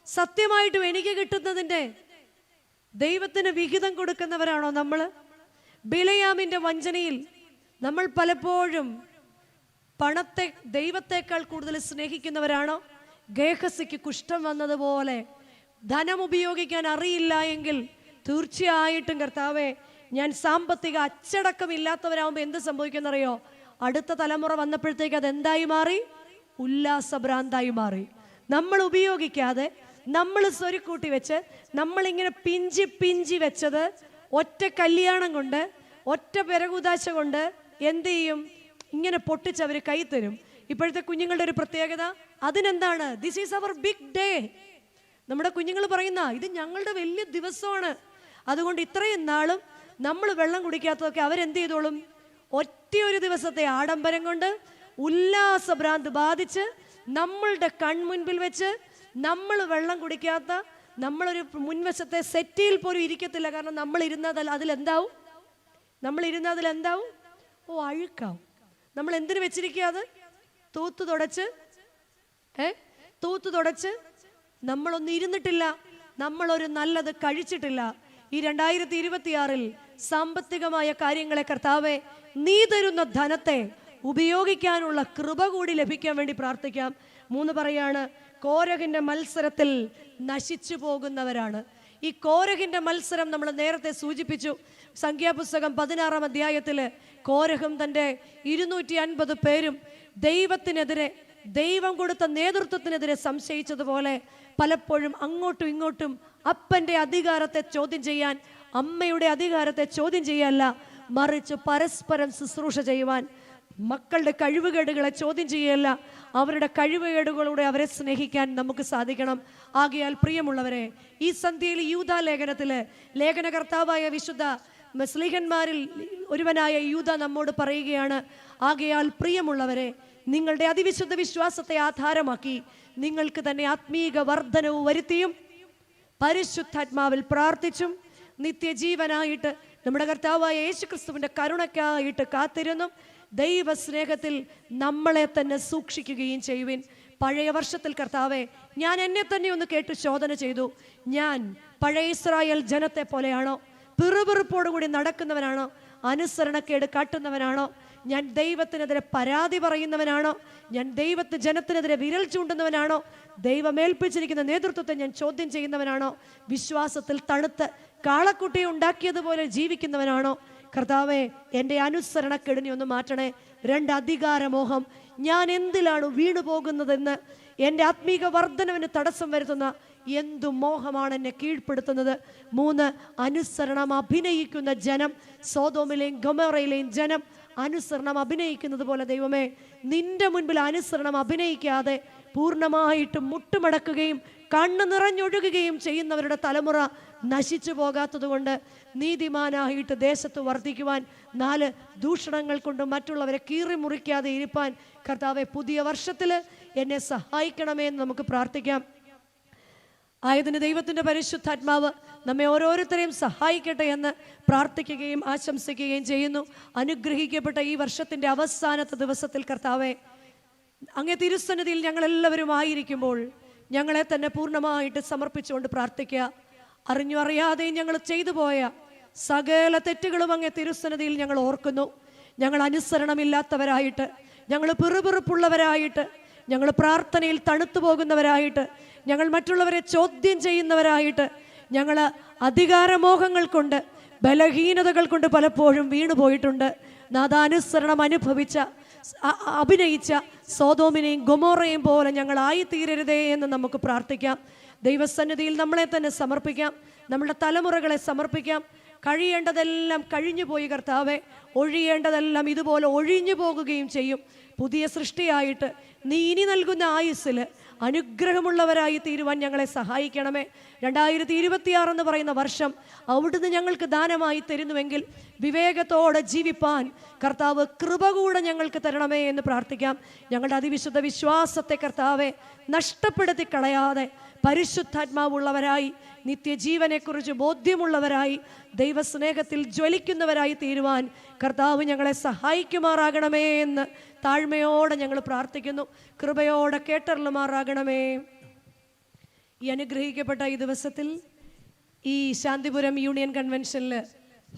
സത്യമായിട്ടും എനിക്ക് കിട്ടുന്നതിൻ്റെ ദൈവത്തിന് വിഹിതം കൊടുക്കുന്നവരാണോ നമ്മൾ? ബിലയാമിൻ്റെ വഞ്ചനയിൽ നമ്മൾ പലപ്പോഴും പണത്തെ ദൈവത്തെക്കാൾ കൂടുതൽ സ്നേഹിക്കുന്നവരാണോ? ഗേഹസിക്ക് കുഷ്ഠം വന്നതുപോലെ ധനം ഉപയോഗിക്കാൻ അറിയില്ല എങ്കിൽ തീർച്ചയായിട്ടും കർത്താവേ, ഞാൻ സാമ്പത്തിക അച്ചടക്കമില്ലാത്തവരാകുമ്പോൾ എന്ത് സംഭവിക്കുന്നറിയോ? അടുത്ത തലമുറ വന്നപ്പോഴത്തേക്ക് അതെന്തായി മാറി? ഉല്ലാസഭ്രാന്തായി മാറി. നമ്മൾ ഉപയോഗിക്കാതെ, നമ്മൾ സ്വരുക്കൂട്ടി വെച്ച്, നമ്മളിങ്ങനെ പിഞ്ചി വെച്ചത് ഒറ്റ കല്യാണം കൊണ്ട്, ഒറ്റ പിറകുദാശ കൊണ്ട് എന്ത് ചെയ്യും? ഇങ്ങനെ പൊട്ടിച്ചവർ കൈ തരും. ഇപ്പോഴത്തെ കുഞ്ഞുങ്ങളുടെ ഒരു പ്രത്യേകത അതിനെന്താണ്? This is our big day. നമ്മുടെ കുഞ്ഞുങ്ങൾ പറയുന്ന ഇത് ഞങ്ങളുടെ വലിയ ദിവസമാണ്. അതുകൊണ്ട് ഇത്രയും നാളും നമ്മൾ വെള്ളം കുടിക്കാത്തതൊക്കെ അവരെന്ത് ചെയ്തോളും? ഒറ്റയൊരു ദിവസത്തെ ആഡംബരം കൊണ്ട് ഉല്ലാസഭ്രാന്ത് ബാധിച്ച് നമ്മളുടെ കൺമുൻപിൽ വെച്ച് നമ്മൾ വെള്ളം കുടിക്കാത്ത, നമ്മളൊരു മുൻവശത്തെ സെറ്റിയിൽ പോലും ഇരിക്കത്തില്ല. കാരണം നമ്മൾ ഇരുന്നാൽ അതിലെന്താവും? ഓ, അഴുക്കാവും. നമ്മൾ എന്തിനു വെച്ചിരിക്കുക? അത് തൂത്ത് തുടച്ച് നമ്മളൊന്നും ഇരുന്നിട്ടില്ല, നമ്മളൊരു നല്ലത് കഴിച്ചിട്ടില്ല. ഈ 2026-ൽ സാമ്പത്തികമായ കാര്യങ്ങളെ കർത്താവേ, നീ തരുന്ന ധനത്തെ ഉപയോഗിക്കാനുള്ള കൃപ കൂടി ലഭിക്കാൻ വേണ്ടി പ്രാർത്ഥിക്കാം. 3 പറയാണ്, കോരഹിന്റെ മത്സരത്തിൽ നശിച്ചു പോകുന്നവരാണ്. ഈ കോരഹിന്റെ മത്സരം നമ്മൾ നേരത്തെ സൂചിപ്പിച്ചു. സംഖ്യാപുസ്തകം 16-ാം അധ്യായത്തിൽ കോരഹും തൻ്റെ 250 പേരും ദൈവത്തിനെതിരെ, ദൈവം കൊടുത്ത നേതൃത്വത്തിനെതിരെ സംശയിച്ചതുപോലെ പലപ്പോഴും അങ്ങോട്ടും ഇങ്ങോട്ടും അപ്പൻ്റെ അധികാരത്തെ ചോദ്യം ചെയ്യാൻ, അമ്മയുടെ അധികാരത്തെ ചോദ്യം ചെയ്യല്ല, മറിച്ച് പരസ്പരം ശുശ്രൂഷ ചെയ്യുവാൻ, മക്കളുടെ കഴിവുകേടുകളെ ചോദ്യം ചെയ്യല്ല, അവരുടെ കഴിവുകേടുകളോടെ അവരെ സ്നേഹിക്കാൻ നമുക്ക് സാധിക്കണം. ആകയാൽ പ്രിയമുള്ളവരെ, ഈ സന്ധ്യയിൽ യൂദാ ലേഖനത്തില് ലേഖനകർത്താവായ വിശുദ്ധ സ്ലീഹന്മാരിൽ ഒരുവനായ യൂദാ നമ്മോട് പറയുകയാണ്, ആകയാൽ പ്രിയമുള്ളവരെ, നിങ്ങളുടെ അതിവിശുദ്ധ വിശ്വാസത്തെ ആധാരമാക്കി നിങ്ങൾക്ക് തന്നെ ആത്മീക വർധനവ് വരുത്തിയും പരിശുദ്ധാത്മാവിൽ പ്രാർത്ഥിച്ചും നിത്യജീവനായിട്ട് നമ്മുടെ കർത്താവായ യേശുക്രിസ്തുവിൻ്റെ കരുണയ്ക്കായിട്ട് കാത്തിരുന്നും ദൈവസ്നേഹത്തിൽ നമ്മളെ തന്നെ സൂക്ഷിക്കുകയും ചെയ്യുവിൻ. പഴയ വർഷത്തിൽ കർത്താവെ, ഞാൻ എന്നെ തന്നെ ഒന്ന് കേട്ട് ശോധന ചെയ്തു. ഞാൻ പഴയ ഇസ്രായേൽ ജനത്തെ പോലെയാണോ? പിറുപിറുപ്പോടുകൂടി നടക്കുന്നവനാണോ? അനുസരണക്കേട് കാട്ടുന്നവനാണോ? ഞാൻ ദൈവത്തിനെതിരെ പരാതി പറയുന്നവനാണോ? ഞാൻ ജനത്തിനെതിരെ വിരൽ ചൂണ്ടുന്നവനാണോ? ദൈവമേൽപ്പിച്ചിരിക്കുന്ന നേതൃത്വത്തെ ഞാൻ ചോദ്യം ചെയ്യുന്നവനാണോ? വിശ്വാസത്തിൽ തണുത്ത് കാളക്കുട്ടിയെ ഉണ്ടാക്കിയതുപോലെ ജീവിക്കുന്നവനാണോ? കർത്താവേ, എൻ്റെ അനുസരണക്കെടിനെ ഒന്ന് മാറ്റണേ. 2 അധികാരമോഹം, ഞാൻ എന്തിലാണ് വീണു പോകുന്നതെന്ന്, എൻ്റെ ആത്മീക വർധനവിന് തടസ്സം വരുത്തുന്ന എന്തു മോഹമാണ് എന്നെ കീഴ്പ്പെടുത്തുന്നത്. 3 അനുസരണം അഭിനയിക്കുന്ന ജനം. സോദോമിലെയും ഗൊമോറയിലെയും ജനം അനുസരണം അഭിനയിക്കുന്നത് പോലെ ദൈവമേ, നിന്റെ മുൻപിൽ അനുസരണം അഭിനയിക്കാതെ പൂർണ്ണമായിട്ടും മുട്ടുമടക്കുകയും കണ്ണ് നിറഞ്ഞൊഴുകുകയും ചെയ്യുന്നവരുടെ തലമുറ നശിച്ചു പോകാത്തത് കൊണ്ട് നീതിമാനായിട്ട് ദേശത്ത് വർദ്ധിക്കുവാൻ, 4 ദൂഷണങ്ങൾ കൊണ്ട് മറ്റുള്ളവരെ കീറി മുറിക്കാതെ ഇരിപ്പാൻ കർത്താവെ പുതിയ വർഷത്തിൽ എന്നെ സഹായിക്കണമേ എന്ന് നമുക്ക് പ്രാർത്ഥിക്കാം. ആയതിന് ദൈവത്തിൻ്റെ പരിശുദ്ധാത്മാവ് നമ്മെ ഓരോരുത്തരെയും സഹായിക്കട്ടെ എന്ന് പ്രാർത്ഥിക്കുകയും ആശംസിക്കുകയും ചെയ്യുന്നു. അനുഗ്രഹിക്കപ്പെട്ട ഈ വർഷത്തിൻ്റെ അവസാനത്തെ ദിവസത്തിൽ കർത്താവെ, അങ്ങേ തിരുസന്നിധിയിൽ ഞങ്ങളെല്ലാവരും ആയിരിക്കുമ്പോൾ ഞങ്ങളെ തന്നെ പൂർണ്ണമായിട്ട് സമർപ്പിച്ചുകൊണ്ട് പ്രാർത്ഥിക്കുക. അറിഞ്ഞു അറിയാതെയും ഞങ്ങൾ ചെയ്തു പോയ സകല തെറ്റുകളും അങ്ങേ തിരുസന്നിധിയിൽ ഞങ്ങൾ ഓർക്കുന്നു. ഞങ്ങൾ അനുസരണമില്ലാത്തവരായിട്ട്, ഞങ്ങൾ പിറുപിറുപ്പുള്ളവരായിട്ട്, ഞങ്ങൾ പ്രാർത്ഥനയിൽ തണുത്തു പോകുന്നവരായിട്ട്, ഞങ്ങൾ മറ്റുള്ളവരെ ചോദ്യം ചെയ്യുന്നവരായിട്ട്, ഞങ്ങൾ അധികാരമോഹങ്ങൾ കൊണ്ട്, ബലഹീനതകൾ കൊണ്ട് പലപ്പോഴും വീണുപോയിട്ടുണ്ട്. നാഥാനുസരണം അനുഭവിച്ച അഭിനയിച്ച സോദോമിനെയും ഗൊമോറയും പോലെ ഞങ്ങളായിത്തീരരുതേ എന്ന് നമുക്ക് പ്രാർത്ഥിക്കാം. ദൈവസന്നിധിയിൽ നമ്മളെ തന്നെ സമർപ്പിക്കാം, നമ്മുടെ തലമുറകളെ സമർപ്പിക്കാം. കഴിയേണ്ടതെല്ലാം കഴിഞ്ഞു പോയി കർത്താവെ, ഒഴിയേണ്ടതെല്ലാം ഇതുപോലെ ഒഴിഞ്ഞു പോകുകയും ചെയ്യും. പുതിയ സൃഷ്ടിയായിട്ട് നീ ഇനി നൽകുന്ന ആയുസ്സിൽ അനുഗ്രഹമുള്ളവരായി തീരുവാൻ ഞങ്ങളെ സഹായിക്കണമേ. 2026 എന്ന് പറയുന്ന വർഷം അവിടുന്ന് ഞങ്ങൾക്ക് ദാനമായി തരുന്നുവെങ്കിൽ വിവേകത്തോടെ ജീവിപ്പാൻ കർത്താവ് കൃപ കൂടെ ഞങ്ങൾക്ക് തരണമേ എന്ന് പ്രാർത്ഥിക്കാം. ഞങ്ങളുടെ അതിവിശുദ്ധ വിശ്വാസത്തെ കർത്താവെ നഷ്ടപ്പെടുത്തി കളയാതെ പരിശുദ്ധാത്മാവുള്ളവരായി, നിത്യജീവനെക്കുറിച്ച് ബോധ്യമുള്ളവരായി, ദൈവസ്നേഹത്തിൽ ജ്വലിക്കുന്നവരായി തീരുവാൻ കർത്താവ് ഞങ്ങളെ സഹായിക്കുമാറാകണമേ എന്ന് താഴ്മയോടെ ഞങ്ങൾ പ്രാർത്ഥിക്കുന്നു. കൃപയോടെ കേട്ടറിലുമാറാകണമേ. ഈ അനുഗ്രഹിക്കപ്പെട്ട ഈ ദിവസത്തിൽ ഈ ശാന്തിപുരം യൂണിയൻ കൺവെൻഷനിൽ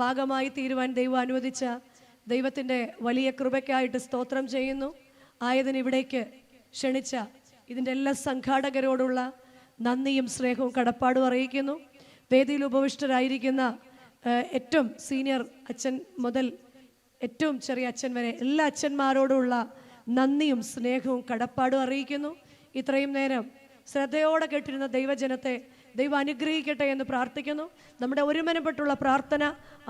ഭാഗമായി തീരുവാൻ ദൈവം അനുവദിച്ച ദൈവത്തിൻ്റെ വലിയ കൃപയ്ക്കായിട്ട് സ്തോത്രം ചെയ്യുന്നു. ആയതിന് ഇവിടേക്ക് ക്ഷണിച്ച ഇതിൻ്റെ എല്ലാ സംഘാടകരോടുള്ള നന്ദിയും സ്നേഹവും കടപ്പാടും അറിയിക്കുന്നു. വേദിയിൽ ഉപവിഷ്ടരായിരിക്കുന്ന ഏറ്റവും സീനിയർ അച്ഛൻ മുതൽ ഏറ്റവും ചെറിയ അച്ഛൻ വരെ എല്ലാ അച്ഛന്മാരോടുള്ള നന്ദിയും സ്നേഹവും കടപ്പാടും അറിയിക്കുന്നു. ഇത്രയും നേരം ശ്രദ്ധയോടെ കേട്ടിരുന്ന ദൈവജനത്തെ ദൈവം അനുഗ്രഹിക്കട്ടെ എന്ന് പ്രാർത്ഥിക്കുന്നു. നമ്മുടെ ഒരുമനപ്പെട്ടുള്ള പ്രാർത്ഥന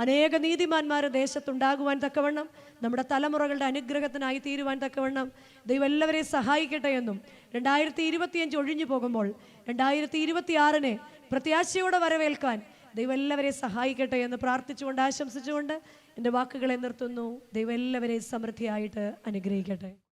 അനേക നീതിമാന്മാർ ദേശത്തുണ്ടാകുവാൻ തക്കവണ്ണം, നമ്മുടെ തലമുറകളുടെ അനുഗ്രഹത്തിനായി തീരുവാൻ തക്കവണ്ണം ദൈവം എല്ലാവരെയും സഹായിക്കട്ടെ എന്നും 2025 ഒഴിഞ്ഞു പോകുമ്പോൾ 2026 പ്രത്യാശയോടെ വരവേൽക്കാൻ ദൈവം എല്ലാവരെയും സഹായിക്കട്ടെ എന്ന് പ്രാർത്ഥിച്ചുകൊണ്ട് ആശംസിച്ചുകൊണ്ട് എൻ്റെ വാക്കുകളെ നിർത്തുന്നു. ദൈവം എല്ലാവരെയും സമൃദ്ധിയായിട്ട് അനുഗ്രഹിക്കട്ടെ.